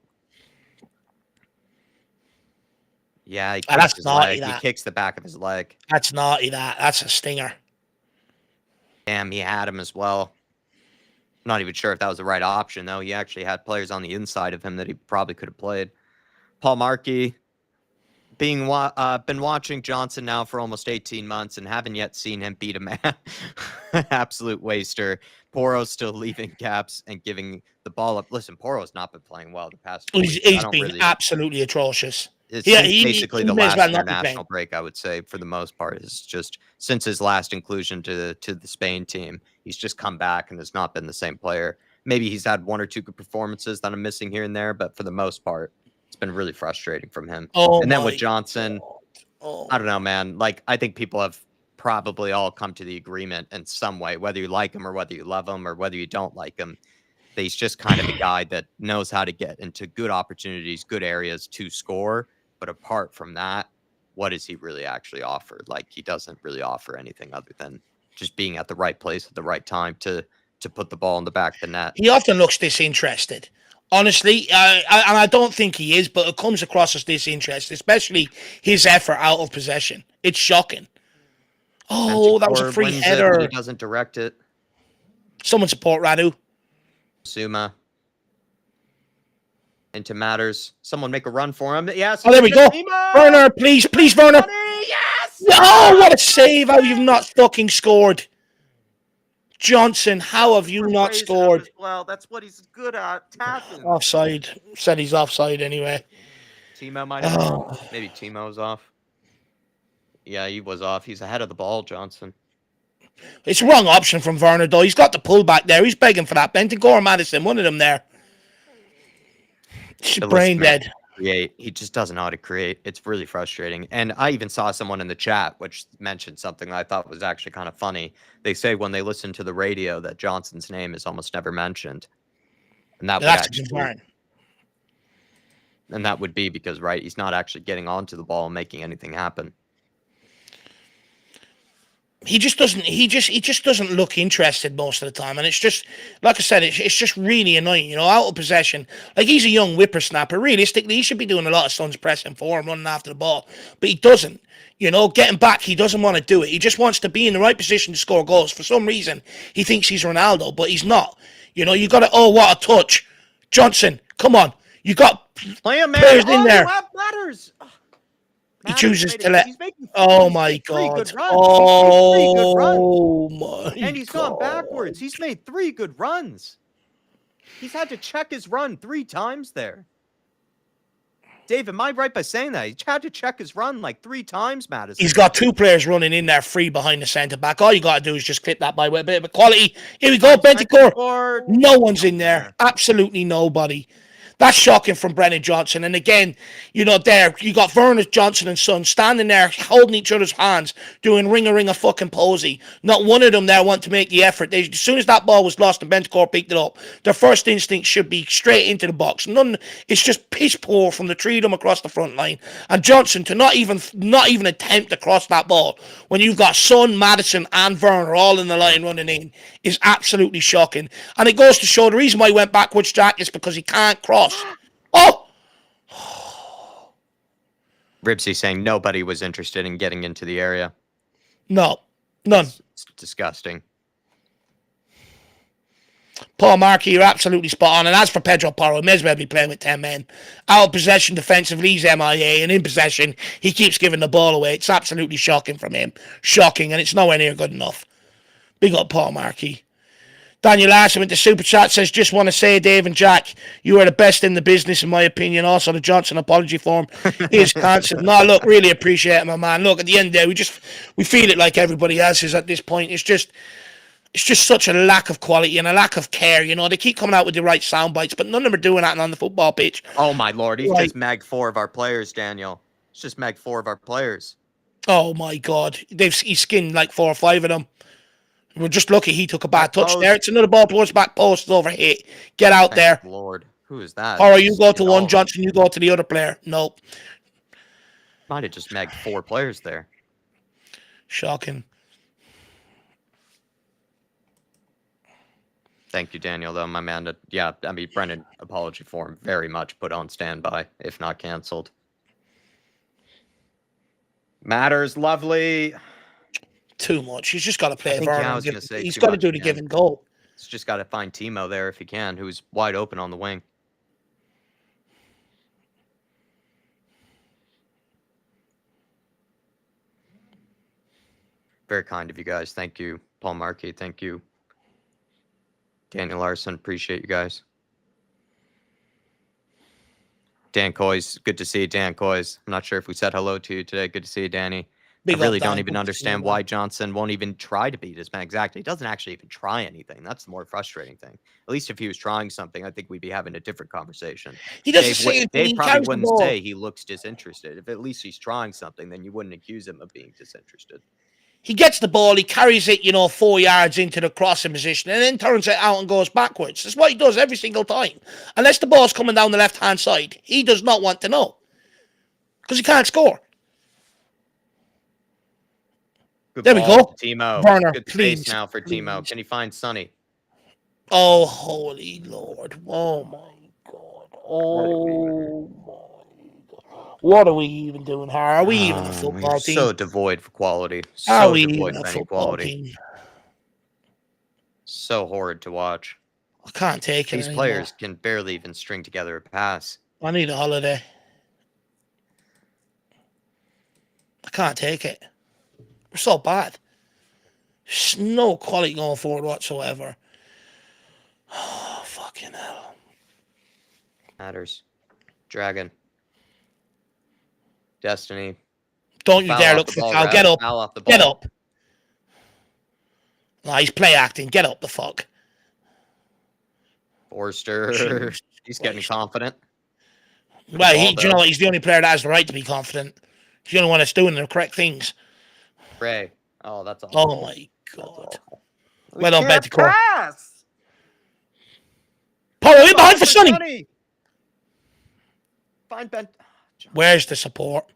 Yeah, he kicks his leg. He kicks the back of his leg. That's naughty, that. That's a stinger. Damn, he had him as well. I'm not even sure if that was the right option, though. He actually had players on the inside of him that he probably could have played. Paul Markey. Been watching Johnson now for almost 18 months and haven't yet seen him beat a man. Absolute waster. Poro's still leaving gaps and giving the ball up. Listen, Poro's not been playing well the past 2 weeks. He's been absolutely atrocious. It's basically the last international break, I would say, for the most part. Is just since his last inclusion to the Spain team, he's just come back and has not been the same player. Maybe he's had 1 or 2 good performances that I'm missing here and there, but for the most part, it's been really frustrating from him. And then with Johnson, I don't know, man. Like, I think people have probably all come to the agreement in some way, whether you like him or whether you love him or whether you don't like him, that he's just kind of a guy that knows how to get into good opportunities, good areas to score. But apart from that, what does he really actually offer? Like, he doesn't really offer anything other than just being at the right place at the right time to put the ball in the back of the net. He often looks disinterested. Honestly, and I don't think he is, but it comes across as disinterested, especially his effort out of possession. It's shocking. Oh, that was a free header. He doesn't direct it. Someone support Radu. Suma. Into Matters. Someone make a run for him. Yes. Oh, there we go. Werner, please, Werner. Yes. Oh, what a save. How you've not fucking scored. Johnson, how have you not Praise him scored? as well. That's what he's good at. Tapping. Offside. Said he's offside anyway. Timo might have been. Maybe Timo's off. Yeah, he was off. He's ahead of the ball, Johnson. It's the wrong option from Werner, though. He's got the pull back there. He's begging for that. Bentancur or Madison, one of them there. She's brain dead. Create. He just doesn't know how to create. It's really frustrating. And I even saw someone in the chat which mentioned something that I thought was actually kind of funny. They say when they listen to the radio that Johnson's name is almost never mentioned. And that's a concern. And that would be because, right, he's not actually getting onto the ball and making anything happen. He just doesn't look interested most of the time, and it's just, like I said, it's just really annoying, out of possession. Like, he's a young whippersnapper. Realistically, he should be doing a lot of stunts pressing for him, running after the ball, but he doesn't. Getting back, he doesn't want to do it. He just wants to be in the right position to score goals. For some reason, he thinks he's Ronaldo, but he's not. You got to, what a touch. Johnson, come on. You got players in there. Matters. He chooses to let. Oh my God! Oh my! And he's gone backwards. He's made 3 good runs. He's had to check his run 3 times there. Dave, am I right by saying that? He had to check his run like 3 times, Madison. He's got 2 players running in there free behind the centre back. All you got to do is just clip that by a bit of quality. Here we go, Bentancur. No one's in there. Absolutely nobody. That's shocking from Brennan Johnson. And again, there, you got Werner Johnson and Son standing there holding each other's hands, doing ring a fucking posy. Not one of them there want to make the effort. As soon as that ball was lost and Bentancur picked it up, their first instinct should be straight into the box. It's just piss poor from the 3 of them across the front line. And Johnson to not even attempt to cross that ball when you've got Son, Madison and Werner all in the line running in is absolutely shocking. And it goes to show the reason why he went backwards, Jack, is because he can't cross. Oh! Ribsy saying nobody was interested in getting into the area. No, none. It's disgusting. Paul Markey, you're absolutely spot on. And as for Pedro Porro, he may as well be playing with 10 men. Out of possession defensively, he's MIA. And in possession, he keeps giving the ball away. It's absolutely shocking from him. Shocking. And it's nowhere near good enough. Big up Paul Markey. Daniel Larson with the super chat says, just want to say, Dave and Jack, you are the best in the business, in my opinion. Also, the Johnson apology form is cancelled. No, look, really appreciate it, my man. Look, at the end there, we feel it like everybody else is at this point. It's just such a lack of quality and a lack of care. They keep coming out with the right sound bites, but none of them are doing that on the football pitch. Oh, my Lord. He's just magged 4 of our players, Daniel. He's just magged 4 of our players. Oh, my God. He's skinned like 4 or 5 of them. We're just lucky he took a bad touch there. It's another ball towards back post. It's over hit. Get out there. Lord. Who is that? Or you go to one, Johnson, you go to the other player. Nope. Might have just magged 4 players there. Shocking. Thank you, Daniel, though, my man. Brennan, apology form very much put on standby, if not canceled. Matters, lovely. Too much. He's just got to play. He's got to do the give and go. He's just got to find Timo there if he can, who's wide open on the wing. Very kind of you guys. Thank you, Paul Markey. Thank you, Daniel Larson. Appreciate you guys. Dan Coys. Good to see you, Dan Coys. I'm not sure if we said hello to you today. Good to see you, Danny. I really don't even understand why Johnson won't even try to beat this man. Exactly. He doesn't actually even try anything. That's the more frustrating thing. At least if he was trying something, I think we'd be having a different conversation. He doesn't say anything. Dave probably wouldn't say he looks disinterested. If at least he's trying something, then you wouldn't accuse him of being disinterested. He gets the ball, he carries it, 4 yards into the crossing position, and then turns it out and goes backwards. That's what he does every single time. Unless the ball's coming down the left-hand side, he does not want to know. Because he can't score. Good there we go. Timo. Werner, good please, space now for Timo. Can he find Sonny? Oh, holy Lord. Oh, my God. Oh, my God. What are we even doing here? Are we even a football team? So devoid of quality. Are we even a football team? So horrid to watch. I can't take it These players can barely even string together a pass. I need a holiday. I can't take it. We're so bad. No quality going forward whatsoever. Oh, fucking hell. Matters. Dragon. Destiny. Don't you Foul dare off look the for ball, foul. ref. Get up. Foul off the Get ball. up. No, he's play acting. Get up the fuck. Forster. Jesus He's getting Christ. confident. Well, Ball, do you know what? He's the only player that has the right to be confident. He's the only one that's doing the correct things. Ray. Oh, that's awful. Oh, my God. Awful. Well done, can't Bentacore. pass. Paul, in behind for Sonny. Find Ben. Where's the support?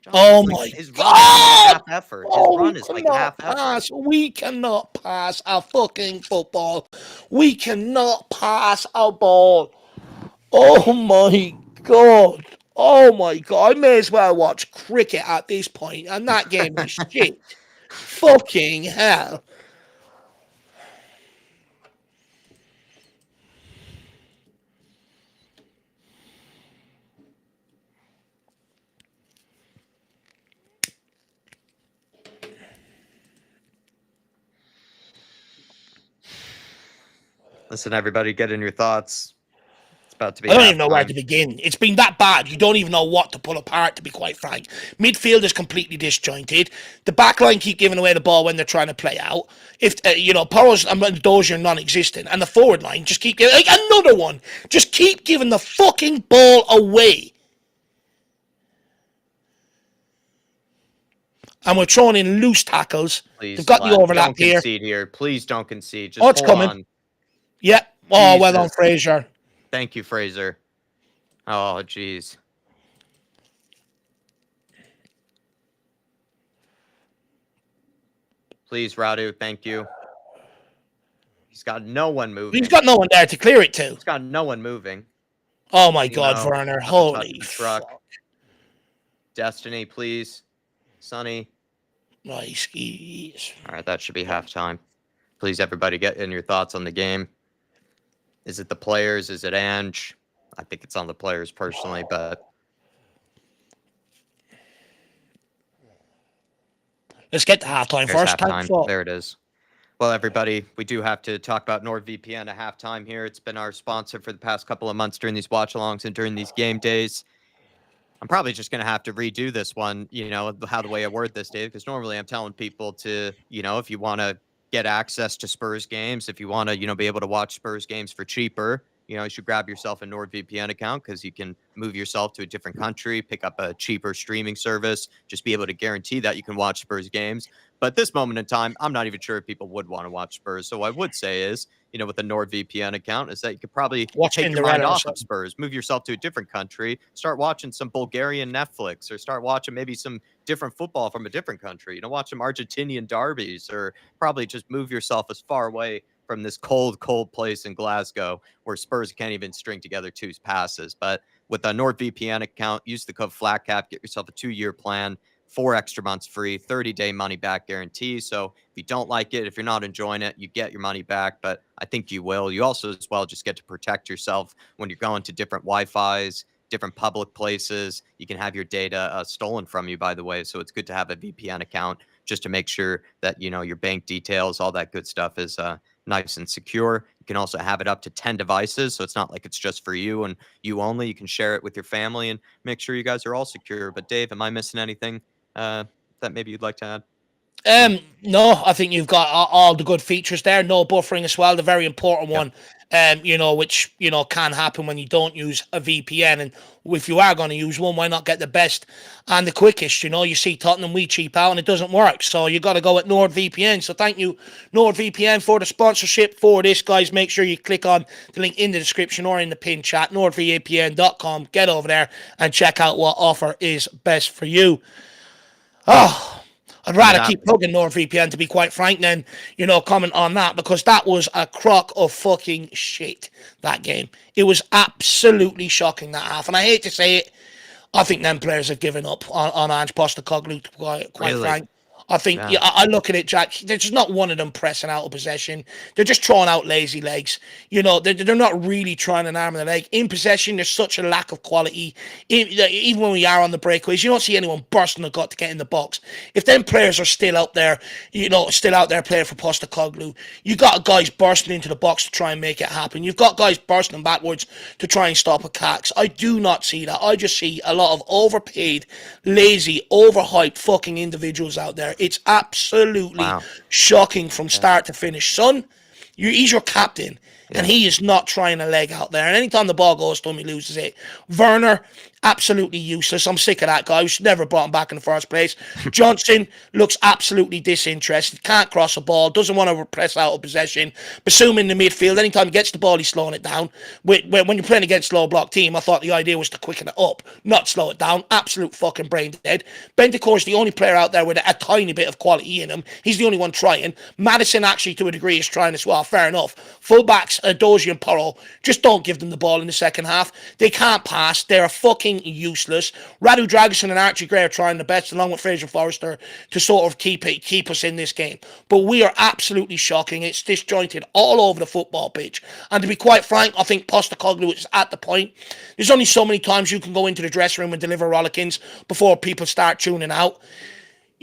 John, Oh, like, my his God. run is half effort. His Oh, run we is like cannot half pass. effort. We cannot pass a fucking football. We cannot pass a ball. Oh, my God. Oh, my God. I may as well watch cricket at this point, and that game is shit. Fucking hell. Listen, everybody, get in your thoughts. It's about to be. I don't even know where halftime. to begin. It's been that bad. You don't even know what to pull apart, to be quite frank. Midfield is completely disjointed. The back line keep giving away the ball when they're trying to play out. If Porros and Dozier non-existent, and the forward line just keep giving another one. Just keep giving the fucking ball away. And we're throwing in loose tackles. Please, They've got the overlap don't here. concede here. Please don't concede. Just It's hold coming. on. Yeah. Oh, well done, Jesus. Fraser. Thank you, Fraser. Oh, jeez. Please, Radu. Thank you. He's got no one moving. He's got no one there to clear it to. He's got no one moving. Oh, my God, Werner. Holy truck. fuck. Destiny, please. Sonny. Nice. All right, that should be halftime. Please, everybody, get in your thoughts on the game. Is it the players? Is it Ange? I think it's on the players personally, but Let's get to halftime there's first. halftime. There it is. Well, everybody, we do have to talk about NordVPN at halftime here. It's been our sponsor for the past couple of months during these watch-alongs and during these game days. I'm probably just going to have to redo this one, how the way I word this, Dave, because normally I'm telling people to, if you want to get access to Spurs games, if you want to, be able to watch Spurs games for cheaper, you should grab yourself a NordVPN account because you can move yourself to a different country, pick up a cheaper streaming service, just be able to guarantee that you can watch Spurs games. But at this moment in time, I'm not even sure if people would want to watch Spurs. So what I would say is, with a NordVPN account, is that you could probably take your mind off of Spurs, move yourself to a different country, start watching some Bulgarian Netflix, or start watching maybe some different football from a different country. Watch some Argentinian derbies, or probably just move yourself as far away from this cold, cold place in Glasgow where Spurs can't even string together 2 passes. But with a NordVPN account, use the code FLATCAP, get yourself a 2-year plan, 4 extra months free, 30-day money-back guarantee. So if you don't like it, if you're not enjoying it, you get your money back, but I think you will. You also as well just get to protect yourself when you're going to different Wi-Fis, different public places. You can have your data stolen from you, by the way. So it's good to have a VPN account just to make sure that, your bank details, all that good stuff is nice and secure. You can also have it up to 10 devices. So it's not like it's just for you and you only. You can share it with your family and make sure you guys are all secure. But Dave, am I missing anything that maybe you'd like to add? No, I think you've got all the good features there. No buffering as well, the very important one. Which can happen when you don't use a VPN. And if you are going to use one, why not get the best and the quickest? You see Tottenham, we cheap out and it doesn't work. So you got to go with NordVPN. So thank you, NordVPN, for the sponsorship for this, guys. Make sure you click on the link in the description or in the pin chat, nordvpn.com. Get over there and check out what offer is best for you. I'd rather keep plugging NordVPN, to be quite frank, than, comment on that, because that was a crock of fucking shit, that game. It was absolutely shocking, that half. And I hate to say it, I think them players have given up on Ange Postecoglou, to be quite frank. I think I look at it, Jack. There's just not one of them pressing out of possession. They're just throwing out lazy legs. They're not really trying an arm and a leg. In possession, there's such a lack of quality. Even when we are on the breakaways, you don't see anyone bursting the gut to get in the box. If them players are still out there, still out there playing for Postecoglou, you got guys bursting into the box to try and make it happen. You've got guys bursting backwards to try and stop attacks. I do not see that. I just see a lot of overpaid, lazy, overhyped fucking individuals out there. It's absolutely shocking from start to finish. Son, he's your captain, and he is not trying a leg out there. And anytime the ball goes to him, he loses it. Werner, absolutely useless. I'm sick of that guy. We should never have brought him back in the first place. Johnson looks absolutely disinterested. Can't cross a ball. Doesn't want to press out of possession. Basum in the midfield. Anytime he gets the ball, he's slowing it down. When you're playing against a low block team, I thought the idea was to quicken it up, not slow it down. Absolute fucking brain dead. Bentancur is the only player out there with a tiny bit of quality in him. He's the only one trying. Madison actually, to a degree, is trying as well. Fair enough. Fullbacks, Dozie and Porro, just don't give them the ball in the second half. They can't pass. They're a fucking useless. Radu Dragusin and Archie Gray are trying the best, along with Fraser Forrester, to sort of keep us in this game. But we are absolutely shocking. It's disjointed all over the football pitch. And to be quite frank, I think Postecoglou is at the point. There's only so many times you can go into the dressing room and deliver rollickins before people start tuning out.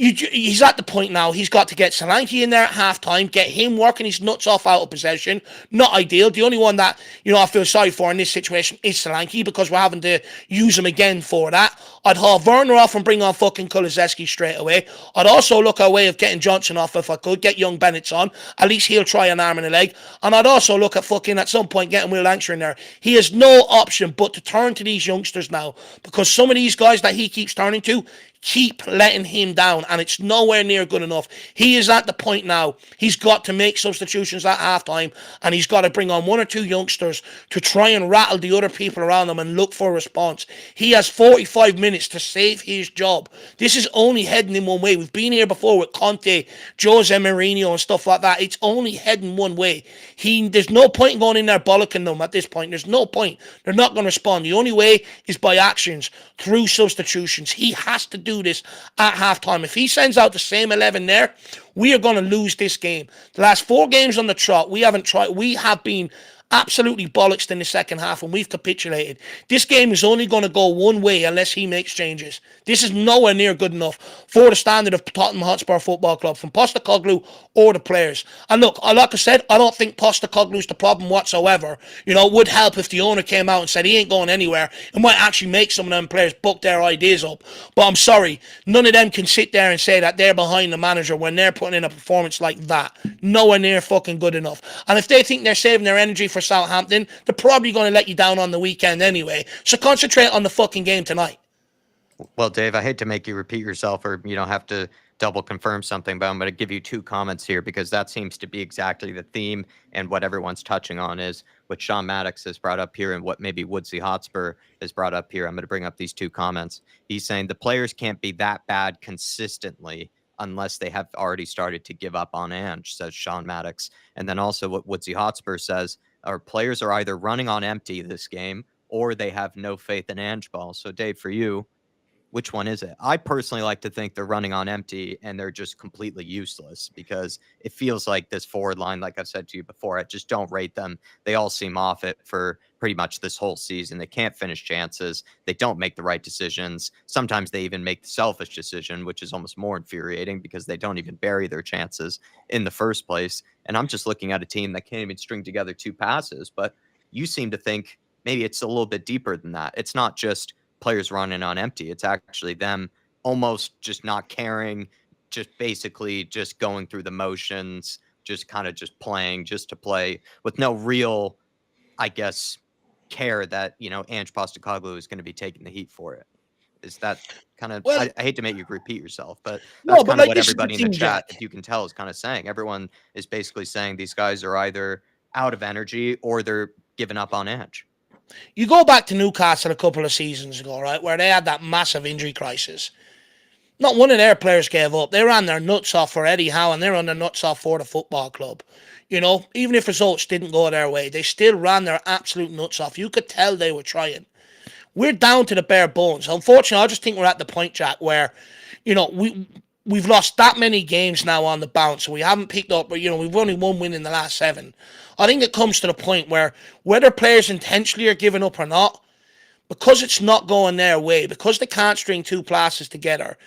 He's at the point now, he's got to get Solanke in there at halftime, get him working his nuts off out of possession. Not ideal. The only one that, I feel sorry for in this situation is Solanke, because we're having to use him again for that. I'd haul Werner off and bring on fucking Kulusevski straight away. I'd also look at a way of getting Johnson off if I could, get young Bennett on. At least he'll try an arm and a leg. And I'd also look at at some point getting Will Lancashire in there. He has no option but to turn to these youngsters now, because some of these guys that he keeps turning to keep letting him down, and it's nowhere near good enough. He is at the point now, he's got to make substitutions at halftime, and he's got to bring on one or two youngsters to try and rattle the other people around him and look for a response. He has 45 minutes to save his job. This is only heading in one way. We've been here before with Conte, Jose Mourinho and stuff like that. It's only heading one way. There's no point in going in there bollocking them at this point. There's no point. They're not going to respond. The only way is by actions, through substitutions. He has to do this at halftime. If he sends out the same 11 there, we are going to lose this game. The last 4 games on the trot, we have been absolutely bollocks in the second half, and we've capitulated. This game is only going to go one way unless he makes changes. This is nowhere near good enough for the standard of Tottenham Hotspur Football Club, from Postecoglou or the players. And look, like I said, I don't think Postecoglou's the problem whatsoever. It would help if the owner came out and said he ain't going anywhere. It might actually make some of them players book their ideas up. But I'm sorry, none of them can sit there and say that they're behind the manager when they're putting in a performance like that. Nowhere near fucking good enough. And if they think they're saving their energy for Southampton, they're probably going to let you down on the weekend anyway. So concentrate on the fucking game tonight. Well, Dave, I hate to make you repeat yourself or have to double confirm something, but I'm going to give you 2 comments here, because that seems to be exactly the theme, and what everyone's touching on is what Sean Maddox has brought up here and what maybe Woodsy Hotspur has brought up here. I'm going to bring up these 2 comments. He's saying the players can't be that bad consistently unless they have already started to give up on Ange, says Sean Maddox. And then also what Woodsy Hotspur says, our players are either running on empty this game or they have no faith in Ange ball. So Dave, for you, which one is it? I personally like to think they're running on empty and they're just completely useless, because it feels like this forward line, like I've said to you before, I just don't rate them. They all seem off it for pretty much this whole season. They can't finish chances. They don't make the right decisions. Sometimes they even make the selfish decision, which is almost more infuriating because they don't even bury their chances in the first place. And I'm just looking at a team that can't even string together 2 passes. But you seem to think maybe it's a little bit deeper than that. It's not just players running on empty. It's actually them almost just not caring, just basically just going through the motions, just kind of just playing just to play, with no real, I guess, care that, Ange Postecoglou is going to be taking the heat for it. Is that kind of, I hate to make you repeat yourself, but that's kind of what everybody in the chat, if you can tell, is kind of saying. Everyone is basically saying these guys are either out of energy or they're giving up on Ange. You go back to Newcastle a couple of seasons ago, right, where they had that massive injury crisis. Not one of their players gave up. They ran their nuts off for Eddie Howe, and they ran their nuts off for the football club. Even if results didn't go their way, they still ran their absolute nuts off. You could tell they were trying. We're down to the bare bones. Unfortunately, I just think we're at the point, Jack, where, we we've lost that many games now on the bounce. We haven't picked up, but we've only one win in the last 7. I think it comes to the point where whether players intentionally are giving up or not, because it's not going their way, because they can't string 2 passes together,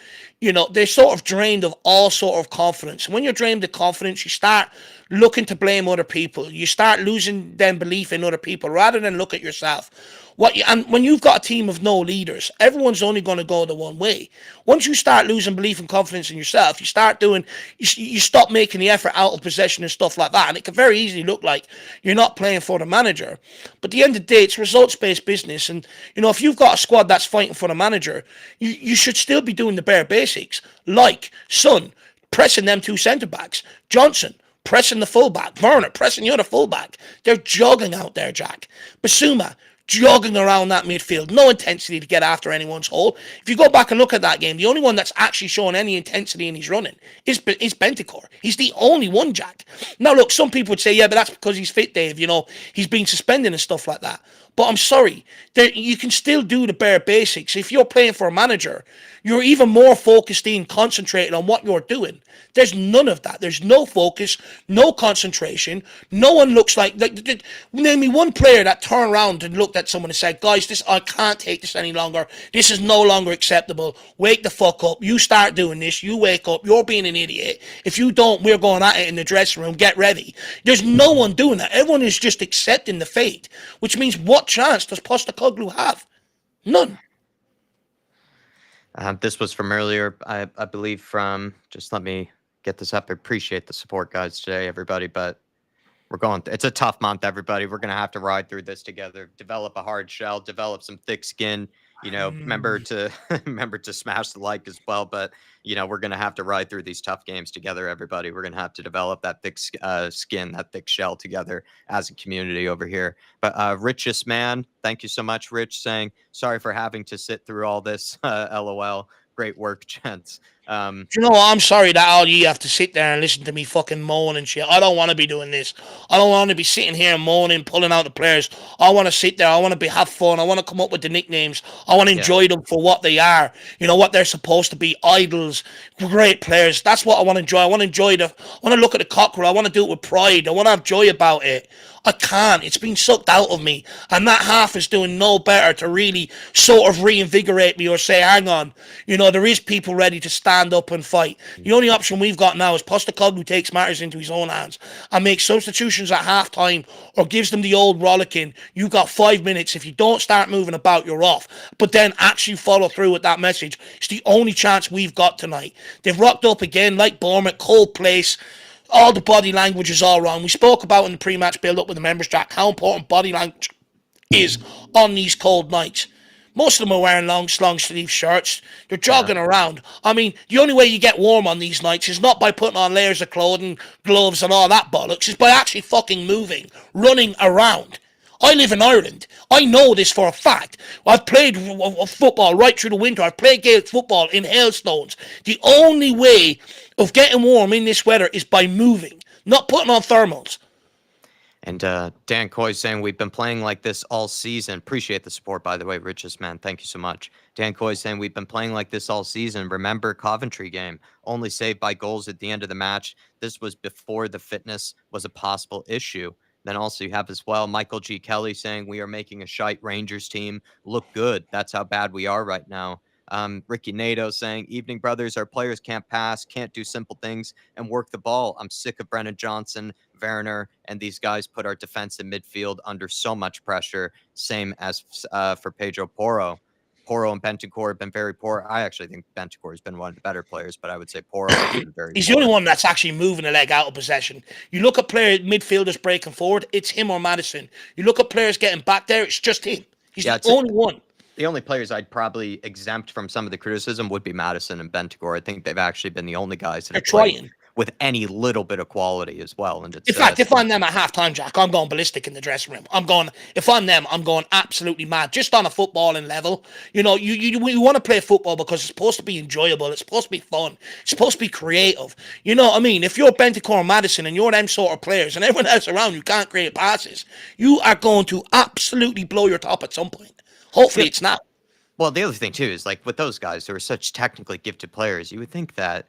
they're sort of drained of all sort of confidence. When you're drained of confidence, you start looking to blame other people. You start losing them belief in other people rather than look at yourself. And when you've got a team of no leaders, everyone's only going to go the one way. Once you start losing belief and confidence in yourself, you stop making the effort out of possession and stuff like that. And it can very easily look like you're not playing for the manager. But at the end of the day, it's results-based business. And, if you've got a squad that's fighting for the manager, you should still be doing the bare basics. Like Son, pressing them 2 centre-backs. Johnson, pressing the fullback. Werner, pressing the other fullback. They're jogging out there, Jack. Basuma, jogging around that midfield, no intensity to get after anyone's hole. If you go back and look at that game, the only one that's actually showing any intensity in his running is Bentancur. He's the only one, Jack. Now, look, some people would say, yeah, but that's because he's fit, Dave. He's been suspended and stuff like that. But I'm sorry, you can still do the bare basics. If you're playing for a manager, you're even more focused in, concentrated on what you're doing. There's none of that. There's no focus, no concentration. No one looks like name me one player that turned around and looked at someone and said, guys, I can't take this any longer. This is no longer acceptable. Wake the fuck up. You start doing this. You wake up. You're being an idiot. If you don't, we're going at it in the dressing room. Get ready. There's no one doing that. Everyone is just accepting the fate, which means what chance does Postecoglou have? None. This was from earlier, I believe from, just let me get this up. I appreciate the support, guys, today, everybody, but it's a tough month, everybody. We're going to have to ride through this together, develop a hard shell, develop some thick skin, remember to smash the like as well. But, we're going to have to ride through these tough games together, everybody. We're going to have to develop that thick skin, that thick shell together as a community over here. But Richest Man, thank you so much, Rich, saying, sorry for having to sit through all this, LOL. Great work, gents. I'm sorry that all you have to sit there and listen to me fucking moan and shit. I don't want to be doing this. I don't want to be sitting here moaning, pulling out the players. I want to sit there. I want to have fun. I want to come up with the nicknames. I want to enjoy them for what they are. What they're supposed to be. Idols, great players. That's what I want to enjoy. I want to look at the cockerel. I want to do it with pride. I want to have joy about it. I can't. It's been sucked out of me. And that half is doing no better to really sort of reinvigorate me or say, hang on, there is people ready to stand up and fight. The only option we've got now is Postecoglou takes matters into his own hands and makes substitutions at halftime or gives them the old rollicking. You got 5 minutes. If you don't start moving about, you're off. But then actually follow through with that message. It's the only chance we've got tonight. They've rocked up again like Bournemouth, cold place. All the body language is all wrong. We spoke about in the pre-match build-up with the members, Jack, how important body language is on these cold nights. Most of them are wearing long sleeve shirts. They're jogging around. I mean, the only way you get warm on these nights is not by putting on layers of clothing, gloves, and all that bollocks. It's by actually fucking moving, running around. I live in Ireland. I know this for a fact. I've played football right through the winter. I've played Gaelic football in hailstones. The only way of getting warm in this weather is by moving, not putting on thermals. And Dan Coy saying, we've been playing like this all season. Appreciate the support, by the way, Richest Man. Thank you so much. Dan Coy saying, we've been playing like this all season. Remember Coventry game, only saved by goals at the end of the match. This was before the fitness was a possible issue. Then also you have as well Michael G. Kelly saying, we are making a shite Rangers team look good. That's how bad we are right now. Ricky Nato saying, evening, brothers. Our players can't pass, can't do simple things and work the ball. I'm sick of Brennan Johnson, Werner, and these guys put our defense and midfield under so much pressure. Same as for Pedro Porro. Porro and Bentancur have been very poor. I actually think Bentancur has been one of the better players, but I would say Porro has been very He's poor. the only one that's actually moving a leg out of possession. You look at midfielders breaking forward, it's him or Maddison. You look at players getting back there, it's just him. He's the only one. The only players I'd probably exempt from some of the criticism would be Maddison and Bentancur. I think they've actually been the only guys that are trying with any little bit of quality as well. And in fact, if I'm them at halftime, Jack, I'm going ballistic in the dressing room. If I'm them, I'm going absolutely mad, just on a footballing level. You want to play football because it's supposed to be enjoyable. It's supposed to be fun. It's supposed to be creative. You know what I mean? If you're Bentancur and Maddison and you're them sort of players and everyone else around you can't create passes, you are going to absolutely blow your top at some point. Hopefully it's not. Well, the other thing, too, is like with those guys who are such technically gifted players, you would think that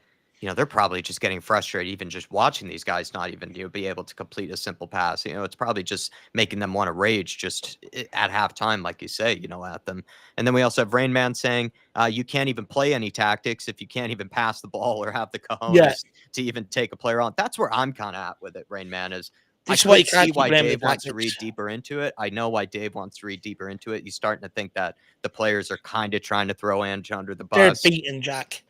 they're probably just getting frustrated, even just watching these guys not even be able to complete a simple pass. It's probably just making them want to rage just at halftime, like you say, at them. And then we also have Rain Man saying, you can't even play any tactics if you can't even pass the ball or have the Yeah, cojones to even take a player on. That's where I'm kind of at with it, Rain Man, is I this is why you could can't see keep why blaming the Dave wants to read tactics. deeper into it. I know why Dave wants to read deeper into it. He's starting to think that the players are kind of trying to throw Ange under the They're bus, beaten, Jack.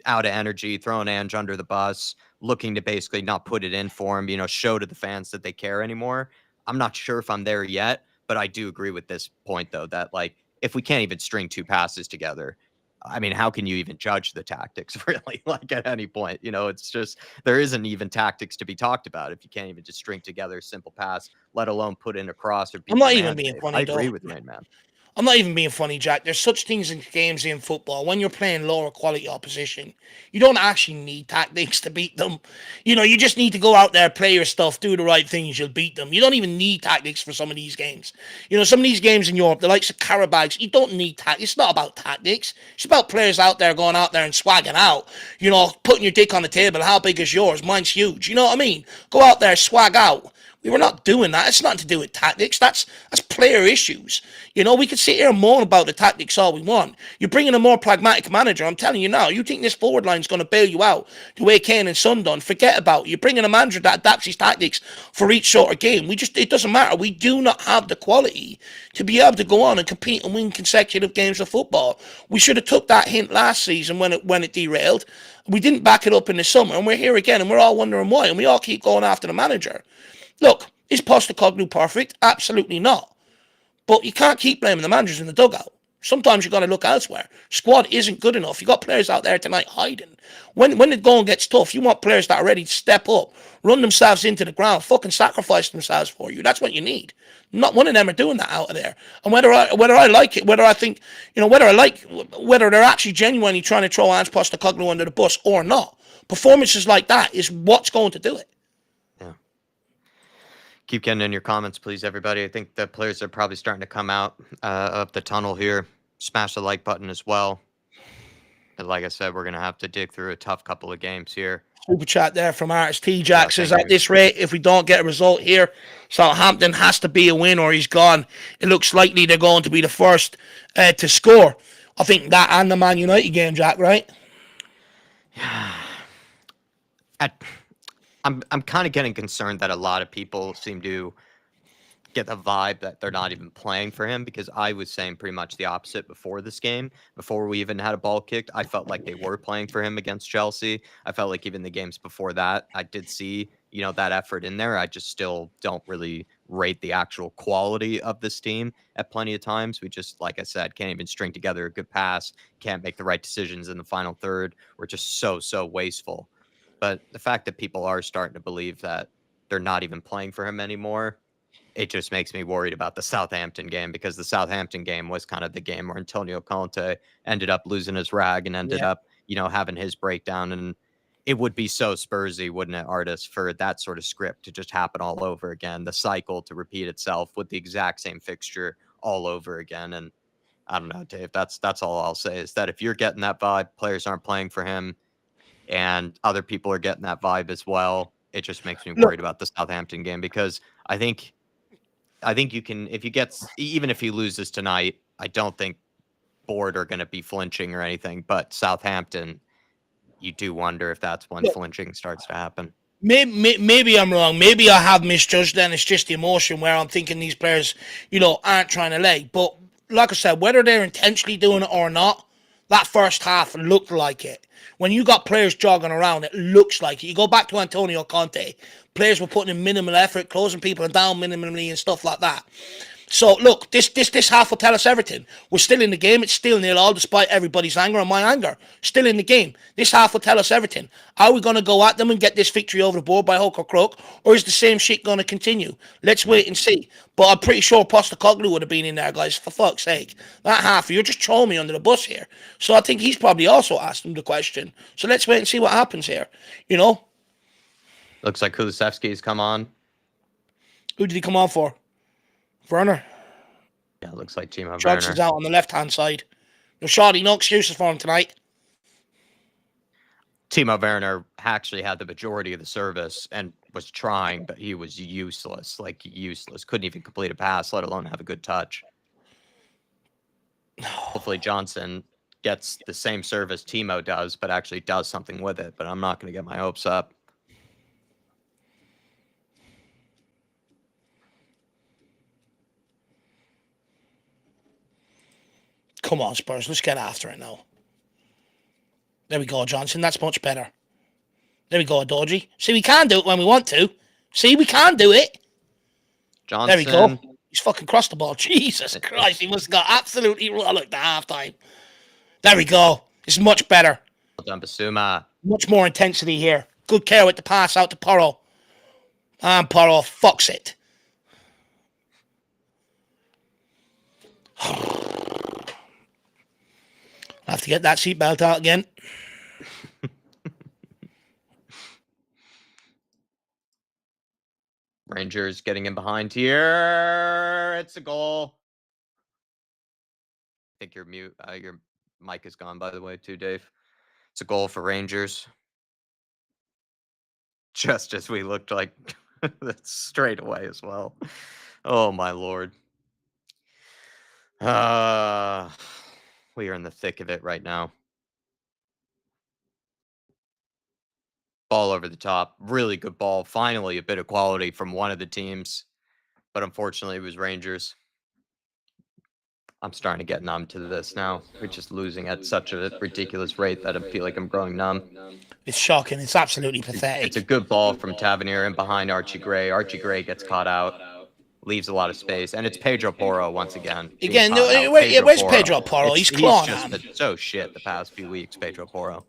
out of energy, throwing Ange under the bus, looking to basically not put it in for him, show to the fans that they care anymore. I'm not sure if I'm there yet, but I do agree with this point, though, that like if we can't even string two passes together, I mean, how can you even judge the tactics really? Like at any point, it's just there isn't even tactics to be talked about if you can't even just string together a simple pass, let alone put in a cross or I'm beat your not even man. being Dave. I funny though. agree with Rain Man. I'm not even being funny, Jack. There's such things in games in football. When you're playing lower quality opposition, you don't actually need tactics to beat them. You just need to go out there, play your stuff, do the right things, you'll beat them. You don't even need tactics for some of these games. Some of these games in Europe, the likes of Carabags, you don't need tactics. It's not about tactics. It's about players out there going out there and swagging out. Putting your dick on the table. How big is yours? Mine's huge. You know what I mean? Go out there, swag out. We were not doing that. It's nothing to do with tactics. That's player issues. We could sit here and moan about the tactics all we want. You're bringing a more pragmatic manager. I'm telling you now. You think this forward line's going to bail you out the way Kane and Son done? Forget about it. You're bringing a manager that adapts his tactics for each sort of game. It doesn't matter. We do not have the quality to be able to go on and compete and win consecutive games of football. We should have took that hint last season when it derailed. We didn't back it up in the summer, and we're here again, and we're all wondering why, and we all keep going after the manager. Look, is Postecoglou perfect? Absolutely not. But you can't keep blaming the managers in the dugout. Sometimes you've got to look elsewhere. Squad isn't good enough. You got players out there tonight hiding. When the going gets tough, you want players that are ready to step up, run themselves into the ground, fucking sacrifice themselves for you. That's what you need. Not one of them are doing that out of there. And whether I like it, whether I think, whether they're actually genuinely trying to throw Ange Postecoglou under the bus or not, performances like that is what's going to do it. Keep getting in your comments, please, everybody. I think the players are probably starting to come out of the tunnel here. Smash the like button as well. And like I said, we're going to have to dig through a tough couple of games here. Super chat there from Artist T. Jack says, at this rate, if we don't get a result here, Southampton has to be a win or he's gone. It looks likely they're going to be the first to score. I think that and the Man United game, Jack, right? I'm kind of getting concerned that a lot of people seem to get the vibe that they're not even playing for him, because I was saying pretty much the opposite before this game. Before we even had a ball kicked, I felt like they were playing for him against Chelsea. I felt like even the games before that, I did see, that effort in there. I just still don't really rate the actual quality of this team at plenty of times. We just, like I said, can't even string together a good pass, can't make the right decisions in the final third. We're just so wasteful. But the fact that people are starting to believe that they're not even playing for him anymore, it just makes me worried about the Southampton game, because the Southampton game was kind of the game where Antonio Conte ended up losing his rag and ended up, having his breakdown. And it would be so Spursy, wouldn't it, Artist, for that sort of script to just happen all over again, the cycle to repeat itself with the exact same fixture all over again. And I don't know, Dave, that's all I'll say, is that if you're getting that vibe, players aren't playing for him, and other people are getting that vibe as well, it just makes me worried about the Southampton game, because I think you can, even if he loses tonight, I don't think Board are going to be flinching or anything, but Southampton, you do wonder if that's when flinching starts to happen. Maybe I'm wrong. Maybe I have misjudged then. It's just the emotion where I'm thinking these players, aren't trying to lay. But like I said, whether they're intentionally doing it or not, that first half looked like it. When you got players jogging around, it looks like it. You go back to Antonio Conte, players were putting in minimal effort, closing people down minimally and stuff like that. So look, this half will tell us everything. We're still in the game. It's still 0-0, despite everybody's anger and my anger. Still in the game. This half will tell us everything. Are we going to go at them and get this victory over the board by hook or crook, or is the same shit going to continue? Let's wait and see. But I'm pretty sure Postecoglou would have been in there, guys. For fuck's sake, that half, you're just throwing me under the bus here. So I think he's probably also asked him the question. So let's wait and see what happens here. Looks like Kulusevski's come on. Who did he come on for? Werner. Yeah, it looks like Timo Johnson's Werner. out on the left-hand side. No, Shoddy, no excuses for him tonight. Timo Werner actually had the majority of the service and was trying, but he was useless, like useless. Couldn't even complete a pass, let alone have a good touch. Hopefully Johnson gets the same service Timo does, but actually does something with it. But I'm not going to get my hopes up. Come on, Spurs. Let's get after it now. There we go, Johnson. That's much better. There we go, Dodgy. See, we can do it when we want to. See, we can do it. Johnson. There we go. He's fucking crossed the ball. Jesus Christ. He must have got absolutely rollicked at halftime. There we go. It's much better. Well done, Basuma. Much more intensity here. Good care with the pass out to Porro. And Porro fucks it. I have to get that seatbelt out again. Rangers getting in behind here. It's a goal. I think your mic is gone, by the way, too, Dave. It's a goal for Rangers. Just as we looked like straight away as well. Oh, my Lord. We are in the thick of it right now. Ball over the top. Really good ball. Finally, a bit of quality from one of the teams. But unfortunately, it was Rangers. I'm starting to get numb to this now. We're just losing at such a ridiculous rate that I feel like I'm growing numb. It's shocking. It's absolutely pathetic. It's a good ball from Tavernier and behind Archie Gray. Archie Gray gets caught out, leaves a lot of space, and it's Pedro Porro once again. Again, where's Pedro Porro? He's clawing at him. So shit the past few weeks, Pedro Porro.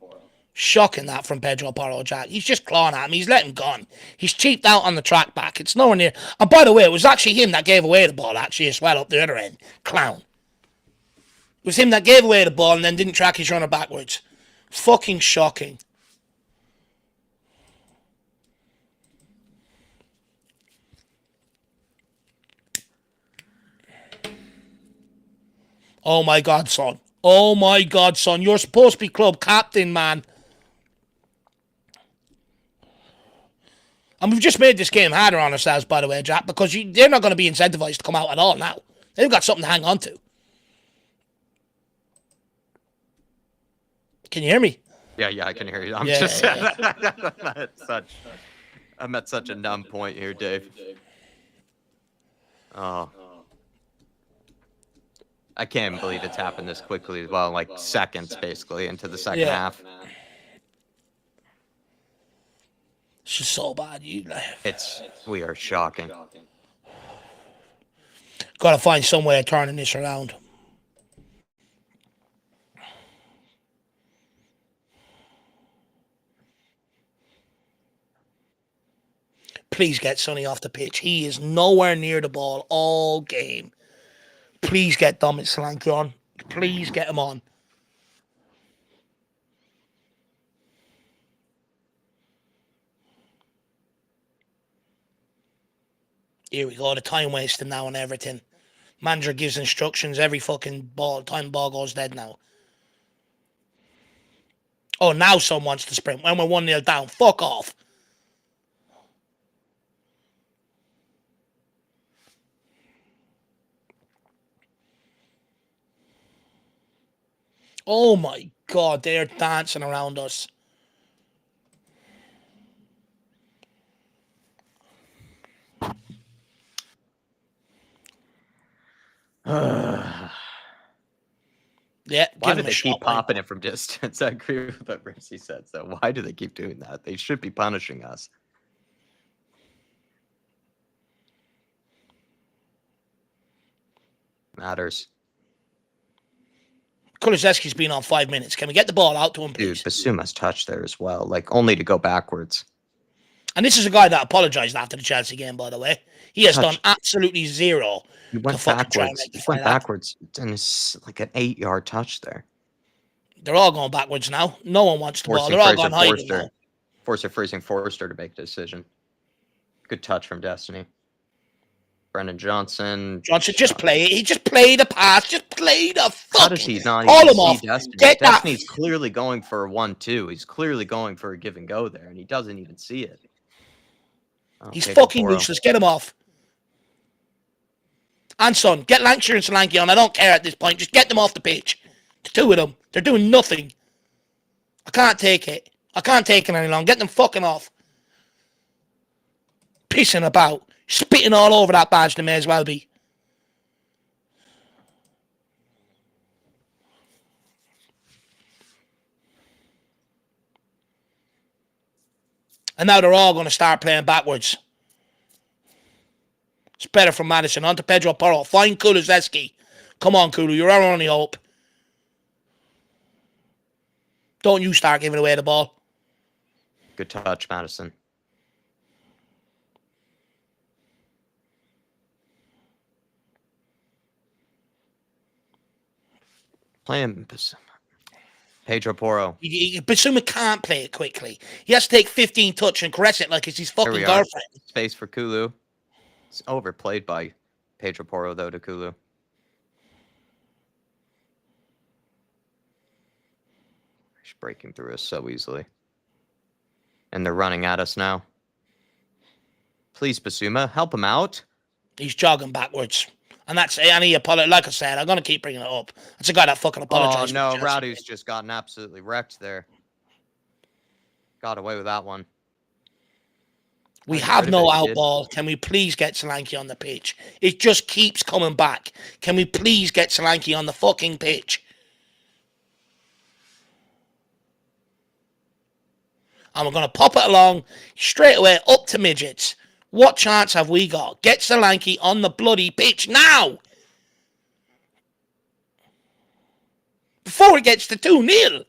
Shocking that from Pedro Porro, Jack. He's just clawing at him. He's letting gone. He's cheaped out on the track back. It's nowhere near. And by the way, it was actually him that gave away the ball, actually, as well, up the other end. Clown. It was him that gave away the ball and then didn't track his runner backwards. Fucking shocking. Oh my God, son. Oh my God, son. You're supposed to be club captain, man. And we've just made this game harder on ourselves, by the way, Jack, because they're not going to be incentivized to come out at all now. They've got something to hang on to. Can you hear me? Yeah, I can hear you. I'm I'm at such a numb point here, Dave. Oh. I can't believe it's happened this quickly as well, like seconds basically into the second half. It's just so bad. We are shocking. Got to find some way of turning this around. Please get Sonny off the pitch. He is nowhere near the ball all game. Please get Dominic Solanke on. Please get him on. Here we go. The time wasting now and everything. Manager gives instructions. Every fucking time ball goes dead now. Oh, now someone wants to sprint. When we're 1-0 down. Fuck off. Oh my God, they're dancing around us. Yeah. Why do they keep popping it from distance? I agree with what Ramsey said. So why do they keep doing that? They should be punishing us. Matters. Kulusevski's been on 5 minutes. Can we get the ball out to him, please? Dude, Basuma's touch there as well. Like, only to go backwards. And this is a guy that apologized after the Chelsea game, by the way. He has done absolutely zero. He went backwards. He went backwards. And it's like an 8-yard touch there. They're all going backwards now. No one wants the ball. They're all going hiding now. Forster to make the decision. Good touch from Destiny. Brennan Johnson. Johnson, just play it. He just play the pass. Just play the fucking. How does he not Call even him off. see Destiny? Get that. Destiny's clearly going for a 1-2. He's clearly going for a give and go there, and he doesn't even see it. Oh, He's Pedro fucking Porro. useless. Get him off. And son, get Lancashire and Solanke on. I don't care at this point. Just get them off the pitch. The two of them. They're doing nothing. I can't take it. I can't take it any longer. Get them fucking off. Pissing about. Spitting all over that badge. They may as well be. And now they're all going to start playing backwards. It's better from Madison. On to Pedro Porro. Find Kulusevski. Come on, Kulu. You're our only hope. Don't you start giving away the ball. Good touch, Madison. Play him. Pedro Porro. Basuma can't play it quickly. He has to take 15 touch and caress it like it's his fucking girlfriend. Space for Kulu. It's overplayed by Pedro Porro, though, to Kulu. He's breaking through us so easily. And they're running at us now. Please, Basuma, help him out. He's jogging backwards. And that's it. And he apologized. Like I said, I'm going to keep bringing it up. That's a guy that fucking apologized. Oh, no. Radu's just gotten absolutely wrecked there. Got away with that one. We have no out ball. Can we please get Solanke on the pitch? It just keeps coming back. Can we please get Solanke on the fucking pitch? And we're going to pop it along straight away up to midgets. What chance have we got? Get Solanke on the bloody pitch now! Before it gets to 2-0.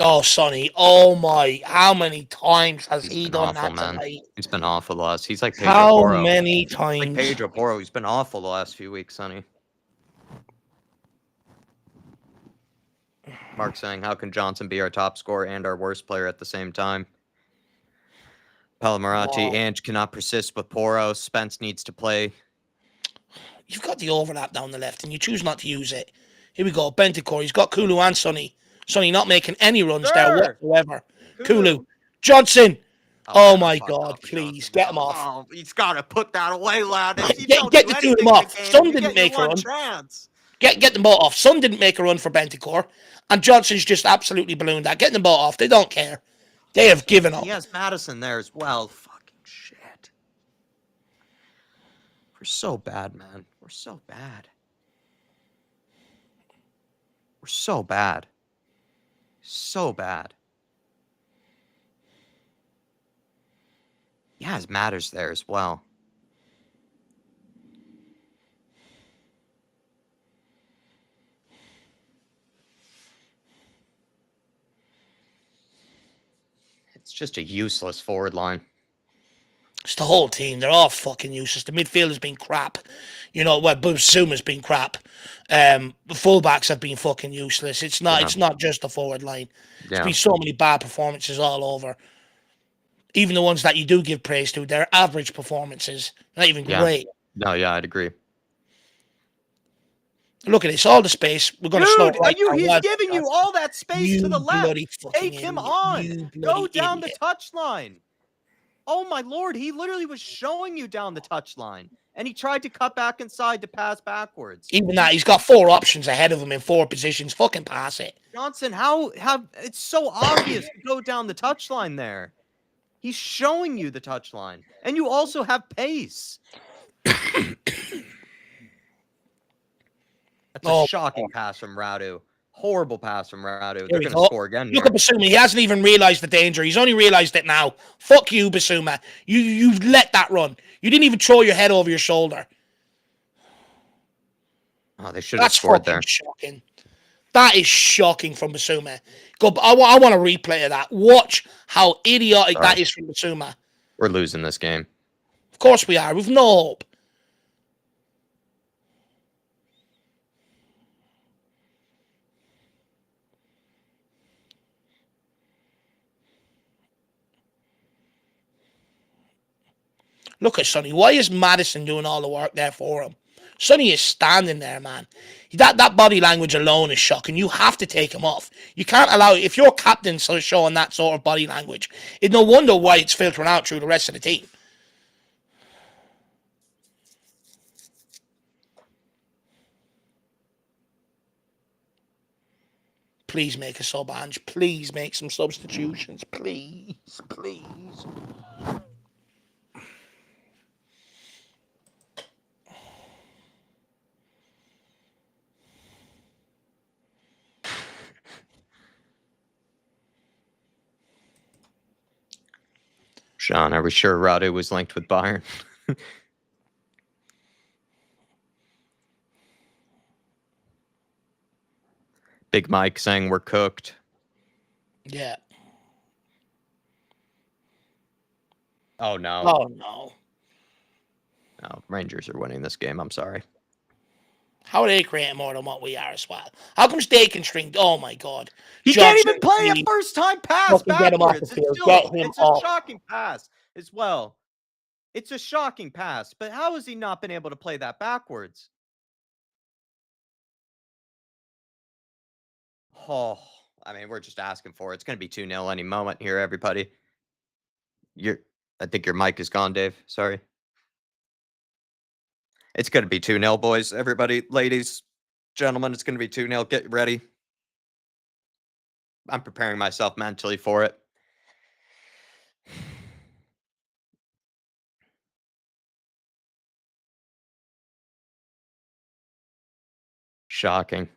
Oh, Sonny. Oh, my. How many times has he done that tonight? He's been awful the last. He's like Pedro Porro. How many times? Like Pedro Porro. He's been awful the last few weeks, Sonny. Mark saying, how can Johnson be our top scorer and our worst player at the same time? Palomarati, Ange cannot persist with Porro. Spence needs to play. You've got the overlap down the left, and you choose not to use it. Here we go. Bentancur. He's got Kulu and Sonny. Sonny not making any runs there whatsoever. Kulu. Johnson. Oh my God, please. Get him off. Oh, he's got to put that away, lad. Get the two of them off. Son didn't make a run. Get them both off. Son didn't make a run for Bentancur. And Johnson's just absolutely ballooned that. Get them both off. They don't care. They have given up. He has Madison there as well. Fucking shit. We're so bad, man. We're so bad. We're so bad. So bad. He has Matters there as well. It's just a useless forward line. It's the whole team. They're all fucking useless. The midfield has been crap. You know, well, Zuma's been crap. The fullbacks have been fucking useless. It's not just the forward line. There's been so many bad performances all over. Even the ones that you do give praise to, they're average performances. Not even great. No, yeah, I'd agree. Look at this, all the space. We're going to slow it. He's giving you all that space to the left. Take him on. Go down the touchline. Oh, my Lord. He literally was showing you down the touchline. And he tried to cut back inside to pass backwards. Even that, he's got 4 options ahead of him in 4 positions. Fucking pass it. Johnson, it's so obvious to go down the touchline there. He's showing you the touchline. And you also have pace. That's a shocking pass from Radu. Horrible pass from Radu. They're going to score again here. Look at Basuma. He hasn't even realised the danger. He's only realised it now. Fuck you, Basuma. You've let that run. You didn't even throw your head over your shoulder. Oh, they should have scored there. Shocking. That is shocking from Basuma. I want to replay of that. Watch how idiotic that is from Basuma. We're losing this game. Of course we are. We've no hope. Look at Sonny. Why is Madison doing all the work there for him? Sonny is standing there, man. That body language alone is shocking. You have to take him off. You can't allow it. If your captain's showing that sort of body language, it's no wonder why it's filtering out through the rest of the team. Please make a sub, Ange. Please make some substitutions. Please, please. Sean, are we sure Radu was linked with Bayern? Big Mike saying we're cooked. Yeah. Oh, no. Oh, no. No, Rangers are winning this game. I'm sorry. How are they creating more than what we are as well? How comes they can string? Oh, my God. He can't even play a first-time pass backwards. It's a shocking pass as well. It's a shocking pass. But how has he not been able to play that backwards? Oh, I mean, we're just asking for it. It's going to be 2-0 any moment here, everybody. I think your mic is gone, Dave. Sorry. It's going to be 2-0, boys. Everybody, ladies, gentlemen, it's going to be 2-0. Get ready. I'm preparing myself mentally for it. Shocking.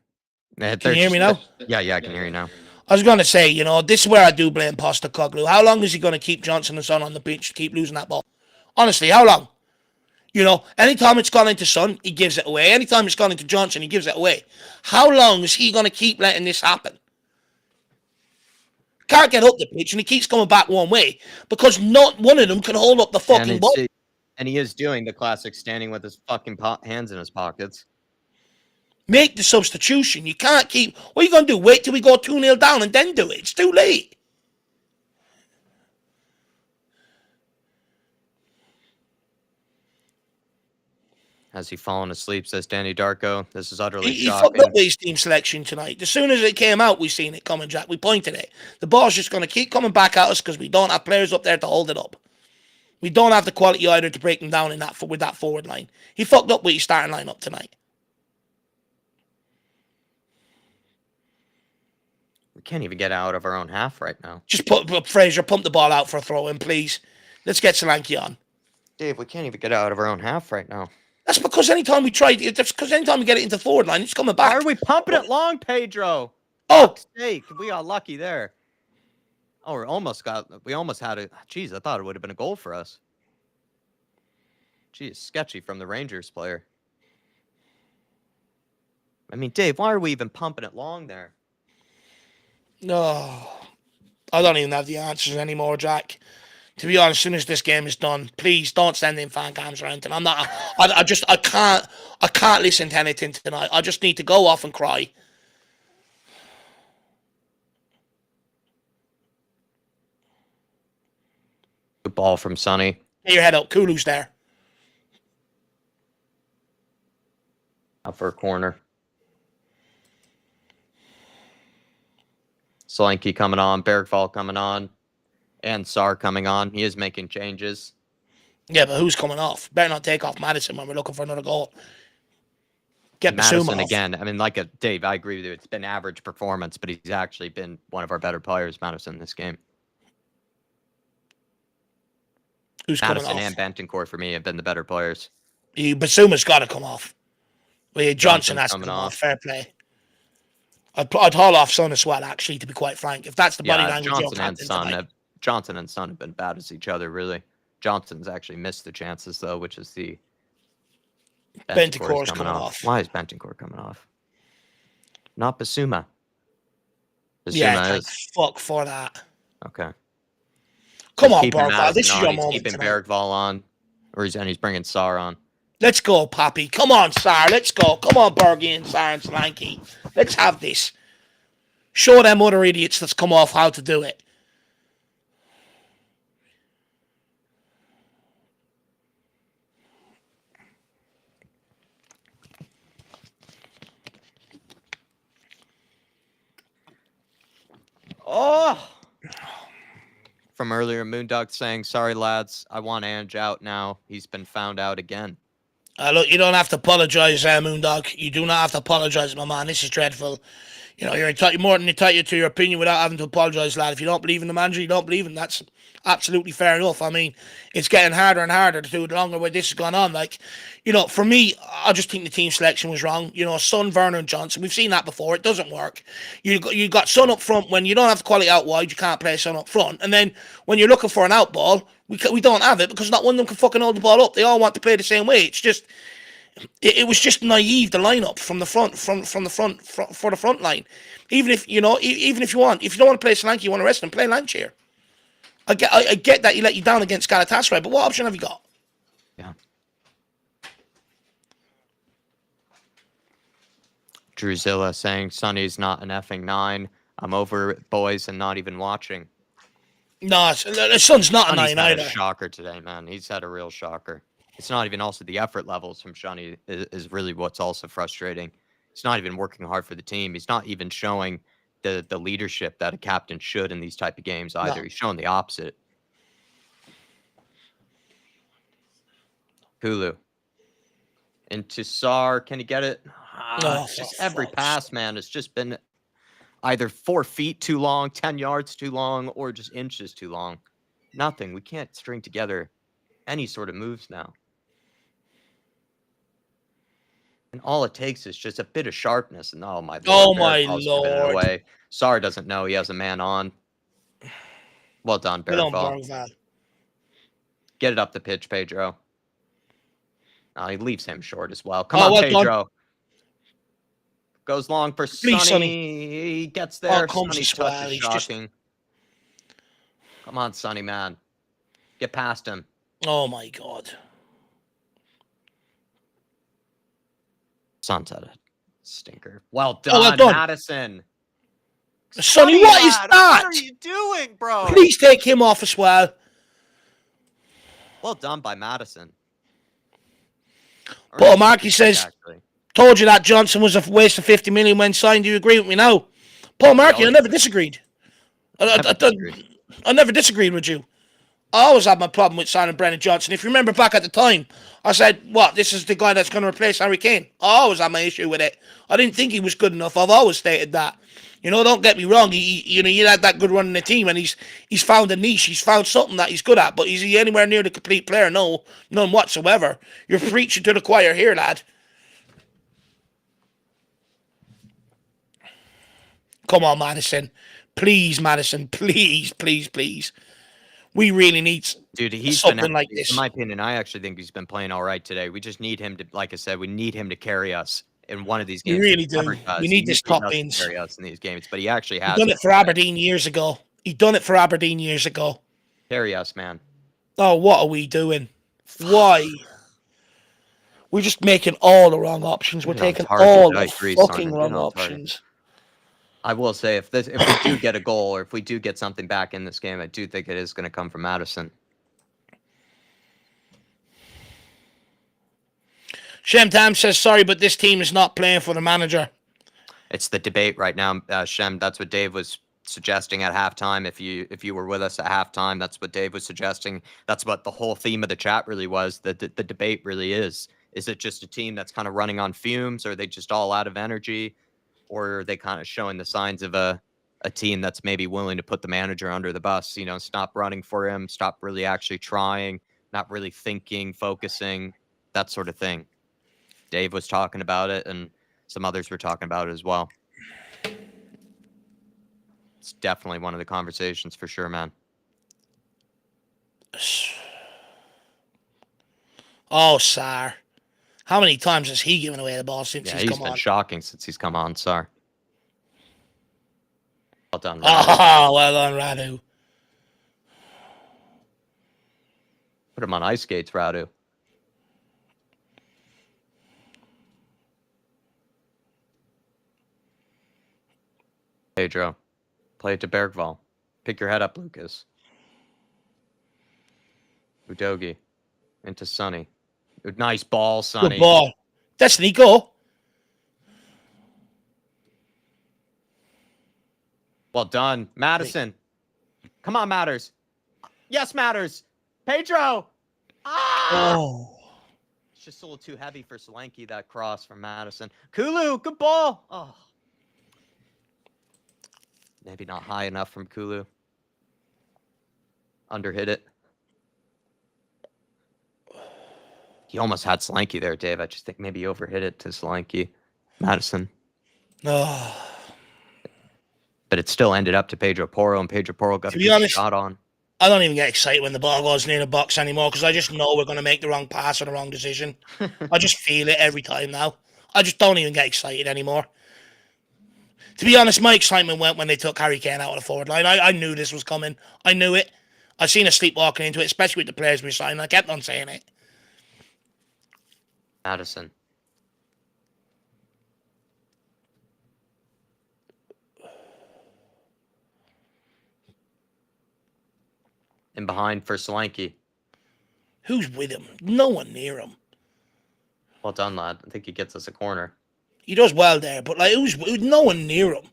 Can you hear me now? Yeah, I can hear you now. I was going to say, this is where I do blame Postecoglou. How long is he going to keep Johnson and Son on the bench to keep losing that ball? Honestly, how long? Anytime it's gone into Son, he gives it away. Anytime it's gone into Johnson, he gives it away. How long is he going to keep letting this happen? Can't get up the pitch, and he keeps coming back one way because not one of them can hold up the fucking ball. And he is doing the classic standing with his fucking hands in his pockets. Make the substitution. You can't keep... What are you going to do? Wait till we go 2-0 down and then do it? It's too late. Has he fallen asleep, says Danny Darko. This is utterly He shocking. fucked up with his team selection tonight. As soon as it came out, we seen it coming, Jack. We pointed it. The ball's just going to keep coming back at us because we don't have players up there to hold it up. We don't have the quality either to break them down with that forward line. He fucked up with his starting lineup tonight. We can't even get out of our own half right now. Just put Fraser, pump the ball out for a throw-in, please. Let's get Solanke on. Dave, we can't even get out of our own half right now. That's because anytime we get it into the forward line, it's coming back. Why are we pumping it long, Pedro? Oh, fuck's sake, we got lucky there. Oh, we almost had it. Jeez, I thought it would have been a goal for us. Jeez, sketchy from the Rangers player. I mean, Dave, why are we even pumping it long there? No, I don't even have the answers anymore, Jack. To be honest, as soon as this game is done, please don't send in fan cams or anything. I can't listen to anything tonight. I just need to go off and cry. Good ball from Sonny. Get your head up. Kulu's there. Out for a corner. Solanke coming on. Bergvall coming on. And Sar coming on. He is making changes. Yeah, but who's coming off? Better not take off Madison when we're looking for another goal. Get Madison again. I mean, Dave, I agree with you. It's been average performance, but he's actually been one of our better players, Madison, in this game. Who's Madison coming off? and Bentoncourt, for me, have been the better players. Basuma's got to come off. Well, Johnson has to come off. Fair play. I'd haul off Son as well, actually, to be quite frank. If that's the body language Johnson and Son have been bad as each other, really. Johnson's actually missed the chances, though, which is the... Bentoncourt's coming off. Why is Bentoncourt coming off? Not Basuma. Yeah, Basuma thank is. fuck for that. Okay. Come He's on, keeping Bergval. This Madison is on. your He's moment keeping tonight. Bergval on. And he's bringing Sarr on. Let's go, Poppy. Come on, Sarr. Let's go. Come on, Bergie and Sarr and Slanky. Let's have this. Show them other idiots that's come off how to do it. Oh! From earlier, Moondog saying, sorry, lads, I want Ange out now. He's been found out again. Look, you don't have to apologise, Moondog. You do not have to apologise, my man. This is dreadful. You know, you're more than entitled to your opinion without having to apologise, lad. If you don't believe in the manager, you don't believe in him. That's absolutely fair enough. I mean, it's getting harder and harder to do the longer way this has gone on. Like, you know, for me, I just think the team selection was wrong. You know, Son, Werner and Johnson, we've seen that before. It doesn't work. You got Son up front. When you don't have the quality out wide, you can't play Son up front. And then when you're looking for an out ball, we don't have it because not one of them can fucking hold the ball up. They all want to play the same way. It's just... It was just naive, the lineup from the front, for the front line. Even if you know, even if you don't want to play Solanke, you want to rest him, play Lanchier. I get that he let you down against Galatasaray, but what option have you got? Yeah. Druzilla saying Sonny's not an effing 9. I'm over it, boys, and not even watching. No, the Son's not a 9 either. He's had a shocker today, man. He's had a real shocker. It's not even also the effort levels from Shani is really what's also frustrating. He's not even working hard for the team. He's not even showing the leadership that a captain should in these type of games either. No. He's showing the opposite. Hulu. Into Sarr. Can he get it? It's just every pass, man. It's just been either 4 feet too long, 10 yards too long, or just inches too long. Nothing. We can't string together any sort of moves now. And all it takes is just a bit of sharpness. And oh my lord. Oh my lord. Away. Sarr doesn't know he has a man on. Well done, Bergval. Get it up the pitch, Pedro. He leaves him short as well. Come on, Pedro. Done. Goes long for Sonny. He gets there. Sonny's touch is shocking. Come on, Sonny, man. Get past him. Oh my god. Son's had a stinker. Well done, Madison. Sonny, what is that? What are you doing, bro? Please take him off as well. Well done by Madison. Paul Markey says, told you that Johnson was a waste of 50 million when signed. Do you agree with me now? Paul Markey, I never disagreed. I never disagreed with you. I always had my problem with signing Brennan Johnson. If you remember back at the time, I said, what, this is the guy that's going to replace Harry Kane. I always had my issue with it. I didn't think he was good enough. I've always stated that. You know, don't get me wrong. He had that good run in the team, and he's found a niche. He's found something that he's good at. But is he anywhere near the complete player? No, none whatsoever. You're preaching to the choir here, lad. Come on, Madison. Please, Madison. Please, please, please. We really need something like this. In my opinion, I actually think he's been playing all right today. We just need him to, like I said, we need him to carry us in one of these games. We really do. We need this top beans. Carry us in these games, but he actually has. He done it for Aberdeen years ago. Carry us, man. Oh, what are we doing? Why? We're just making all the wrong options. We're taking all the fucking wrong options. I will say, if we do get a goal or if we do get something back in this game, I do think it is going to come from Madison. Shem Tam says, sorry, but this team is not playing for the manager. It's the debate right now, Shem. That's what Dave was suggesting at halftime. If you were with us at halftime, that's what Dave was suggesting. That's what the whole theme of the chat really was. The debate really is. Is it just a team that's kind of running on fumes? Or are they just all out of energy? Or are they kind of showing the signs of a team that's maybe willing to put the manager under the bus? You know, stop running for him, stop really actually trying, not really thinking, focusing, that sort of thing. Dave was talking about it, and some others were talking about it as well. It's definitely one of the conversations for sure, man. Oh, Sarr. How many times has he given away the ball since he's come on? He's been shocking since he's come on, Sarr. Well done, Radu. Oh, well done, Radu. Put him on ice skates, Radu. Pedro, play it to Bergvall. Pick your head up, Lucas. Udogi into Sonny. Nice ball, Sonny. Good ball. Destiny, go. Well done. Madison. Come on, Matters. Yes, Matters. Pedro. Ah! Oh. It's just a little too heavy for Solanke, that cross from Madison. Kulu, good ball. Oh. Maybe not high enough from Kulu. Underhit it. He almost had Solanke there, Dave. I just think maybe he overhit it to Solanke. Madison. Oh. But it still ended up to Pedro Porro, and Pedro Porro got a good shot on. I don't even get excited when the ball goes near the box anymore because I just know we're going to make the wrong pass or the wrong decision. I just feel it every time now. I just don't even get excited anymore. To be honest, my excitement went when they took Harry Kane out of the forward line. I knew this was coming. I knew it. I've seen us sleepwalking into it, especially with the players we signed. I kept on saying it. Madison. In behind for Solanke. Who's with him? No one near him. Well done, lad. I think he gets us a corner. He does well there, but like, who's no one near him?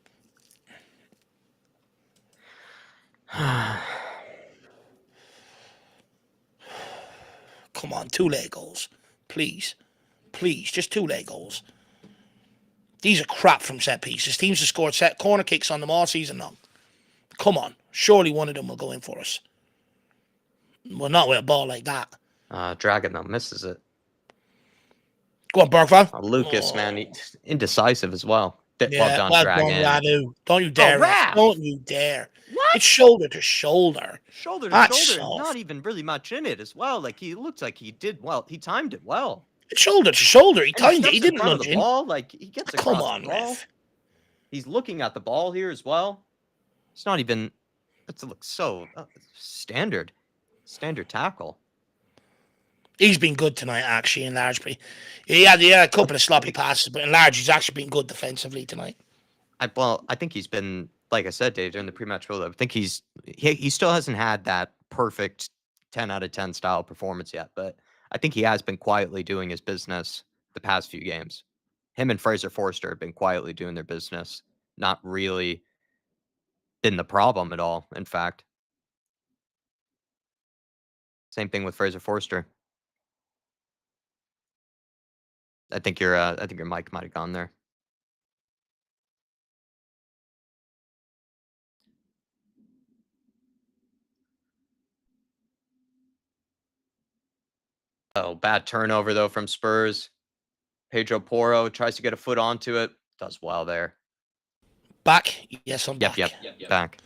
Come on, 2 late goals. Please. Please, just 2 late goals. These are crap from set pieces. Teams have scored set corner kicks on them all season long. Come on. Surely one of them will go in for us. Well, not with a ball like that. Dragon, though, misses it. Go on, Bergvall. Lucas, man, he's indecisive as well. Yeah, well done, Dragon. Radu. Don't you dare. Don't you dare. What? It's shoulder to shoulder. Shoulder to shoulder. Not even really much in it as well. Like, he looked like he did well. He timed it well. It's shoulder to shoulder. He timed it. He didn't nudge the ball. Like, he gets across Come on, the ball. ref. He's looking at the ball here as well. It's not even... It looks so standard. Standard tackle. He's been good tonight, actually, in large. He had a couple of sloppy passes, but in large, he's actually been good defensively tonight. I think he's been, like I said, Dave, during the pre-match build-up, I think he still hasn't had that perfect 10 out of 10 style performance yet, but I think he has been quietly doing his business the past few games. Him and Fraser Forster have been quietly doing their business, not really been the problem at all, in fact. Same thing with Fraser Forster. I think your mic might have gone there. Oh, bad turnover though from Spurs. Pedro Porro tries to get a foot onto it. Does well there. Back? Yes, I'm back. Yep. Back.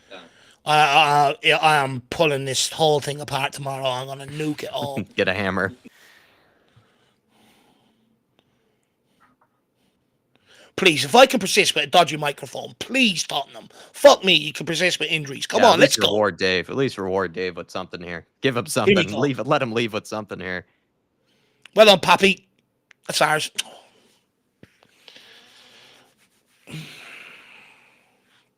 I am pulling this whole thing apart tomorrow. I'm going to nuke it all. Get a hammer. Please, if I can persist with a dodgy microphone, please, Tottenham. Fuck me, you can persist with injuries. Come on, let's go. Reward Dave. At least reward Dave with something here. Give him something. Let him leave with something here. Well done, Pappy. That's ours.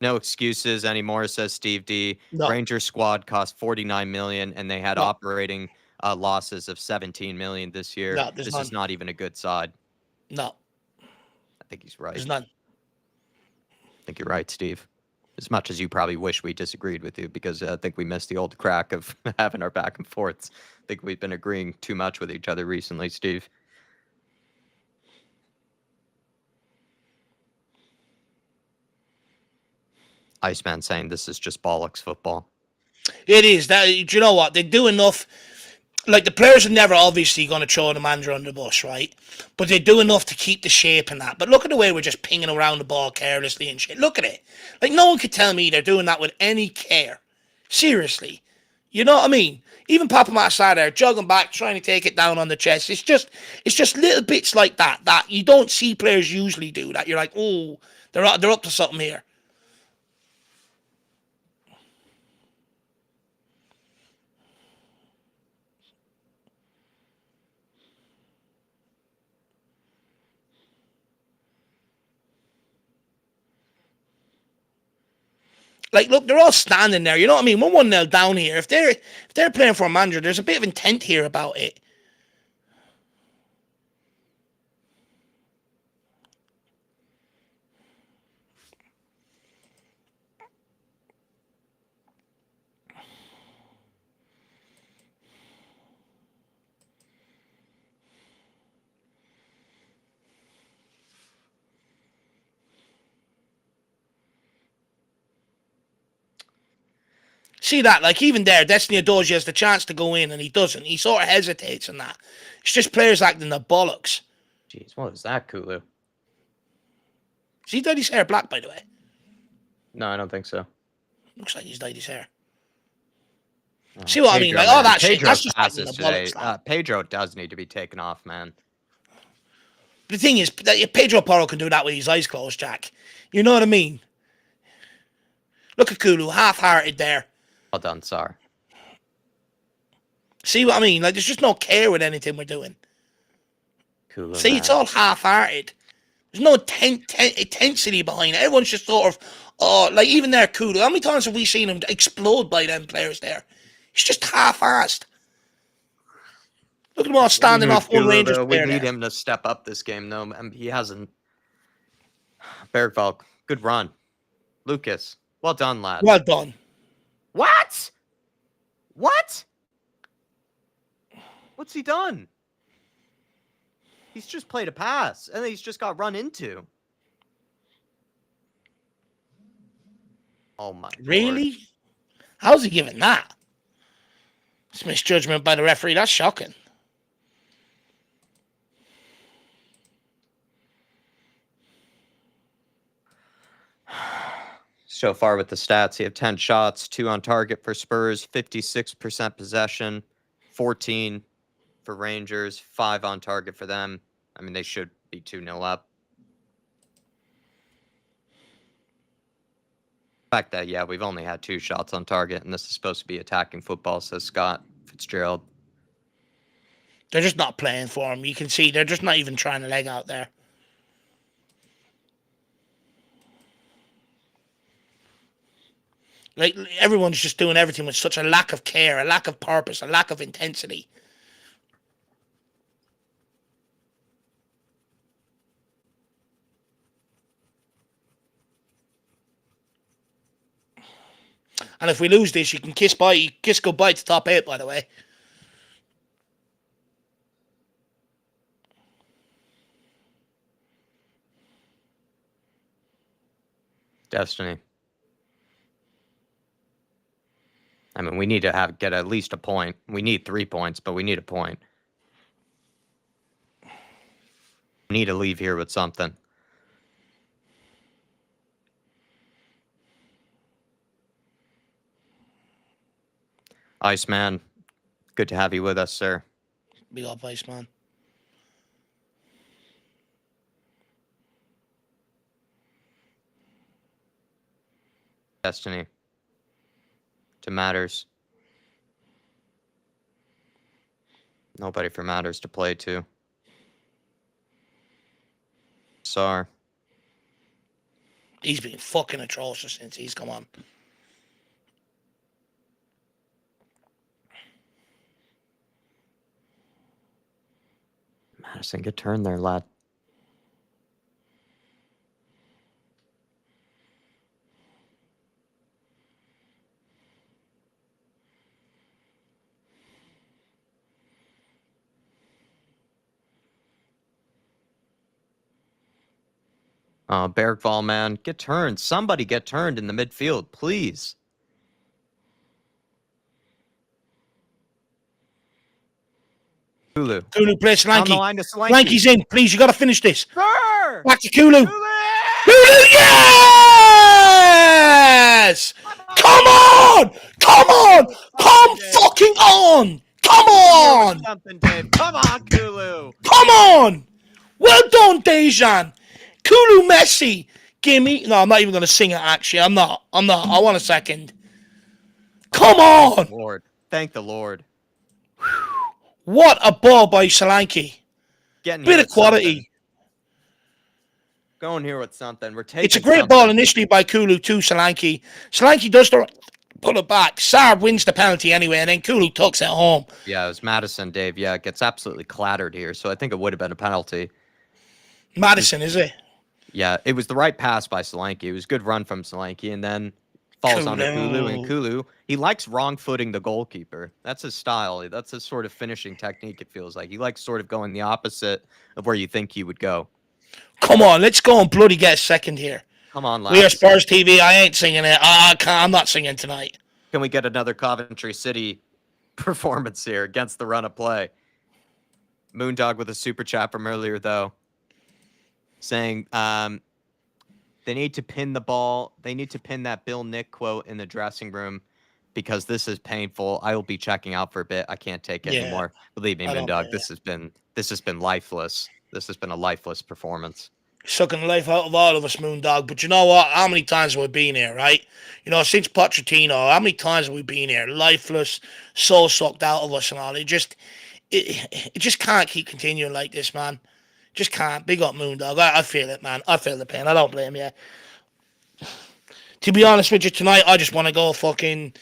No excuses anymore, says Steve D. No. Rangers squad cost $49 million, and they had operating losses of $17 million this year. No, this is not even a good side. No. I think he's right. There's none. I think you're right, Steve. As much as you probably wish we disagreed with you, because I think we missed the old crack of having our back and forths. I think we've been agreeing too much with each other recently, Steve. Iceman saying this is just bollocks football. It is. Do you know what? They do enough. Like, the players are never obviously going to throw the manager on the bus, right? But they do enough to keep the shape and that. But look at the way we're just pinging around the ball carelessly and shit. Look at it. Like, no one could tell me they're doing that with any care. Seriously. You know what I mean? Even Papa Matt sat there, jogging back, trying to take it down on the chest. It's just little bits like that you don't see players usually do. That you're like, oh, they're up to something here. Like, look, they're all standing there. You know what I mean? We're 1-0 down here. If they're playing for a manager, there's a bit of intent here about it. See that? Like, even there, Destiny Adoji has the chance to go in and he doesn't. He sort of hesitates in that. It's just players acting the bollocks. Jeez, what is that, Kulu? Has he dyed his hair black, by the way? No, I don't think so. Looks like he's dyed his hair. Oh, See what I mean? Like, all that shit, that's just acting the today. bollocks. Pedro does need to be taken off, man. The thing is, Pedro Porro can do that with his eyes closed, Jack. You know what I mean? Look at Kulu, half-hearted there. Well done, Sar. See what I mean? Like, there's just no care with anything we're doing. Kulu, See, man. it's all half-hearted. There's no intensity behind it. Everyone's just sort of, like, even there, Kulu. How many times have we seen him explode by them players there? He's just half-assed. Look at him all standing off one Rangers player. We need him to step up this game, though. He hasn't. Bergvall, good run. Lucas, well done, lad. Well done. What? What? What's he done? He's just played a pass, and he's just got run into. Oh, my Really? Lord. How's he giving that? It's misjudgment by the referee. That's shocking. So far with the stats, he had 10 shots, 2 on target for Spurs, 56% possession, 14 for Rangers, 5 on target for them. I mean, they should be 2-0 up. The fact that, yeah, we've only had 2 shots on target, and this is supposed to be attacking football, says Scott Fitzgerald. They're just not playing for him. You can see they're just not even trying to leg out there. Like, everyone's just doing everything with such a lack of care, a lack of purpose, a lack of intensity. And if we lose this, you can kiss goodbye to top 8, by the way. Destiny. I mean, we need to get at least a point. We need 3 points, but we need a point. We need to leave here with something. Iceman, good to have you with us, sir. Big up, Iceman. Destiny. To Matters. Nobody for Matters to play to. Sar. He's been fucking atrocious since he's come on. Madison, good turn there, lad. Bergvall, man, get turned. Somebody get turned in the midfield, please. Kulu. Kulu plays Solanke. On the line to Solanke. Solanke's in. Please, you got to finish this. Sir! Back to Kulu. Kulu! Kulu, yes! Come on! Come on! Come fucking on! Come on! Something, Dave. Come on, Kulu. Come on! Well done, Dejan. Kulu Messi. Gimme. No, I'm not even going to sing it, actually. I'm not. I want a second. Come on! Lord. Thank the Lord. What a ball by Solanke. Getting Bit of quality. Going here with something. We're taking It's a great ball initially by Kulu to Solanke. Solanke does the pull it back. Sarr wins the penalty anyway, and then Kulu tucks it home. Yeah, it was Madison, Dave. Yeah, it gets absolutely clattered here, so I think it would have been a penalty. Madison, is it? Yeah, it was the right pass by Solanke. It was a good run from Solanke, and then falls onto Kulu. And Kulu, he likes wrong footing the goalkeeper. That's his style. That's his sort of finishing technique, it feels like. He likes sort of going the opposite of where you think he would go. Come on, let's go and bloody get a second here. Come on, lads. We are Spurs TV. I ain't singing it. I'm not singing tonight. Can we get another Coventry City performance here against the run of play? Moondog with a super chat from earlier, though, saying they need to pin the ball. They need to pin that Bill Nick quote in the dressing room because this is painful. I will be checking out for a bit. I can't take it anymore. Believe me, Moondog, this has been lifeless. This has been a lifeless performance. Sucking the life out of all of us, Moondog. But you know what? How many times have we been here, right? You know, since Pochettino, how many times have we been here? Lifeless, so sucked out of us and all. It just can't keep continuing like this, man. Just can't. Big up, Moondog. I feel it, man. I feel the pain. I don't blame you. To be honest with you, tonight, I just want to go fucking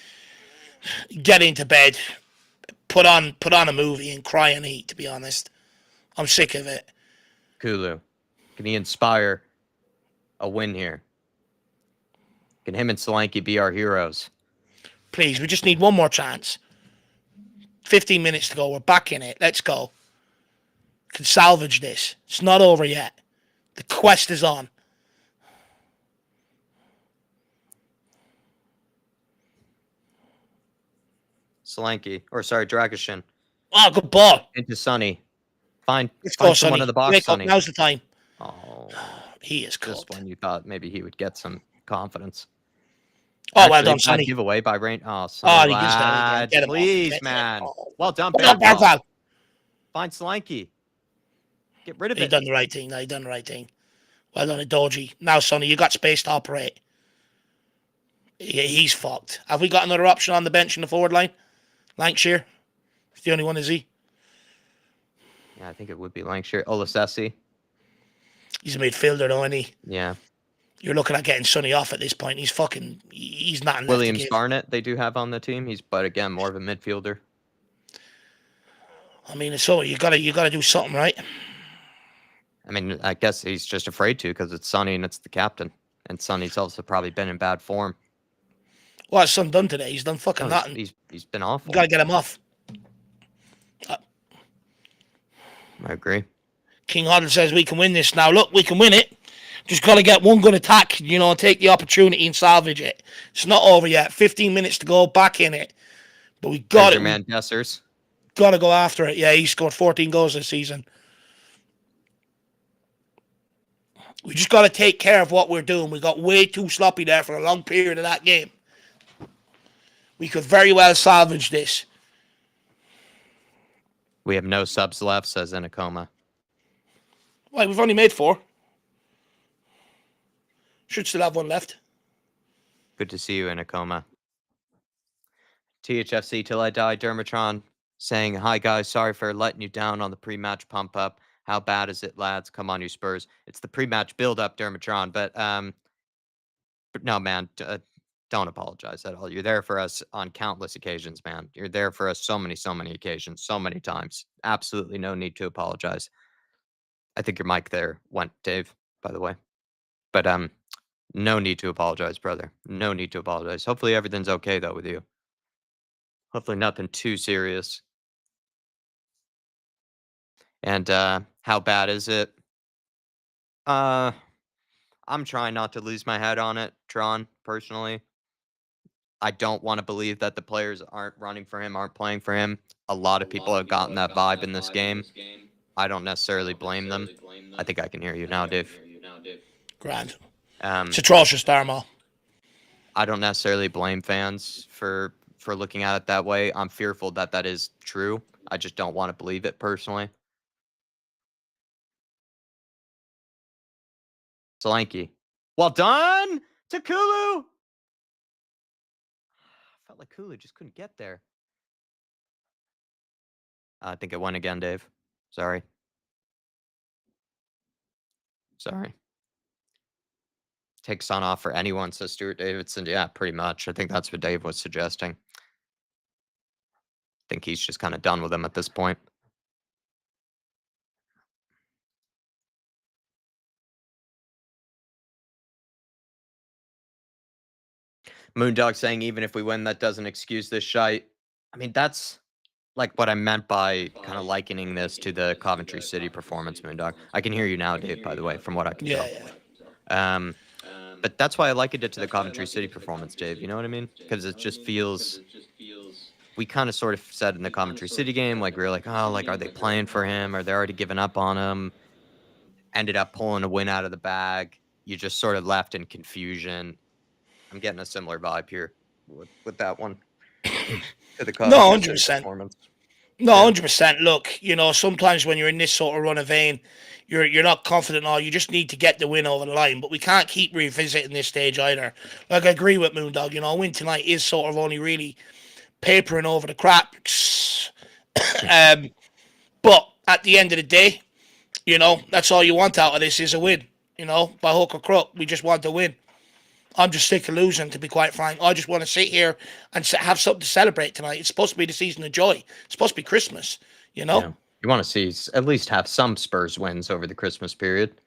get into bed, put on a movie and cry and eat, to be honest. I'm sick of it. Kulu, can he inspire a win here? Can him and Solanke be our heroes? Please, we just need one more chance. 15 minutes to go. We're back in it. Let's go. Can salvage this. It's not over yet. The quest is on. Solanke, or sorry, Dragishin. Oh, good ball. Into Sonny. Find go, someone in the box, Sonny. Now's the time. Oh, he is cold. Just when you thought maybe he would get some confidence. Oh, actually, well done, Sonny. Giveaway by Rain. Oh, Sonny, get him please, off. man. Well done, Bergwall. Find Solanke. Get rid of it. He done the right thing. He done the right thing. Well done, Doji. Now, Sonny, you got space to operate. Yeah, he's fucked. Have we got another option on the bench in the forward line? Lancashire? It's the only one, is he? Yeah, I think it would be Lancashire. Olasesi. He's a midfielder, though, isn't he? Yeah. You're looking at getting Sonny off at this point. He's not in Williams Barnett, they do have on the team. But again, more of a midfielder. I mean, so you gotta do something, right? I mean, I guess he's just afraid to because it's Sonny and it's the captain. And Sonny's also probably been in bad form. What's Son done today? He's done fucking nothing. He's been awful. You gotta get him off. I agree. King Hoddle says we can win this now. Look, we can win it. Just got to get one good attack, take the opportunity and salvage it. It's not over yet. 15 minutes to go, back in it. But we got it. Man, Dessers. Got to go after it. Yeah, he scored 14 goals this season. We just got to take care of what we're doing. We got way too sloppy there for a long period of that game. We could very well salvage this. We have no subs left, says Inacoma. Well, we've only made 4. Should still have one left. Good to see you, Inacoma. THFC Till I Die, Dermatron saying, hi, guys. Sorry for letting you down on the pre-match pump-up. How bad is it, lads? Come on, you Spurs. It's the pre-match build-up, Dermatron. But no, man, don't apologize at all. You're there for us on countless occasions, man. You're there for us so many occasions, so many times. Absolutely no need to apologize. I think your mic there went, Dave, by the way. But no need to apologize, brother. No need to apologize. Hopefully everything's okay, though, with you. Hopefully nothing too serious. And how bad is it? I'm trying not to lose my head on it, Tron, personally. I don't want to believe that the players aren't running for him, aren't playing for him. A lot of people have gotten that vibe in this game. I don't necessarily blame them. I think I can hear you now, Dave. Grand. It's atrocious, Darmal. I don't necessarily blame fans for looking at it that way. I'm fearful that that is true. I just don't want to believe it personally. Solanke. Well done to Kulu. Felt like Kulu just couldn't get there. I think it went again, Dave. Sorry. take Son off for anyone, says Stuart Davidson. Yeah, pretty much. I think that's what Dave was suggesting. I think he's just kind of done with him at this point. Moondog saying, even if we win, that doesn't excuse this shite. I mean, that's like what I meant by kind of likening this to the Coventry City performance, Moondog. I can hear you now, Dave, by the way, from what I can tell. Yeah. But that's why I likened it to the Coventry City performance, Dave. You know what I mean? Because it just feels... We kind of sort of said in the Coventry City game, like, we were like, oh, like, are they playing for him? Are they already giving up on him? Ended up pulling a win out of the bag. You just sort of left in confusion. I'm getting a similar vibe here with that one. To the Coventry City performance. No, 100%. Look, you know, sometimes when you're in this sort of run of vein, you're not confident at all. You just need to get the win over the line. But we can't keep revisiting this stage either. Like, I agree with Moondog. You know, a win tonight is sort of only really papering over the cracks. But at the end of the day, you know, that's all you want out of this is a win. You know, by hook or crook, we just want to win. I'm just sick of losing, to be quite frank. I just want to sit here and have something to celebrate tonight. It's supposed to be the season of joy. It's supposed to be Christmas, you know? Yeah. You want to see at least have some Spurs wins over the Christmas period.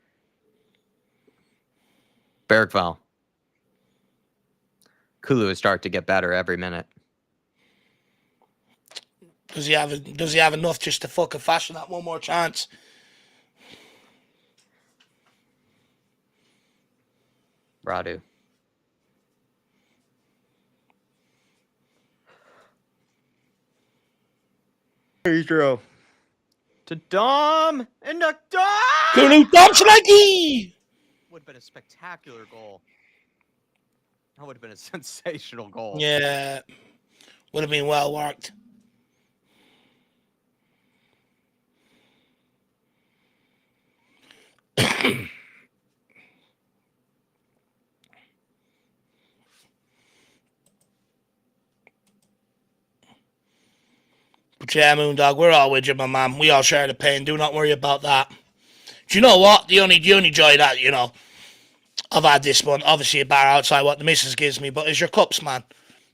Bergval. Kulu is starting to get better every minute. Does he have enough just to fucking fashion that one more chance? Radu. Pedro. To Dom and a Dom! Kulu Domslanky! Would have been a spectacular goal. That would have been a sensational goal. Yeah. Would have been well worked. But yeah, Moondog, we're all with you, my man. We all share the pain. Do not worry about that. Do you know what? The only joy that, you know, I've had this one, obviously a bar outside what the missus gives me, but is your cups, man.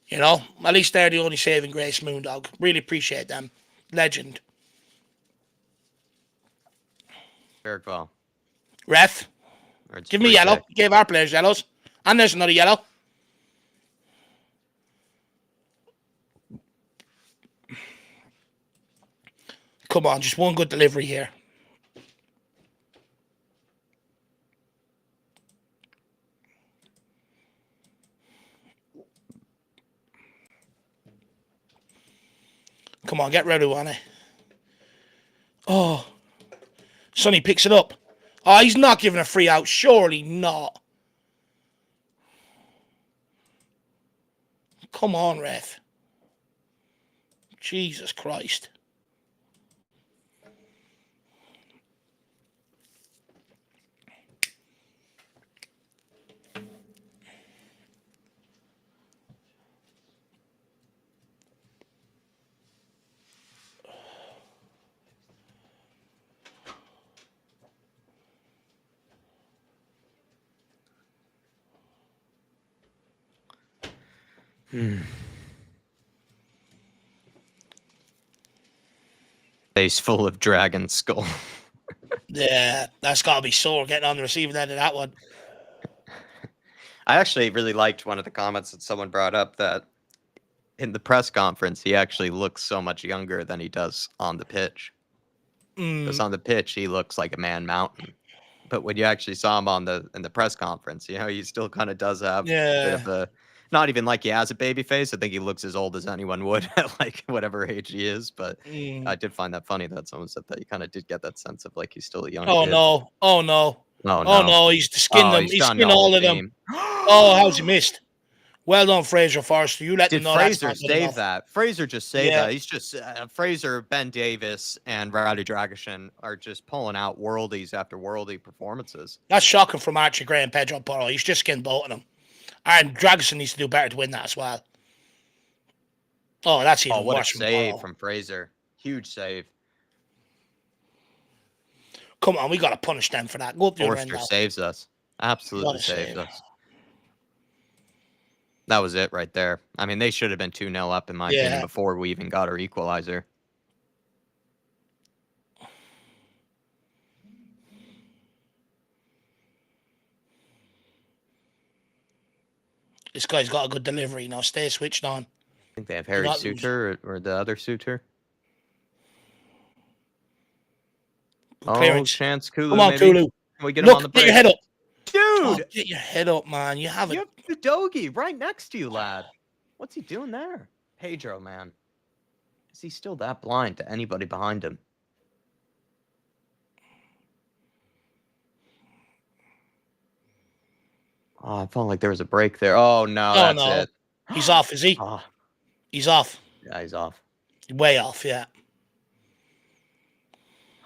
You know, at least they're the only saving grace, Moondog. Really appreciate them. Legend. Bergval. Ref. Give me yellow. Gave our players yellows. And there's another yellow. Come on, just one good delivery here. Come on, get ready on it. Oh. Sonny picks it up. Oh, he's not giving a free out. Surely not. Come on, ref. Jesus Christ. Face full of dragon skull. Yeah, that's got to be sore getting on the receiving end of that one. I actually really liked one of the comments that someone brought up that in the press conference, he actually looks so much younger than he does on the pitch. Because on the pitch, he looks like a man mountain. But when you actually saw him in the press conference, you know, he still kind of does have a bit of a, not even like he has a baby face. I think he looks as old as anyone would at like whatever age he is. But I did find that funny that someone said that you kind of did get that sense of like he's still a young kid. Oh no. Oh no, he's skinned them. He's skinned all of them. Oh, how's he missed? Well done, Fraser Forster. You let them know. Did Fraser save that? Fraser just saved that. He's just Fraser, Ben Davis, and Radu Dragishin are just pulling out worldies after worldy performances. That's shocking from Archie Gray and Pedro Porro. He's just skinned both of them. And Dragishin needs to do better to win that as well. Oh, that's even what worse. A save from Fraser. Huge save. Come on, we got to punish them for that. Go up the other end now. Forster saves us. Absolutely saves us. That was it right there. I mean, they should have been 2-0 up, in my opinion, before we even got our equalizer. This guy's got a good delivery. Now stay switched on. I think they have Harry Suter or the other Suter. Clearance. Chance Kulu. Come on, maybe. Kulu. Can we get him on the break? Get your head up. Dude! Oh, get your head up, man. You have the doggy right next to you, lad. What's he doing there? Pedro, man. Is he still that blind to anybody behind him? Oh, I felt like there was a break there. Oh, no, that's it. He's off, is he? Oh. He's off. Yeah, he's off. Way off, yeah.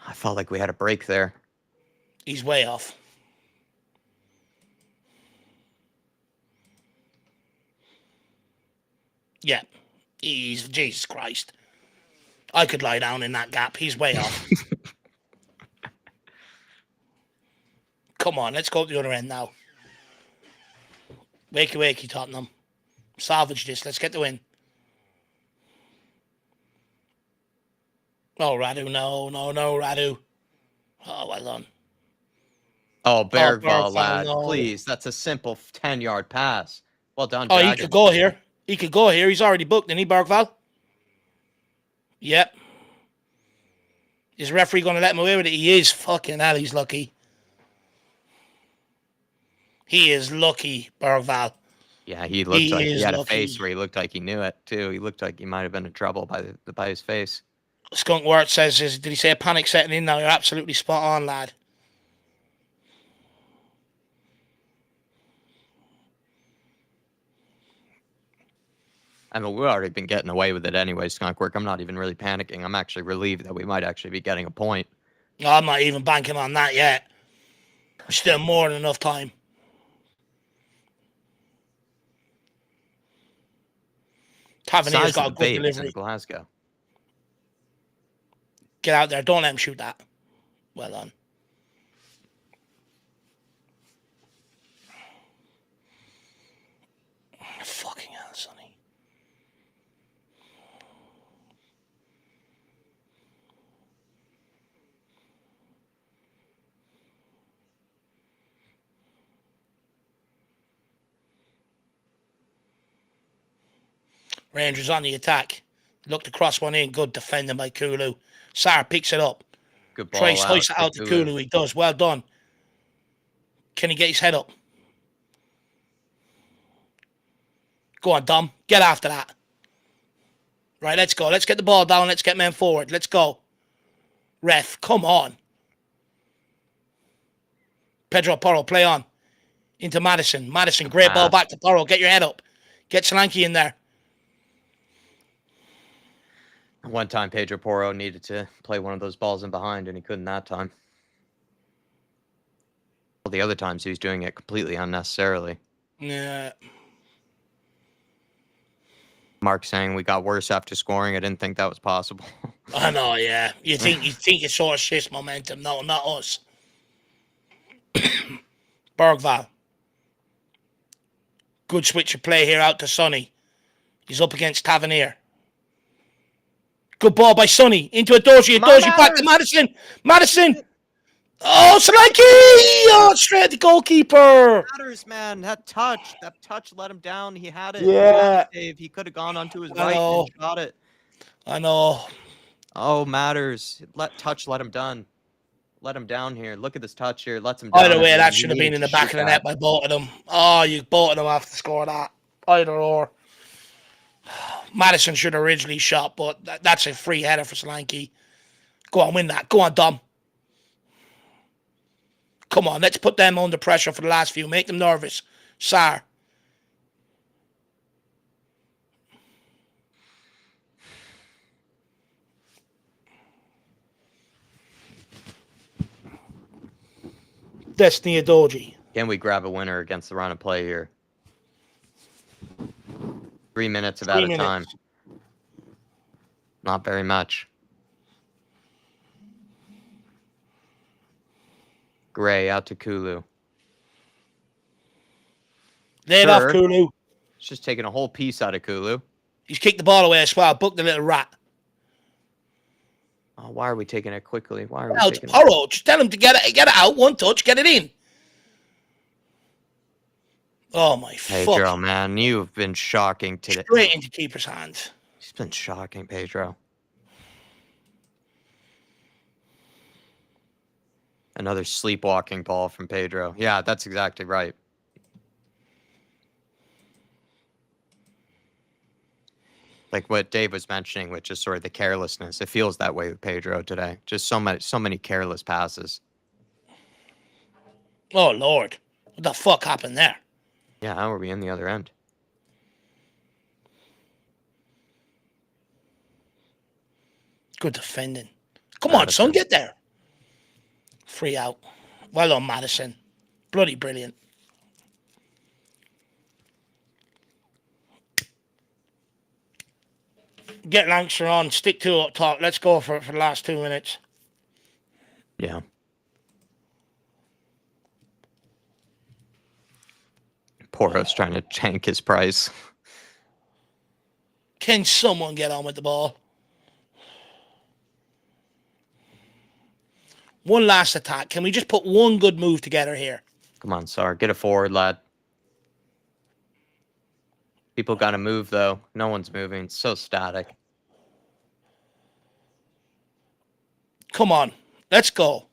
I felt like we had a break there. He's way off. Yeah. He's, Jesus Christ. I could lie down in that gap. He's way off. Come on, let's go up the other end now. Wakey, wakey, Tottenham. Salvage this. Let's get the win. Oh, Radu. No, Radu. Oh, well done. Oh, Bergvall, lad. No. Please, that's a simple 10-yard pass. Well done, Dragon. He could go here. He could go here. He's already booked, isn't he, Bergvall? Yep. Is the referee going to let him away with it? He is. Fucking hell, he's lucky. He is lucky, Bergvall. Yeah, he looked like he had a face where he looked like he knew it, too. He looked like he might have been in trouble by his face. Skunk Word says, did he say a panic setting in now? You're absolutely spot on, lad. I mean, we've already been getting away with it anyway, Skunkwork. I'm not even really panicking. I'm actually relieved that we might actually be getting a point. No, I'm not even banking on that yet. Still more than enough time. Tavernier's got a good delivery. In Glasgow. Get out there. Don't let him shoot that. Well done. Fucking hell, Sonny. Rangers on the attack. Look to cross one in. Good defending by Kulu. Sarr picks it up. Good ball. Trace hoists it out to Kulu. He does. Well done. Can he get his head up? Go on, Dom. Get after that. Right, let's go. Let's get the ball down. Let's get men forward. Let's go. Ref, come on. Pedro Porro, play on. Into Madison. Madison, great ball back to Porro. Get your head up. Get Solanke in there. One time, Pedro Porro needed to play one of those balls in behind, and he couldn't that time. All the other times, he was doing it completely unnecessarily. Yeah. Mark saying we got worse after scoring. I didn't think that was possible. I know, yeah. You think it sort of shifts momentum. No, not us. Bergvall. Good switch of play here out to Sonny. He's up against Tavernier. Good ball by Sonny. Into Adoji. Adoji back to Madison. Madison. Oh, Solanke! Oh, straight at the goalkeeper. Matters, man. That touch let him down. He had it. Yeah. He could have gone onto his right and shot it. I know. Oh, Matters. Let him down. Let him down here. Look at this touch here. Lets him down. Either way, that should have been in the back of the net by both of them. Oh, both of them have to score that. Either or. Madison should have originally shot, but that's a free header for Solanke. Go on, win that. Go on, Dom. Come on, let's put them under pressure for the last few. Make them nervous. Sarr. Destiny Adoji. Can we grab a winner against the run of play here? 3 minutes of out of time. Not very much. Gray out to Kulu. Lay it off, Kulu. It's just taking a whole piece out of Kulu. He's kicked the ball away as well. Booked the little rat. Oh, why are we taking it quickly? Why are we Out taking it? Porro. Just tell him to get it out. One touch. Get it in. Oh, my Pedro, man. You've been shocking today. Straight into keeper's hands. He's been shocking, Pedro. Another sleepwalking ball from Pedro. Yeah, that's exactly right. Like what Dave was mentioning, with just sort of the carelessness. It feels that way with Pedro today. Just so many careless passes. Oh, Lord. What the fuck happened there? Yeah, how are we in the other end? Good defending. Come on, son, get there. Free out. Well done, Madison. Bloody brilliant. Get Lancashire on. Stick to up top. Let's go for it for the last 2 minutes. Yeah. Porro's trying to tank his price. Can someone get on with the ball? One last attack. Can we just put one good move together here? Come on, Sar. Get it forward, lad. People got to move, though. No one's moving. It's so static. Come on. Let's go.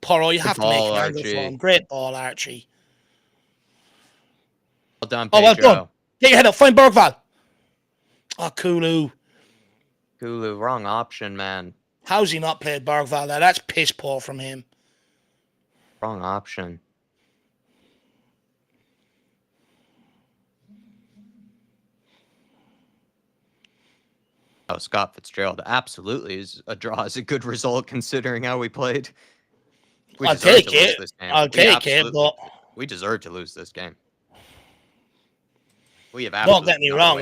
Porro, you have to make an angle for him. Great ball, Archie. Well done, Pedro. Oh, well done. Get your head up. Find Bergval. Oh, Kulu. Kulu, wrong option, man. How's he not played Bergval there? That's piss poor from him. Wrong option. Oh, Scott Fitzgerald absolutely is a draw. Is a good result considering how we played. I'll take it. I'll take it, but we deserve to lose this game. We have don't get me wrong.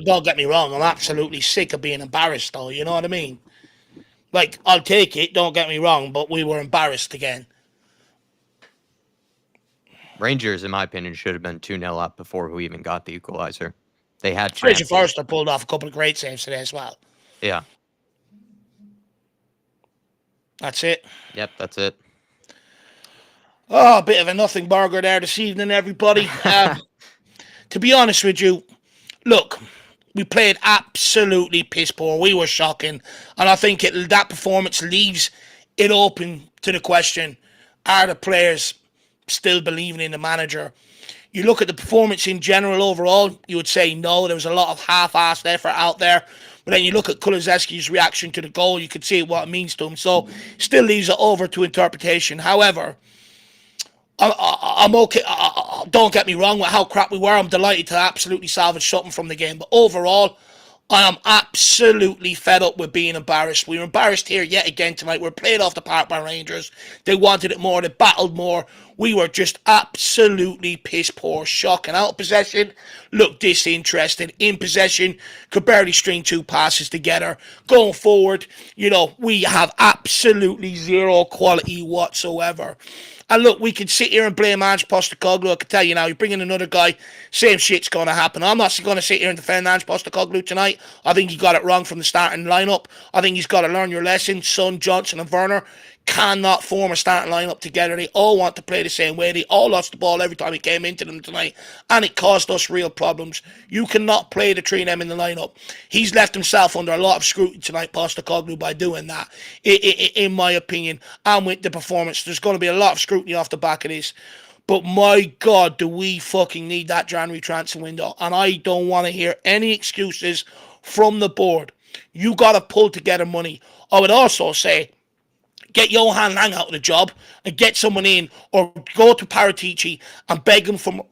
Don't get me wrong. I'm absolutely sick of being embarrassed, though. You know what I mean? Like, I'll take it. Don't get me wrong, but we were embarrassed again. Rangers, in my opinion, should have been 2-0 up before we even got the equalizer. They had Fraser Forster pulled off a couple of great saves today as well. Yeah. That's it. Yep, that's it. Oh, a bit of a nothing burger there this evening, everybody. To be honest with you, look, we played absolutely piss poor. We were shocking. And I think that performance leaves it open to the question, are the players still believing in the manager? You look at the performance in general overall, you would say no, there was a lot of half-assed effort out there. But then you look at Kulusevski's reaction to the goal, you could see what it means to him. So still leaves it over to interpretation. However, I'm okay. Don't get me wrong with how crap we were. I'm delighted to absolutely salvage something from the game. But overall, I am absolutely fed up with being embarrassed. We were embarrassed here yet again tonight. We were played off the park by Rangers. They wanted it more. They battled more. We were just absolutely piss poor. Shocking. Out of possession, looked disinterested. In possession, could barely string two passes together. Going forward, we have absolutely zero quality whatsoever. And look, we could sit here and blame Ange Postecoglou. I can tell you now, you bring in another guy, same shit's going to happen. I'm not going to sit here and defend Ange Postecoglou tonight. I think he got it wrong from the starting lineup. I think he's got to learn your lesson. Son, Johnson and Werner cannot form a starting lineup together. They all want to play the same way. They all lost the ball every time he came into them tonight, and it caused us real problems. You cannot play the three of them in the lineup. He's left himself under a lot of scrutiny tonight, Postecoglou, by doing that, in my opinion, and with the performance. There's going to be a lot of scrutiny off the back of this. But my God, do we fucking need that January transfer window. And I don't want to hear any excuses from the board. You got to pull together money. I would also say, get Johan Lang out of the job and get someone in, or go to Paratici and beg him for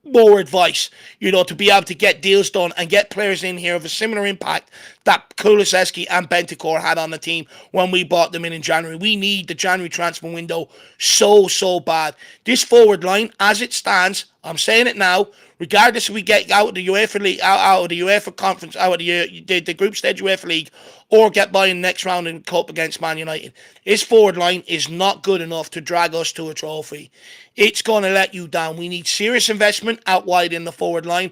more advice, to be able to get deals done and get players in here of a similar impact that Kulusevski and Bentancur had on the team when we bought them in January. We need the January transfer window so bad. This forward line, as it stands, I'm saying it now. Regardless if we get out of the UEFA League, out of the UEFA Conference, out of the group stage UEFA League, or get by in the next round in the Cup against Man United, his forward line is not good enough to drag us to a trophy. It's going to let you down. We need serious investment out wide in the forward line.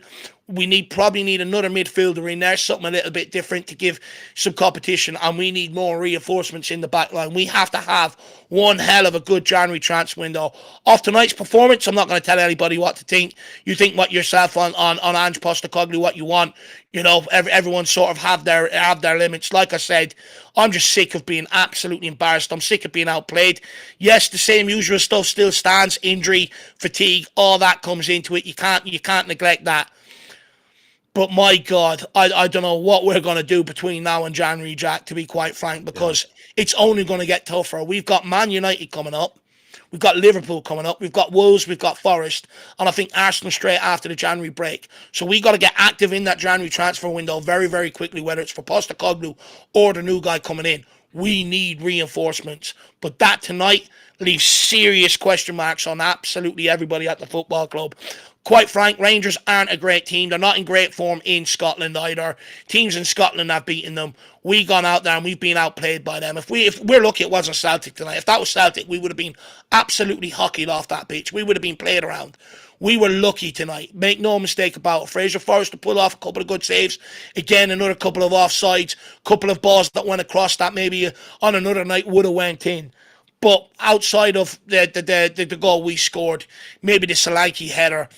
We probably need another midfielder in there, something a little bit different to give some competition, and we need more reinforcements in the back line. We have to have one hell of a good January transfer window. Off tonight's performance, I'm not going to tell anybody what to think. You think what yourself on Ange Postecoglou, what you want. You know, everyone sort of have their limits. Like I said, I'm just sick of being absolutely embarrassed. I'm sick of being outplayed. Yes, the same usual stuff still stands. Injury, fatigue, all that comes into it. You can't neglect that. But my God, I don't know what we're going to do between now and January, Jack, to be quite frank, because it's only going to get tougher. We've got Man United coming up. We've got Liverpool coming up. We've got Wolves. We've got Forest. And I think Arsenal straight after the January break. So we got to get active in that January transfer window very, very quickly, whether it's for Postecoglou or the new guy coming in. We need reinforcements. But that tonight leaves serious question marks on absolutely everybody at the football club. Quite frank, Rangers aren't a great team. They're not in great form in Scotland either. Teams in Scotland have beaten them. We gone out there and we've been outplayed by them. If we're lucky, it wasn't Celtic tonight. If that was Celtic, we would have been absolutely hockeyed off that pitch. We would have been played around. We were lucky tonight. Make no mistake about it. Fraser Forrest to pull off a couple of good saves. Again, another couple of offsides, couple of balls that went across that maybe on another night would have went in. But outside of the goal we scored, maybe the Solanke header,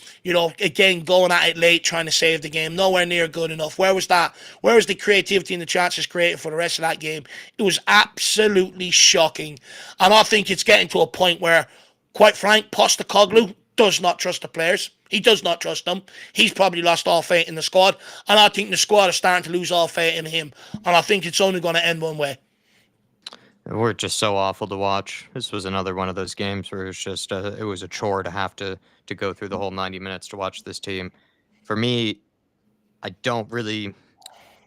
again, going at it late, trying to save the game, nowhere near good enough. Where was that? Where was the creativity and the chances created for the rest of that game? It was absolutely shocking. And I think it's getting to a point where, quite frank, Postecoglou does not trust the players. He does not trust them. He's probably lost all faith in the squad. And I think the squad is starting to lose all faith in him. And I think it's only going to end one way. We're just so awful to watch. This was another one of those games where it was a chore to have to go through the whole 90 minutes to watch this team. For me, I don't really.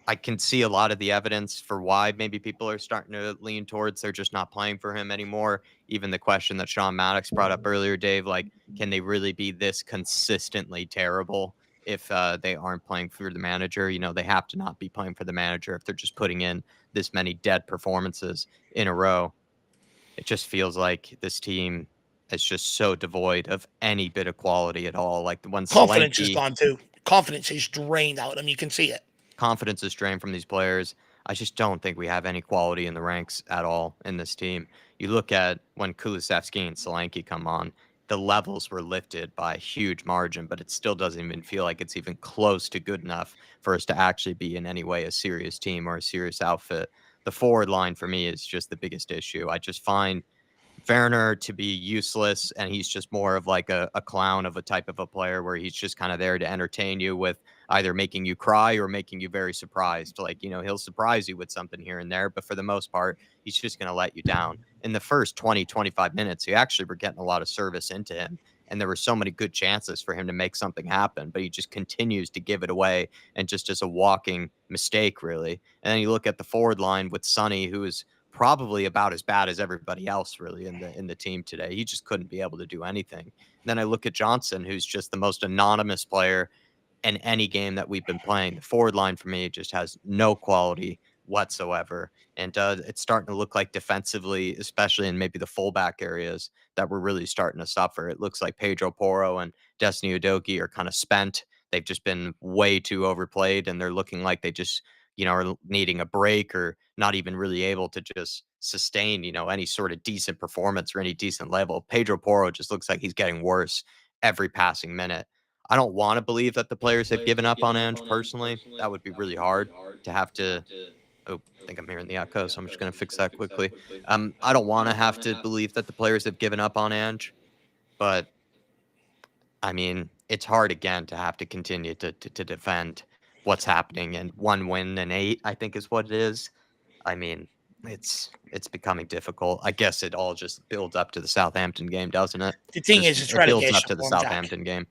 I can see a lot of the evidence for why maybe people are starting to lean towards they're just not playing for him anymore. Even the question that Sean Maddox brought up earlier, Dave, like, can they really be this consistently terrible if they aren't playing for the manager? They have to not be playing for the manager if they're just putting in this many dead performances in a row. It just feels like this team is just so devoid of any bit of quality at all. Like the one confidence is gone too. Confidence is drained out of them. You can see it. Confidence is drained from these players. I just don't think we have any quality in the ranks at all in this team. You look at when Kulusevski and Solanke come on, the levels were lifted by a huge margin, but it still doesn't even feel like it's even close to good enough for us to actually be in any way a serious team or a serious outfit. The forward line for me is just the biggest issue. I just find Werner to be useless, and he's just more of like a clown of a type of a player where he's just kind of there to entertain you with either making you cry or making you very surprised. Like, he'll surprise you with something here and there, but for the most part, he's just going to let you down. In the first 20, 25 minutes, you actually were getting a lot of service into him, and there were so many good chances for him to make something happen, but he just continues to give it away and just as a walking mistake, really. And then you look at the forward line with Sonny, who is probably about as bad as everybody else really in the team today. He just couldn't be able to do anything. And then I look at Johnson, who's just the most anonymous player in any game that we've been playing. The forward line for me just has no quality whatsoever. And it's starting to look like defensively, especially in maybe the fullback areas, that we're really starting to suffer. It looks like Pedro Porro and Destiny Udogie are kind of spent. They've just been way too overplayed, and they're looking like they just are needing a break or not even really able to just sustain, any sort of decent performance or any decent level. Pedro Porro just looks like he's getting worse every passing minute. I don't want to believe that the players have given up on Ange personally. That would be really hard to have to. Oh, I think I'm hearing the echo, so I'm just going to fix that quickly. I don't want to have to believe that the players have given up on Ange, but I mean, it's hard again to have to continue to defend what's happening, and 1 win and 8, I think, is what it is. I mean, it's becoming difficult. I guess it all just builds up to the Southampton game, doesn't it? The thing is, it's it builds up relegation to the form, Jack. Southampton game.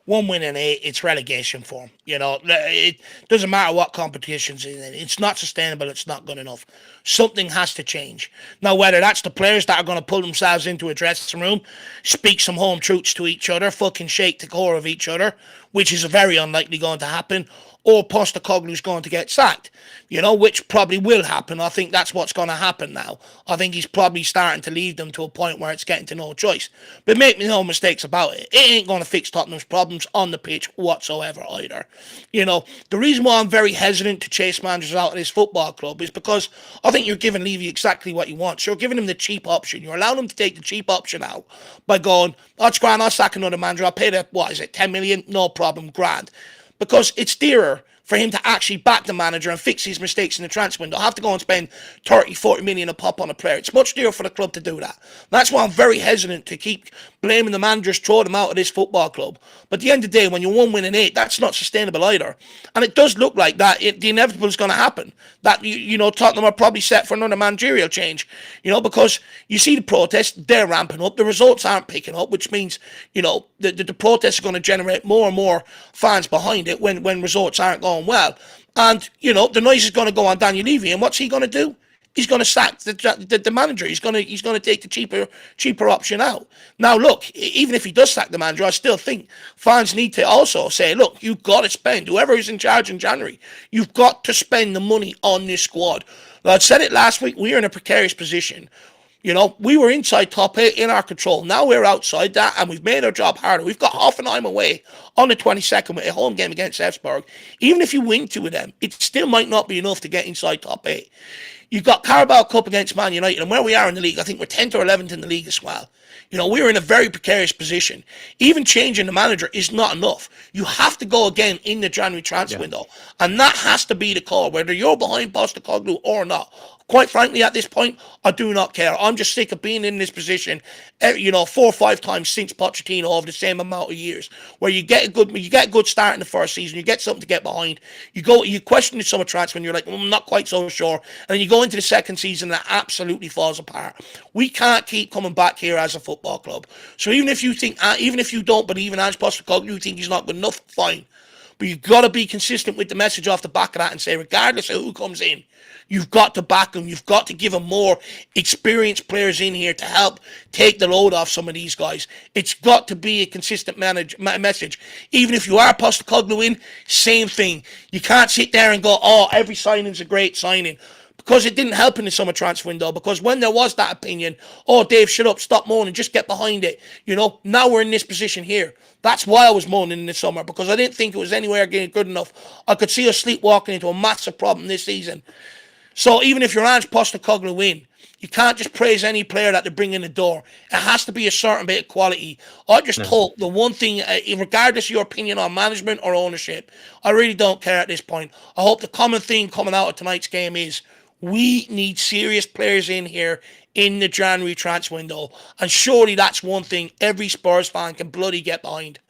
1 win in 8, it's relegation form. It doesn't matter what competitions in it. It's not sustainable. It's not good enough. Something has to change. Now, whether that's the players that are going to pull themselves into a dressing room, speak some home truths to each other, fucking shake the core of each other, which is very unlikely going to happen, or Postecoglou's going to get sacked, which probably will happen. I think that's what's going to happen now. I think he's probably starting to lead them to a point where it's getting to no choice. But make me no mistakes about it. It ain't going to fix Tottenham's problems on the pitch whatsoever either. The reason why I'm very hesitant to chase managers out of this football club is because I think you're giving Levy exactly what he wants. You're giving him the cheap option. You're allowing him to take the cheap option out by going, that's grand, I'll sack another manager. I'll pay that, 10 million? No problem, grand. Because it's dearer for him to actually back the manager and fix his mistakes in the transfer window. Have to go and spend 30, 40 million a pop on a player. It's much dearer for the club to do that. That's why I'm very hesitant to keep blaming the managers, throw them out of this football club. But at the end of the day, when you're 1 win in 8, that's not sustainable either. And it does look like that the inevitable is going to happen. That, Tottenham are probably set for another managerial change. Because you see the protests, they're ramping up. The results aren't picking up, which means, the protests are going to generate more and more fans behind it when results aren't going well. And, the noise is going to go on Daniel Levy. And what's he going to do? He's going to sack the manager. He's going to take the cheaper option out. Now, look, even if he does sack the manager, I still think fans need to also say, look, you've got to spend, whoever is in charge in January, you've got to spend the money on this squad. I said it last week, we're in a precarious position. We were inside top 8 in our control. Now we're outside that, and we've made our job harder. We've got Hoffenheim away on the 22nd with a home game against Spurs. Even if you win 2 of them, it still might not be enough to get inside top 8. You've got Carabao Cup against Man United, and where we are in the league, I think we're 10th or 11th in the league as well. We're in a very precarious position. Even changing the manager is not enough. You have to go again in the January transfer window, and that has to be the call, whether you're behind Postecoglou or not. Quite frankly, at this point, I do not care. I'm just sick of being in this position, 4 or 5 times since Pochettino over the same amount of years, where you get a good start in the first season, you get something to get behind, you question the summer transfer, and you're like, I'm not quite so sure, and then you go into the second season, and it absolutely falls apart. We can't keep coming back here as a football club. So even if you don't believe in Ange Postecoglou, you think he's not good enough, fine. But you've got to be consistent with the message off the back of that and say, regardless of who comes in, you've got to back them. You've got to give them more experienced players in here to help take the load off some of these guys. It's got to be a consistent message. Even if you are Postecoglou in, same thing. You can't sit there and go, every signing's a great signing. Because it didn't help in the summer transfer window. Because when there was that opinion, Dave, shut up, stop moaning, just get behind it. Now we're in this position here. That's why I was moaning in the summer, because I didn't think it was anywhere getting good enough. I could see us sleepwalking into a massive problem this season. So even if you're Ange Postecoglou in, you can't just praise any player that they bring in the door. It has to be a certain bit of quality. I just hope the one thing, regardless of your opinion on management or ownership, I really don't care at this point. I hope the common theme coming out of tonight's game is we need serious players in here in the January transfer window. And surely that's one thing every Spurs fan can bloody get behind.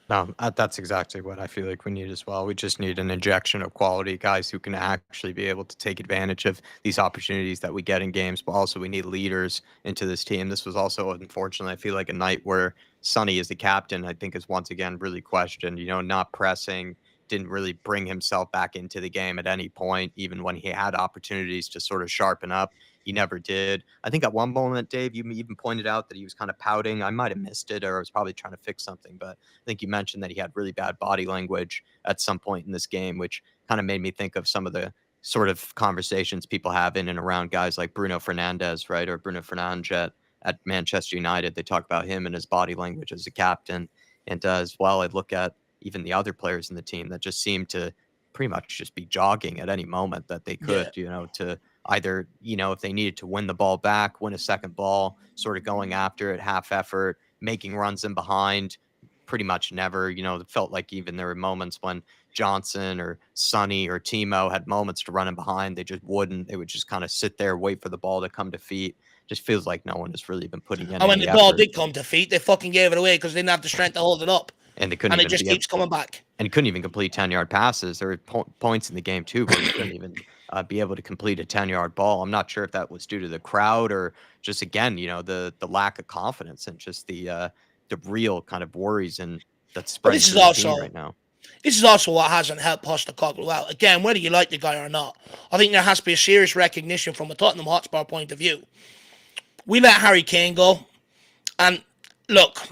No, that's exactly what I feel like we need as well. We just need an injection of quality guys who can actually be able to take advantage of these opportunities that we get in games, but also we need leaders into this team. This was also, unfortunately, I feel like a night where Sonny as the captain, I think, is once again really questioned, not pressing, didn't really bring himself back into the game at any point, even when he had opportunities to sort of sharpen up. He never did. I think at one moment, Dave, you even pointed out that he was kind of pouting. I might have missed it, or I was probably trying to fix something, but I think you mentioned that he had really bad body language at some point in this game, which kind of made me think of some of the sort of conversations people have in and around guys like Bruno Fernandes, right? Or Bruno Fernandes at Manchester United. They talk about him and his body language as a captain. And as well, I look at even the other players in the team that just seem to pretty much just be jogging at any moment that they could, to either, if they needed to win the ball back, win a second ball, sort of going after it, half effort, making runs in behind, pretty much never, it felt like even there were moments when Johnson or Sonny or Timo had moments to run in behind. They just wouldn't. They would just kind of sit there, wait for the ball to come to feet. Just feels like no one has really been putting in And when any the ball effort. did come to feet, they fucking gave it away because they didn't have the strength to hold it up. And they couldn't and it just keeps coming back. And he couldn't even complete 10-yard passes. There were points in the game, too, where he couldn't even be able to complete a 10-yard ball. I'm not sure if that was due to the crowd or just, again, the lack of confidence and just the real kind of worries and that's But spreading through the team right now. this is also what hasn't helped Postecoglou out. Again, whether you like the guy or not, I think there has to be a serious recognition from a Tottenham Hotspur point of view. We let Harry Kane go, and look,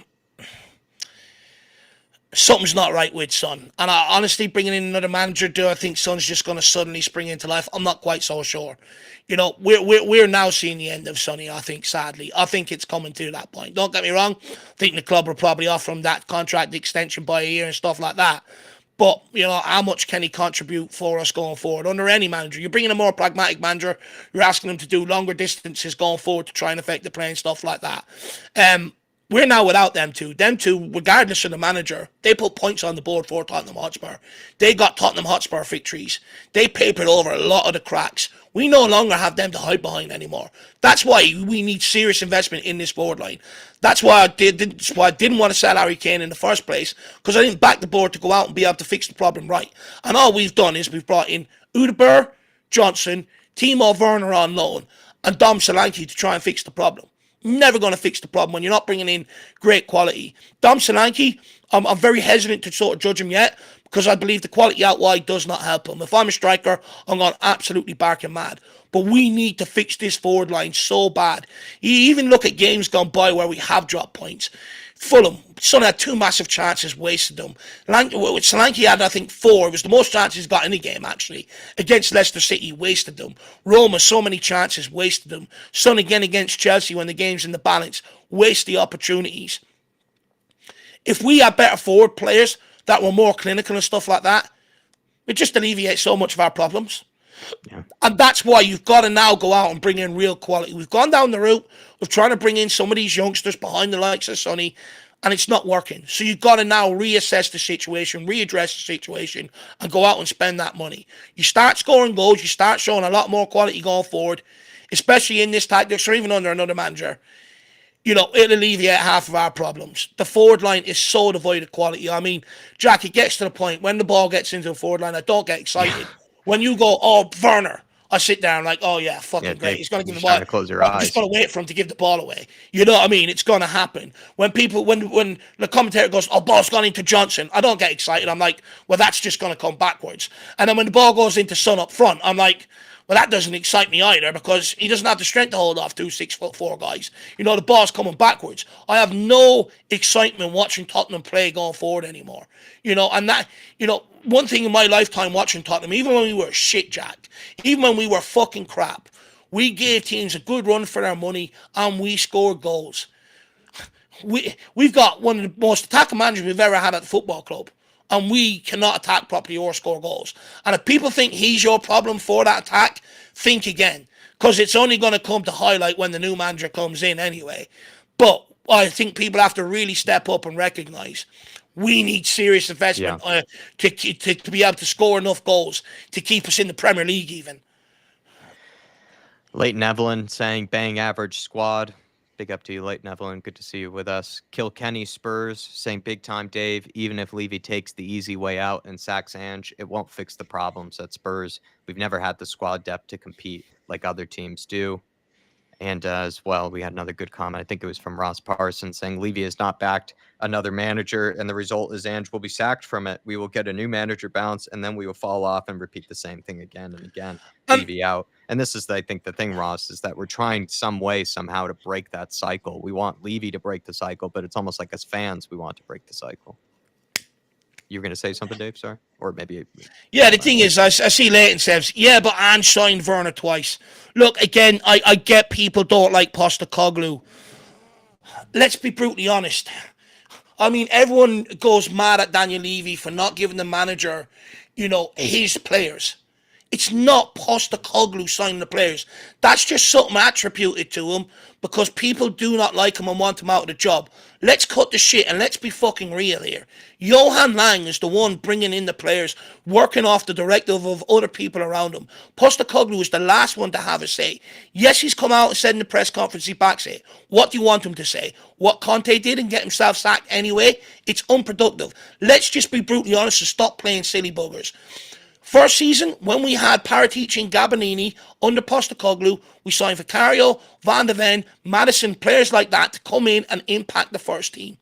something's not right with Son. And I honestly, bringing in another manager, do I think Son's just going to suddenly spring into life? I'm not quite so sure. You know, we're now seeing the end of Sonny, I think, sadly. I think it's coming to that point. Don't get me wrong. I think the club will probably offer him that contract extension by a year and stuff like that. But, you know, how much can he contribute for us going forward? Under any manager, you're bringing a more pragmatic manager. You're asking him to do longer distances going forward to try and affect the play and stuff like that. We're now without them two. Them two, regardless of the manager, they put points on the board for Tottenham Hotspur. They got Tottenham Hotspur victories. They papered over a lot of the cracks. We no longer have them to hide behind anymore. That's why we need serious investment in this forward line. That's why I didn't want to sell Harry Kane in the first place, because I didn't back the board to go out and be able to fix the problem right. And all we've done is we've brought in Udebur, Johnson, Timo Werner on loan, and Dom Solanke to try and fix the problem. Never going to fix the problem when you're not bringing in great quality. Dom Solanke, I'm very hesitant to sort of judge him yet, because I believe the quality out wide does not help him. If I'm a striker, I'm going to absolutely bark him mad. But we need to fix this forward line so bad. You even look at games gone by where we have dropped points. Fulham, Son had 2 massive chances, wasted them. Solanke had, I think, 4. It was the most chances he's got in the game, actually. Against Leicester City, wasted them. Roma, so many chances, wasted them. Son again against Chelsea when the game's in the balance, waste the opportunities. If we had better forward players that were more clinical and stuff like that, it just alleviates so much of our problems. Yeah. And that's why you've got to now go out and bring in real quality. We've gone down the route of trying to bring in some of these youngsters behind the likes of Sonny, and it's not working. So you've got to now reassess the situation, readdress the situation, and go out and spend that money. You start scoring goals, you start showing a lot more quality going forward, especially in this tactics or even under another manager. You know, it'll alleviate half of our problems. The forward line is so devoid of quality. I mean, Jack, it gets to the point when the ball gets into the forward line, I don't get excited. When you go, oh, Werner, I sit there and like, oh yeah, fucking great. He's going to give the ball. I'm just going to wait for him to give the ball away. You know what I mean? It's going to happen. When the commentator goes, oh, ball's gone into Johnson, I don't get excited. I'm like, well, that's just going to come backwards. And then when the ball goes into Son up front, I'm like, well, that doesn't excite me either, because he doesn't have the strength to hold off 2 6'4" guys. You know, the ball's coming backwards. I have no excitement watching Tottenham play going forward anymore. You know, and that, you know, one thing in my lifetime watching Tottenham, even when we were shit, Jack, even when we were fucking crap, we gave teams a good run for their money and we scored goals. We've got one of the most attacking managers we've ever had at the football club, and we cannot attack properly or score goals. And if people think he's your problem for that attack, think again, because it's only going to come to highlight when the new manager comes in anyway. But I think people have to really step up and recognise we need serious investment to be able to score enough goals to keep us in the Premier League even. Leighton Evelyn saying, bang average squad. Big up to you, Leighton Evelyn. Good to see you with us. Kilkenny Spurs saying, big time, Dave. Even if Levy takes the easy way out and sacks Ange, it won't fix the problems at Spurs. We've never had the squad depth to compete like other teams do. And as well, we had another good comment. I think it was from Ross Parsons saying Levy has not backed another manager, and the result is Ange will be sacked from it. We will get a new manager bounce, and then we will fall off and repeat the same thing again and again. Levy out. And this is, I think, the thing, Ross, is that we're trying some way, somehow, to break that cycle. We want Levy to break the cycle, but it's almost like as fans, we want to break the cycle. You were going to say something, Dave? Sorry? Or maybe... Yeah, the thing is, I see Leighton says, yeah, but Ange signed Werner twice. Look, again, I get people don't like Postecoglou. Let's be brutally honest. I mean, everyone goes mad at Daniel Levy for not giving the manager, you know, his players. It's not Postecoglou signing the players. That's just something attributed to him because people do not like him and want him out of the job. Let's cut the shit and let's be fucking real here. Johan Lang is the one bringing in the players, working off the directive of other people around him. Postecoglou is the last one to have a say. Yes, he's come out and said in the press conference he backs it. What do you want him to say? What Conte did and get himself sacked anyway? It's unproductive. Let's just be brutally honest and stop playing silly buggers. First season, when we had Paratici and Gabonini under Postecoglou, we signed Vicario, Van de Ven, Madison, players like that to come in and impact the first team.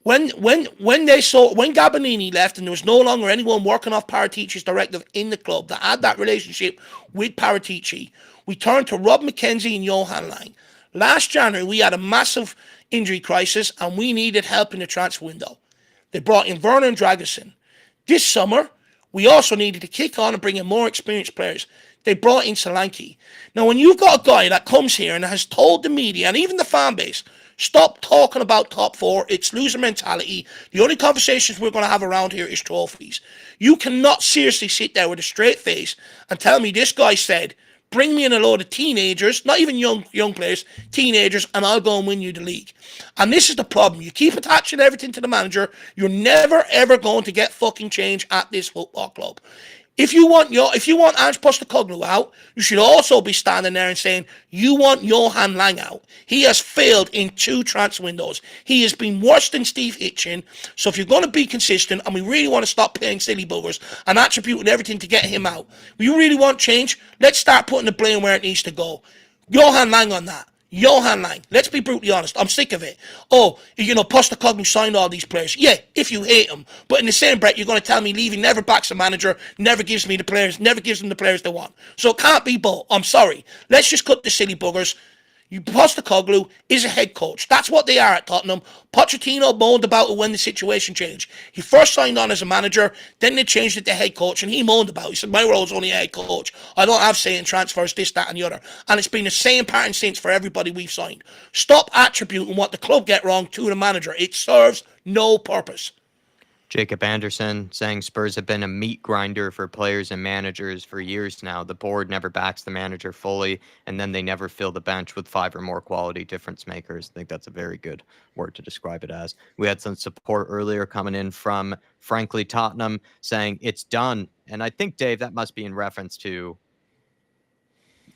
When Gabonini left and there was no longer anyone working off Paratici's directive in the club that had that relationship with Paratici, we turned to Rob McKenzie and Johan Lang. Last January, we had a massive injury crisis and we needed help in the transfer window. They brought in Werner and Dragusin. This summer, we also needed to kick on and bring in more experienced players. They brought in Solanke. Now, when you've got a guy that comes here and has told the media and even the fan base, stop talking about top four, it's loser mentality. The only conversations we're going to have around here is trophies. You cannot seriously sit there with a straight face and tell me this guy said, bring me in a load of teenagers, not even young players, teenagers, and I'll go and win you the league. And this is the problem. You keep attaching everything to the manager. You're never, ever going to get fucking change at this football club. If you want Ange Postecoglou out, you should also be standing there and saying you want Johan Lang out. He has failed in 2 transfer windows. He has been worse than Steve Hitchin. So if you're going to be consistent and we really want to stop playing silly buggers and attributing everything to get him out, we really want change, let's start putting the blame where it needs to go. Johan Lang on that. Johan Lang. Let's be brutally honest. I'm sick of it. Oh, Postecoglou signed all these players. Yeah, if you hate him. But in the same breath, you're going to tell me Levy never backs a manager, never gives them the players they want. So it can't be both. I'm sorry. Let's just cut the silly buggers. Postecoglou is a head coach. That's what they are at Tottenham. Pochettino moaned about it when the situation changed. He first signed on as a manager, then they changed it to head coach, and he moaned about it. He said, my role's only a head coach. I don't have say in transfers, this, that, and the other. And it's been the same pattern since for everybody we've signed. Stop attributing what the club get wrong to the manager. It serves no purpose. Jacob Anderson saying Spurs have been a meat grinder for players and managers for years now. The board never backs the manager fully, and then they never fill the bench with 5 or more quality difference makers. I think that's a very good word to describe it as. We had some support earlier coming in from Frankly Tottenham saying it's done. And I think, Dave, that must be in reference to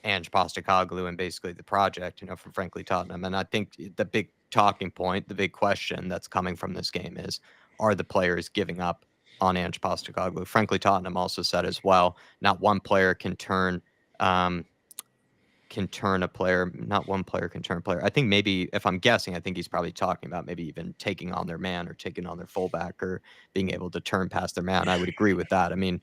Ange Postecoglou and basically the project, from Frankly Tottenham. And I think the big talking point, the big question that's coming from this game is, are the players giving up on Ange Postecoglou? Frankly, Tottenham also said as well, not one player can turn a player. Not one player can turn a player. I think maybe, if I'm guessing, I think he's probably talking about maybe even taking on their man or taking on their fullback or being able to turn past their man. I would agree with that. I mean,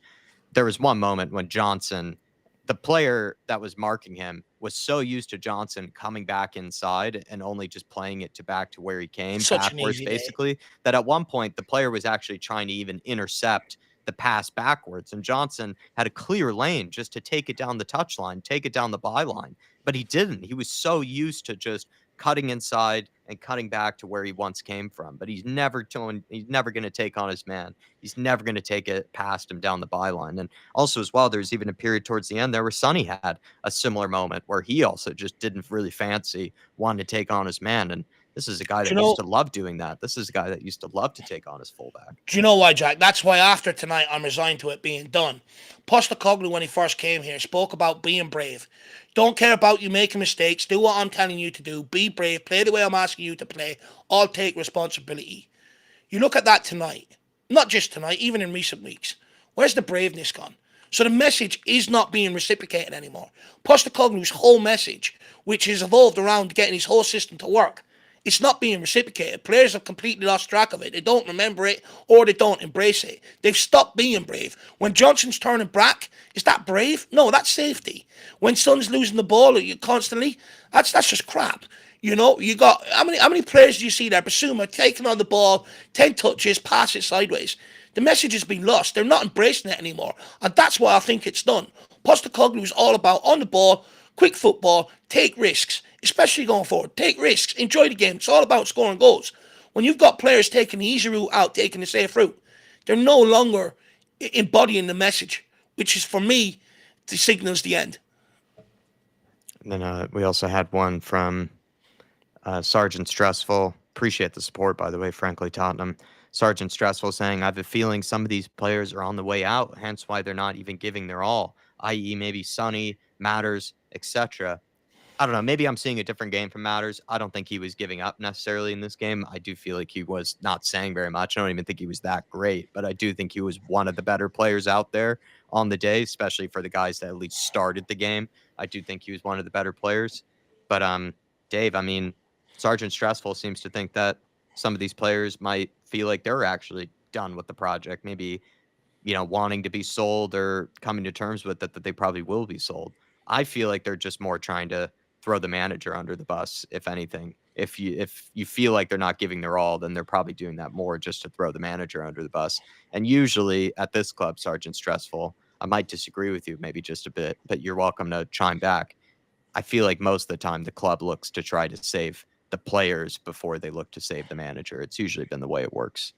there was one moment when Johnson, the player that was marking him, was so used to Johnson coming back inside and only just playing it back to where he came, backwards, basically, that at one point the player was actually trying to even intercept the pass backwards. And Johnson had a clear lane just to take it down the touchline, take it down the byline. But he didn't. He was so used to just cutting inside and cutting back to where he once came from. But he's never going to take on his man. He's never going to take it past him down the byline. And also as well, there's even a period towards the end there where Sonny had a similar moment where he also just didn't really fancy wanting to take on his man. And this is a guy that used to love doing that. This is a guy that used to love to take on his fullback. Do you know why, Jack? That's why after tonight I'm resigned to it being done. Postecoglou, when he first came here, spoke about being brave. Don't care about you making mistakes. Do what I'm telling you to do. Be brave. Play the way I'm asking you to play. I'll take responsibility. You look at that tonight. Not just tonight, even in recent weeks. Where's the braveness gone? So the message is not being reciprocated anymore. Postecoglou's whole message, which has evolved around getting his whole system to work, it's not being reciprocated. Players have completely lost track of it. They don't remember it or they don't embrace it. They've stopped being brave. When Johnson's turning back, is that brave? No, that's safety. When Son's losing the ball constantly, that's just crap. You got how many players do you see there? Basuma taking on the ball, 10 touches, pass it sideways. The message has been lost. They're not embracing it anymore. And that's why I think it's done. Postecoglou is all about on the ball, quick football, take risks, especially going forward. Take risks, enjoy the game. It's all about scoring goals. When you've got players taking the easy route out, taking the safe route, they're no longer embodying the message, which is, for me, signals the end. And then we also had one from Sergeant Stressful. Appreciate the support, by the way, frankly, Tottenham. Sergeant Stressful saying, I have a feeling some of these players are on the way out, hence why they're not even giving their all, i.e. maybe Sonny, Matters, etc. I don't know. Maybe I'm seeing a different game from Matters. I don't think he was giving up necessarily in this game. I do feel like he was not saying very much. I don't even think he was that great, but I do think he was one of the better players out there on the day, especially for the guys that at least started the game. I do think he was one of the better players. But Dave, I mean, Sergeant Stressful seems to think that some of these players might feel like they're actually done with the project, maybe, wanting to be sold or coming to terms with it that they probably will be sold. I feel like they're just more trying to throw the manager under the bus, if anything. If you feel like they're not giving their all, then they're probably doing that more just to throw the manager under the bus. And usually at this club, Sergeant Stressful, I might disagree with you maybe just a bit, but you're welcome to chime back. I feel like most of the time the club looks to try to save the players before they look to save the manager. It's usually been the way it works,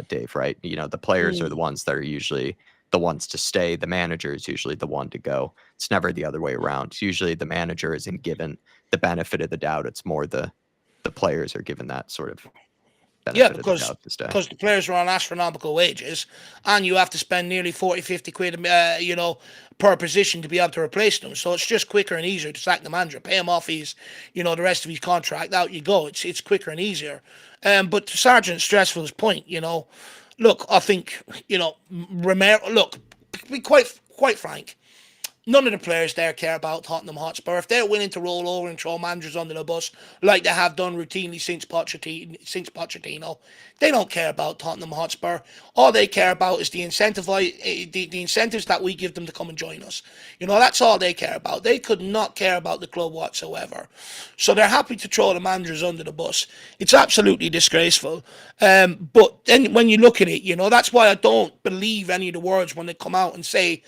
Dave, right? The players are the ones that are usually the ones to stay. The manager is usually the one to go. It's never the other way around. It's usually the manager isn't given the benefit of the doubt. It's more the players are given that sort of benefit of the doubt to stay. Because the players are on astronomical wages, and you have to spend nearly 40, 50 quid, per position to be able to replace them. So it's just quicker and easier to sack the manager, pay him off his, the rest of his contract. Out you go. It's quicker and easier. But to Sergeant Stressful's point, look, I think, Romero. Look, to be quite frank. None of the players there care about Tottenham Hotspur. If they're willing to roll over and throw managers under the bus like they have done routinely since Pochettino, they don't care about Tottenham Hotspur. All they care about is the incentives that we give them to come and join us. That's all they care about. They could not care about the club whatsoever. So they're happy to throw the managers under the bus. It's absolutely disgraceful. But then when you look at it, that's why I don't believe any of the words when they come out and say,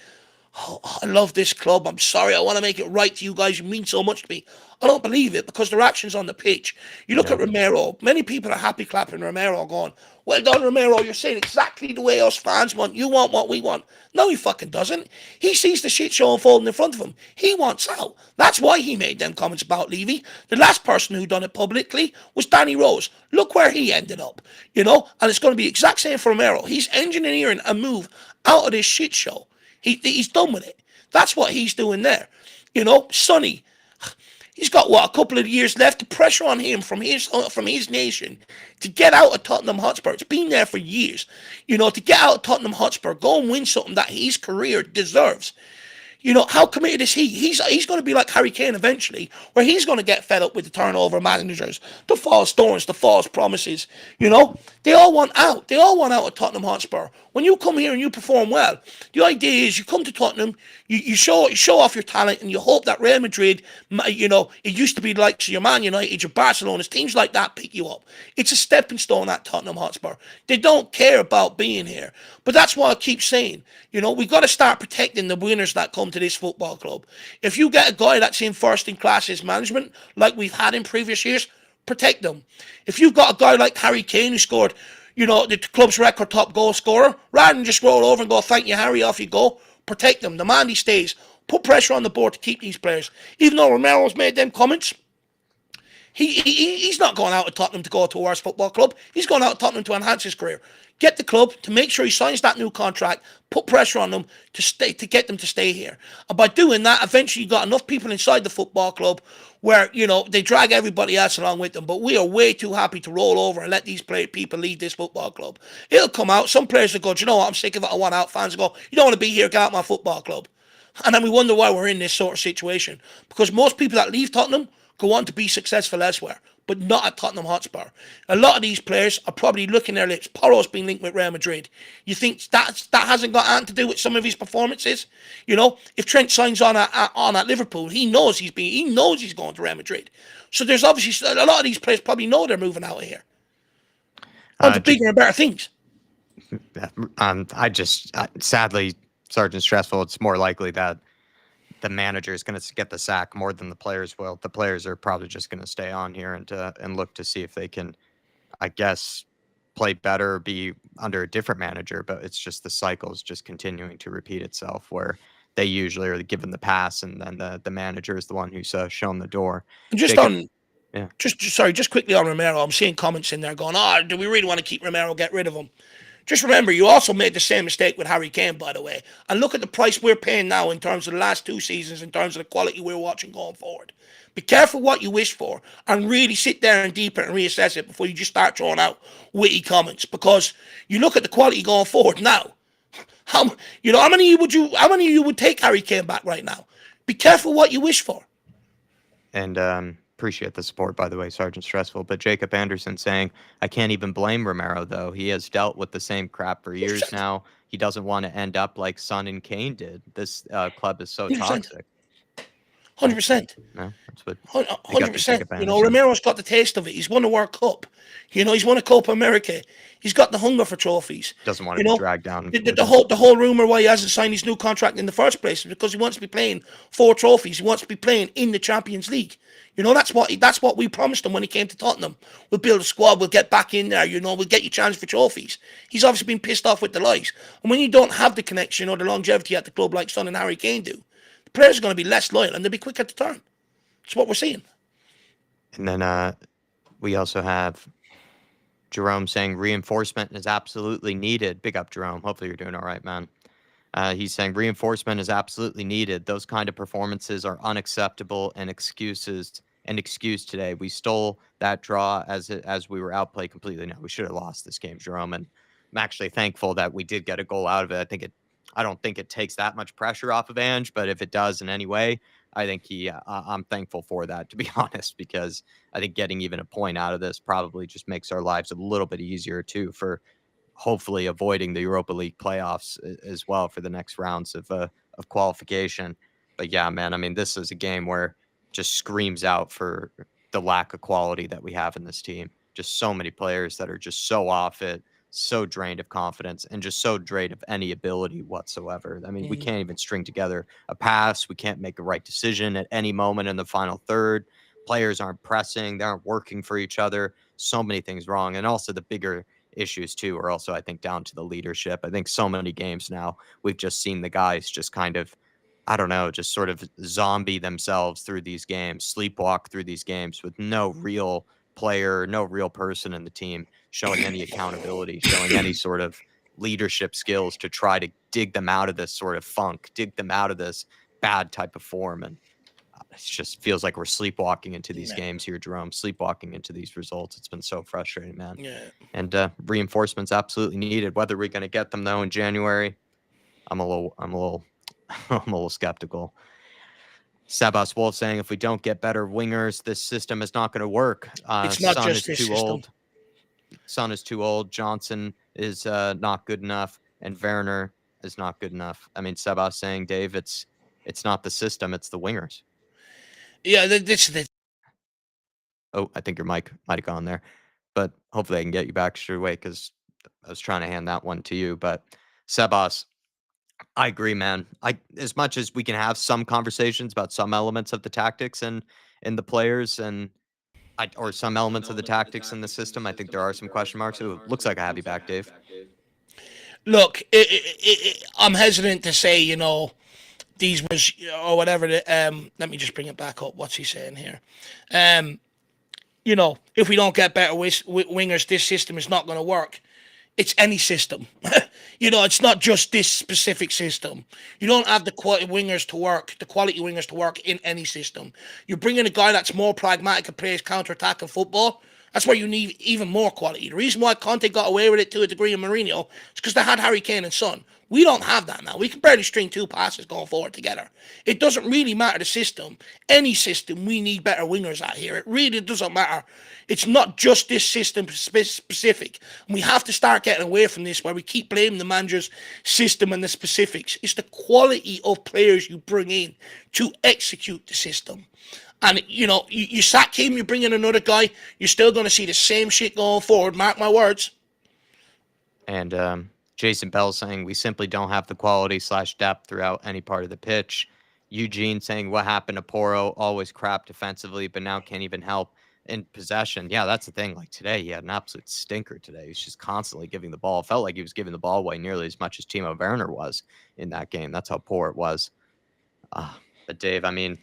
"Oh, I love this club. I'm sorry. I want to make it right to you guys. You mean so much to me." I don't believe it because their actions on the pitch. You look at Romero. Many people are happy clapping Romero going, "Well done, Romero. You're saying exactly the way us fans want. You want what we want." No, he fucking doesn't. He sees the shit show unfolding in front of him. He wants out. That's why he made them comments about Levy. The last person who done it publicly was Danny Rose. Look where he ended up. And it's going to be the exact same for Romero. He's engineering a move out of this shit show. He's done with it. That's what he's doing there. Sonny, he's got a couple of years left. The pressure on him from his nation to get out of Tottenham Hotspur. It's been there for years. To get out of Tottenham Hotspur, go and win something that his career deserves. How committed is he? He's going to be like Harry Kane eventually, where he's going to get fed up with the turnover managers, the false storms, the false promises. They all want out. They all want out of Tottenham Hotspur. When you come here and you perform well, the idea is you come to Tottenham, you show off your talent, and you hope that Real Madrid, it used to be like your Man United, your Barcelona's, teams like that pick you up. It's a stepping stone at Tottenham Hotspur. They don't care about being here. But that's why I keep saying, we got to start protecting the winners that come to this football club. If you get a guy that's in first-in-class management, like we've had in previous years, protect them. If you've got a guy like Harry Kane who scored, the club's record top goal scorer, rather than just roll over and go, "Thank you, Harry," off you go, protect them. The man he stays. Put pressure on the board to keep these players. Even though Romero's made them comments, he's not going out of Tottenham to go to a worse football club. He's going out of Tottenham to enhance his career. Get the club to make sure he signs that new contract, put pressure on them to get them to stay here. And by doing that, eventually you got enough people inside the football club where, they drag everybody else along with them. But we are way too happy to roll over and let these people leave this football club. It'll come out. Some players will go, "Do you know what? I'm sick of it. I want out." Fans will go, "You don't want to be here. Get out my football club." And then we wonder why we're in this sort of situation. Because most people that leave Tottenham go on to be successful elsewhere, but not at Tottenham Hotspur. A lot of these players are probably licking their lips. Porro's been linked with Real Madrid. You think that hasn't got anything to do with some of his performances? If Trent signs on at Liverpool, he knows he's going to Real Madrid. So there's obviously a lot of these players probably know they're moving out of here. On to bigger and better things. Sadly, Sergeant Stressful, it's more likely that the manager is going to get the sack more than the players will. The players are probably just going to stay on here and look to see if they can, I guess, play better, be under a different manager. But it's just the cycle is just continuing to repeat itself, where they usually are given the pass, and then the manager is the one who's shown the door. Just quickly on Romero, I'm seeing comments in there going, "Do we really want to keep Romero? Get rid of him." Just remember, you also made the same mistake with Harry Kane, by the way. And look at the price we're paying now in terms of the last 2 seasons, in terms of the quality we're watching going forward. Be careful what you wish for, and really sit there and deep it and reassess it before you just start throwing out witty comments. Because you look at the quality going forward now. How many of you would take Harry Kane back right now? Be careful what you wish for. And Appreciate the support, by the way, Sergeant Stressful. But Jacob Anderson saying, I can't even blame Romero, though. He has dealt with the same crap for years now. He doesn't want to end up like Son and Kane did. This club is so 100%. toxic. 100%. No, that's what 100%. You know, Romero's got the taste of it. He's won a World Cup. You know, he's won a Copa America. He's got the hunger for trophies. Doesn't want to be dragged down. The whole rumor why he hasn't signed his new contract in the first place is because he wants to be playing 4 trophies. He wants to be playing in the Champions League. You know, that's what we promised him when he came to Tottenham. We'll build a squad. We'll get back in there. You know, we'll get you chance for trophies. He's obviously been pissed off with the lies. And when you don't have the connection or the longevity at the club like Son and Harry Kane do, the players are going to be less loyal and they'll be quicker to turn. That's what we're seeing. And then we also have Jerome saying reinforcement is absolutely needed. Big up, Jerome. Hopefully you're doing all right, man. He's saying reinforcement is absolutely needed. Those kind of performances are unacceptable and excused today. We stole that draw as we were outplayed completely. No, we should have lost this game, Jerome. And I'm actually thankful that we did get a goal out of it. I don't think it takes that much pressure off of Ange, but if it does in any way, I think I'm thankful for that, to be honest, because I think getting even a point out of this probably just makes our lives a little bit easier too, for hopefully avoiding the Europa League playoffs as well for the next rounds of qualification. But yeah, man, I mean, this is a game where just screams out for the lack of quality that we have in this team. Just so many players that are just so off it, so drained of confidence, and just so drained of any ability whatsoever. I mean, we can't even string together a pass. We can't make a right decision at any moment in the final third. Players aren't pressing. They aren't working for each other. So many things wrong. And also the bigger issues too are also, I think, down to the leadership. I think so many games now we've just seen the guys just kind of, I don't know, just sort of zombie themselves through these games, sleepwalk through these games with no real player, no real person in the team showing any accountability, showing any sort of leadership skills to try to dig them out of this sort of funk, dig them out of this bad type of form. And it just feels like we're sleepwalking into these games here, Jerome, sleepwalking into these results. It's been so frustrating, man. Yeah. And reinforcements absolutely needed. Whether we're going to get them though in January, I'm a little skeptical. Sebas Wolf saying, if we don't get better wingers, this system is not going to work. It's not just this system. Old. Son is too old. Johnson is not good enough, and Werner is not good enough. I mean, Sebas saying, Dave, it's not the system, it's the wingers. Yeah, Oh, I think your mic might have gone there, but hopefully I can get you back straight away because I was trying to hand that one to you. But Sebas, I agree, man. As much as we can have some conversations about some elements of the tactics and the players or some elements of the tactics in the system, I think there are some question marks. It looks like I have you back, Dave. Look, I'm hesitant to say, you know, these was or whatever. Let me just bring it back up. What's he saying here? You know, if we don't get better wingers, this system is not going to work. It's any system. You know, it's not just this specific system. You don't have the quality wingers to work in any system. You're bringing a guy that's more pragmatic and plays counter-attacking football. That's where you need even more quality. The reason why Conte got away with it to a degree in Mourinho is because they had Harry Kane and Son. We don't have that now. We can barely string 2 passes going forward together. It doesn't really matter the system. Any system, we need better wingers out here. It really doesn't matter. It's not just this system specific. And we have to start getting away from this where we keep blaming the manager's system and the specifics. It's the quality of players you bring in to execute the system. And, you know, you sack him, you bring in another guy, you're still going to see the same shit going forward. Mark my words. And Jason Bell saying, we simply don't have the quality/depth throughout any part of the pitch. Eugene saying, what happened to Porro? Always crap defensively, but now can't even help in possession. Yeah, that's the thing. Like today, he had an absolute stinker today. He's just constantly giving the ball. It felt like he was giving the ball away nearly as much as Timo Werner was in that game. That's how poor it was. But Dave, I mean,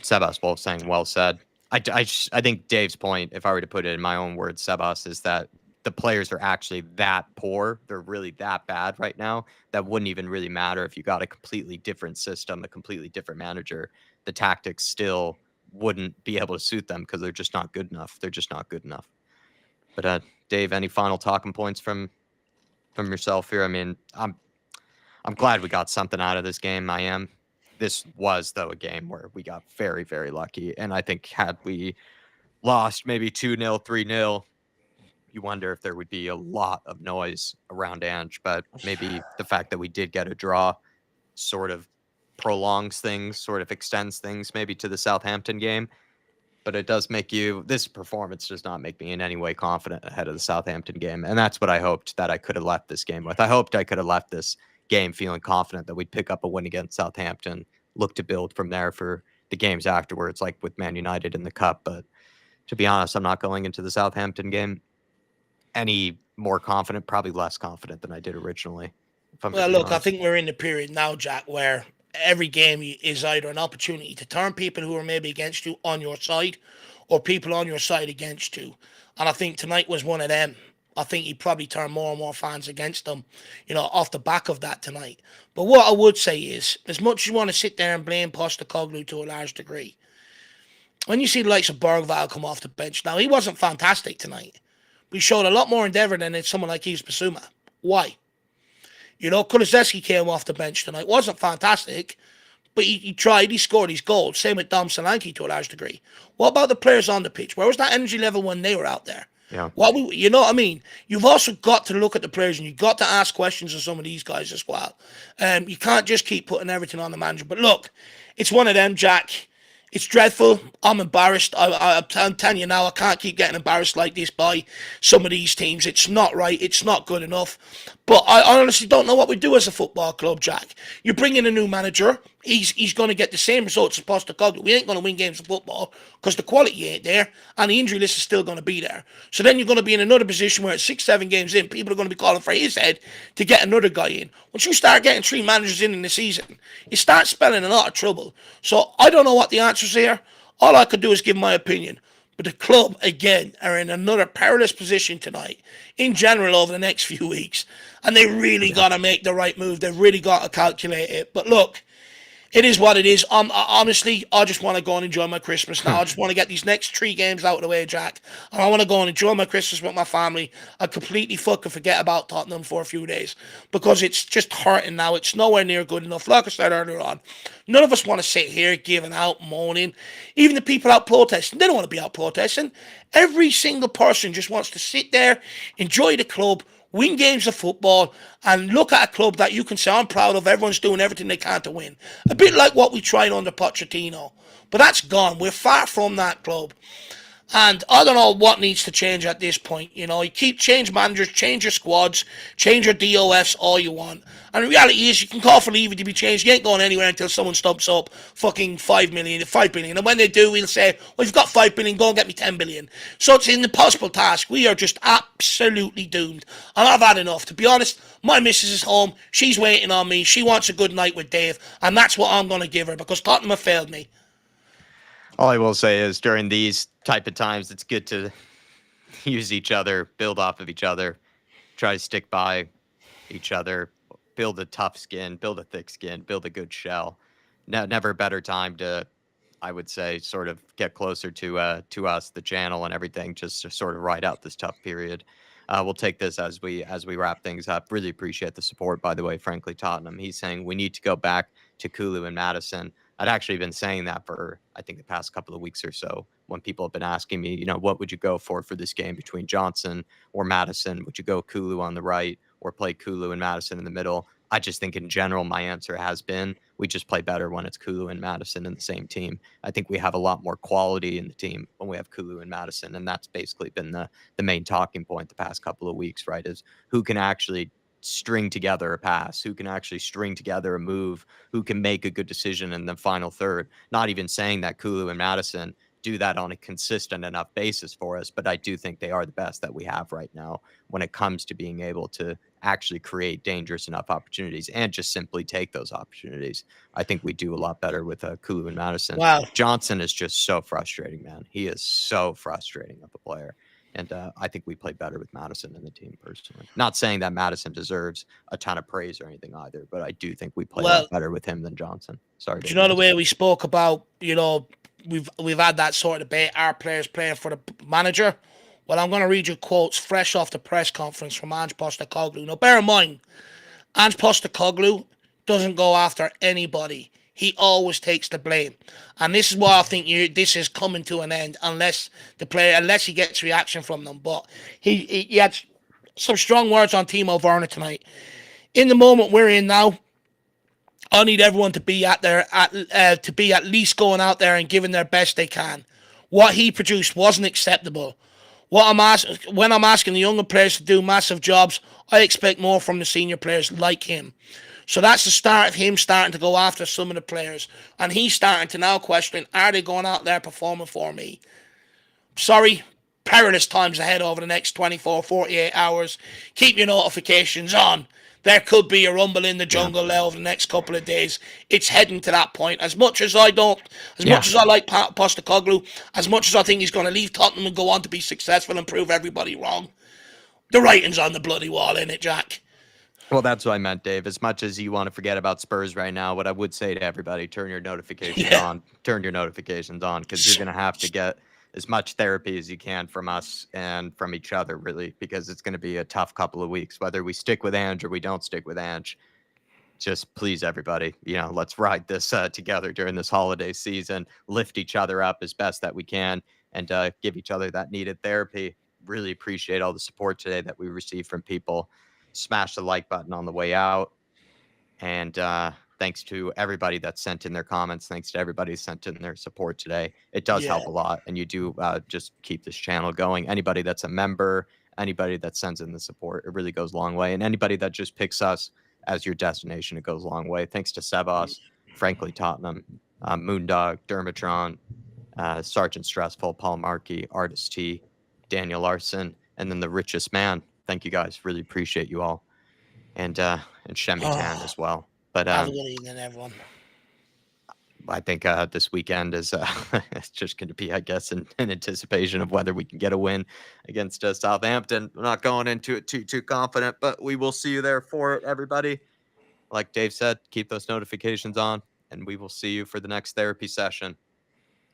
Sebas Wolf saying, well said. I think Dave's point, if I were to put it in my own words, Sebas, is that the players are actually that poor. They're really that bad right now. That wouldn't even really matter if you got a completely different system, a completely different manager. The tactics still wouldn't be able to suit them because they're just not good enough. They're just not good enough. But Dave, any final talking points from yourself here? I mean, I'm glad we got something out of this game. I am. This was, though, a game where we got very, very lucky. And I think had we lost maybe 2-0, 3-0, you wonder if there would be a lot of noise around Ange. But maybe the fact that we did get a draw sort of prolongs things, sort of extends things maybe to the Southampton game. But it does make this performance does not make me in any way confident ahead of the Southampton game. And that's what I hoped that I could have left this game with. I hoped I could have left this game feeling confident that we'd pick up a win against Southampton, look to build from there for the games afterwards, like with Man United in the Cup. But to be honest, I'm not going into the Southampton game any more confident, probably less confident than I did originally. Well, look, I think we're in the period now, Jack, where every game is either an opportunity to turn people who are maybe against you on your side or people on your side against you. And I think tonight was one of them. I think he probably turned more and more fans against them, off the back of that tonight. But what I would say is, as much as you want to sit there and blame Postecoglou to a large degree, when you see the likes of Bergvall come off the bench, now he wasn't fantastic tonight. We showed a lot more endeavour than someone like Yves Bissouma. Why? Kulusevski came off the bench tonight. Wasn't fantastic, but he tried. He scored his goals. Same with Dom Solanke to a large degree. What about the players on the pitch? Where was that energy level when they were out there? Yeah. You know what I mean? You've also got to look at the players and you've got to ask questions of some of these guys as well. You can't just keep putting everything on the manager. But look, it's one of them, Jack. It's dreadful. I'm embarrassed. I'm telling you now, I can't keep getting embarrassed like this by some of these teams. It's not right. It's not good enough. But I honestly don't know what we do as a football club, Jack. You bring in a new manager. He's going to get the same results as Postecoglou. We ain't going to win games of football because the quality ain't there and the injury list is still going to be there. So then you're going to be in another position where at 6-7 games in, people are going to be calling for his head to get another guy in. Once you start getting 3 managers in the season, you start spelling a lot of trouble. So I don't know what the answer's here. All I could do is give my opinion. But the club, again, are in another perilous position tonight, in general, over the next few weeks. And they really got to make the right move. They've really got to calculate it. But look, it is what it is. Honestly, I just want to go and enjoy my Christmas now. I just want to get these next 3 games out of the way, Jack. And I want to go and enjoy my Christmas with my family. I completely fucking forget about Tottenham for a few days because it's just hurting now. It's nowhere near good enough. Like I said earlier on, none of us want to sit here giving out, moaning. Even the people out protesting, they don't want to be out protesting. Every single person just wants to sit there, enjoy the club, win games of football, and look at a club that you can say, I'm proud of. Everyone's doing everything they can to win. A bit like what we tried under Pochettino. But that's gone. We're far from that club. And I don't know what needs to change at this point. You change managers, change your squads, change your DOFs all you want. And the reality is you can call for Levy to be changed. You ain't going anywhere until someone stumps up fucking 5 billion. And when they do, we'll say, well, you've got 5 billion, go and get me 10 billion. So it's an impossible task. We are just absolutely doomed. And I've had enough. To be honest, my missus is home. She's waiting on me. She wants a good night with Dave. And that's what I'm going to give her because Tottenham have failed me. All I will say is during these type of times, it's good to use each other, build off of each other, try to stick by each other, build a tough skin, build a thick skin, build a good shell. Never a better time to, I would say, sort of get closer to us, the channel and everything, just to sort of ride out this tough period. We'll take this as we wrap things up. Really appreciate the support, by the way, frankly, Tottenham. He's saying we need to go back to Kulu and Madison. I'd actually been saying that for, I think, the past couple of weeks or so when people have been asking me, what would you go for this game between Johnson or Madison? Would you go Kulu on the right or play Kulu and Madison in the middle? I just think in general, my answer has been we just play better when it's Kulu and Madison in the same team. I think we have a lot more quality in the team when we have Kulu and Madison. And that's basically been the main talking point the past couple of weeks, right? Is who can actually string together a pass, who can actually string together a move, who can make a good decision in the final third. Not even saying that Kulu and Madison do that on a consistent enough basis for us, but I do think they are the best that we have right now when it comes to being able to actually create dangerous enough opportunities and just simply take those opportunities. I think we do a lot better with Kulu and Madison. Wow. Johnson is just so frustrating, man. He is so frustrating of a player. And I think we play better with Madison in the team, personally. Not saying that Madison deserves a ton of praise or anything either, but I do think we play a lot better with him than Johnson. Sorry. Do you know the way we spoke about, we've had that sort of debate, our players playing for the manager? Well, I'm going to read you quotes fresh off the press conference from Ange Postecoglou. Now, bear in mind, Ange Postecoglou doesn't go after anybody. he always takes the blame. And this is why I think this is coming to an end unless he gets reaction from them. But he had some strong words on Timo Werner tonight. In the moment we're in now, I need everyone to be to be at least going out there and giving their best they can. What he produced wasn't acceptable. When I'm asking the younger players to do massive jobs, I expect more from the senior players like him. So that's the start of him starting to go after some of the players, and he's starting to now question: are they going out there performing for me? Sorry, perilous times ahead over the next 24, 48 hours. Keep your notifications on. There could be a rumble in the jungle over the next couple of days. It's heading to that point. As much as I like Postecoglou, as much as I think he's going to leave Tottenham and go on to be successful and prove everybody wrong, the writing's on the bloody wall, innit, Jack? Well, that's what I meant, Dave. As much as you want to forget about Spurs right now, what I would say to everybody, turn your notifications on. Turn your notifications on, because you're going to have to get as much therapy as you can from us and from each other, really, because it's going to be a tough couple of weeks, whether we stick with Ange or we don't stick with Ange. Just please, everybody, let's ride this together during this holiday season, lift each other up as best that we can, and give each other that needed therapy. Really appreciate all the support today that we received from people. Smash the like button on the way out. And thanks to everybody that sent in their comments. Thanks to everybody who sent in their support today. It does help a lot. And you do just keep this channel going. Anybody that's a member, anybody that sends in the support, it really goes a long way. And anybody that just picks us as your destination, it goes a long way. Thanks to Sebas, Frankly Tottenham, Moondog, Dermatron, Sergeant Stressful, Paul Markey, Artist T, Daniel Larson, and then the richest man. Thank you guys. Really appreciate you all. And Shemi Tan as well. But have a good evening, everyone. I think this weekend is it's just going to be, I guess, in anticipation of whether we can get a win against Southampton. We're not going into it too confident, but we will see you there for it, everybody. Like Dave said, keep those notifications on, and we will see you for the next therapy session.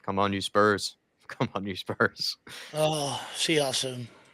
Come on, you Spurs. Come on, you Spurs. Oh, see y'all soon.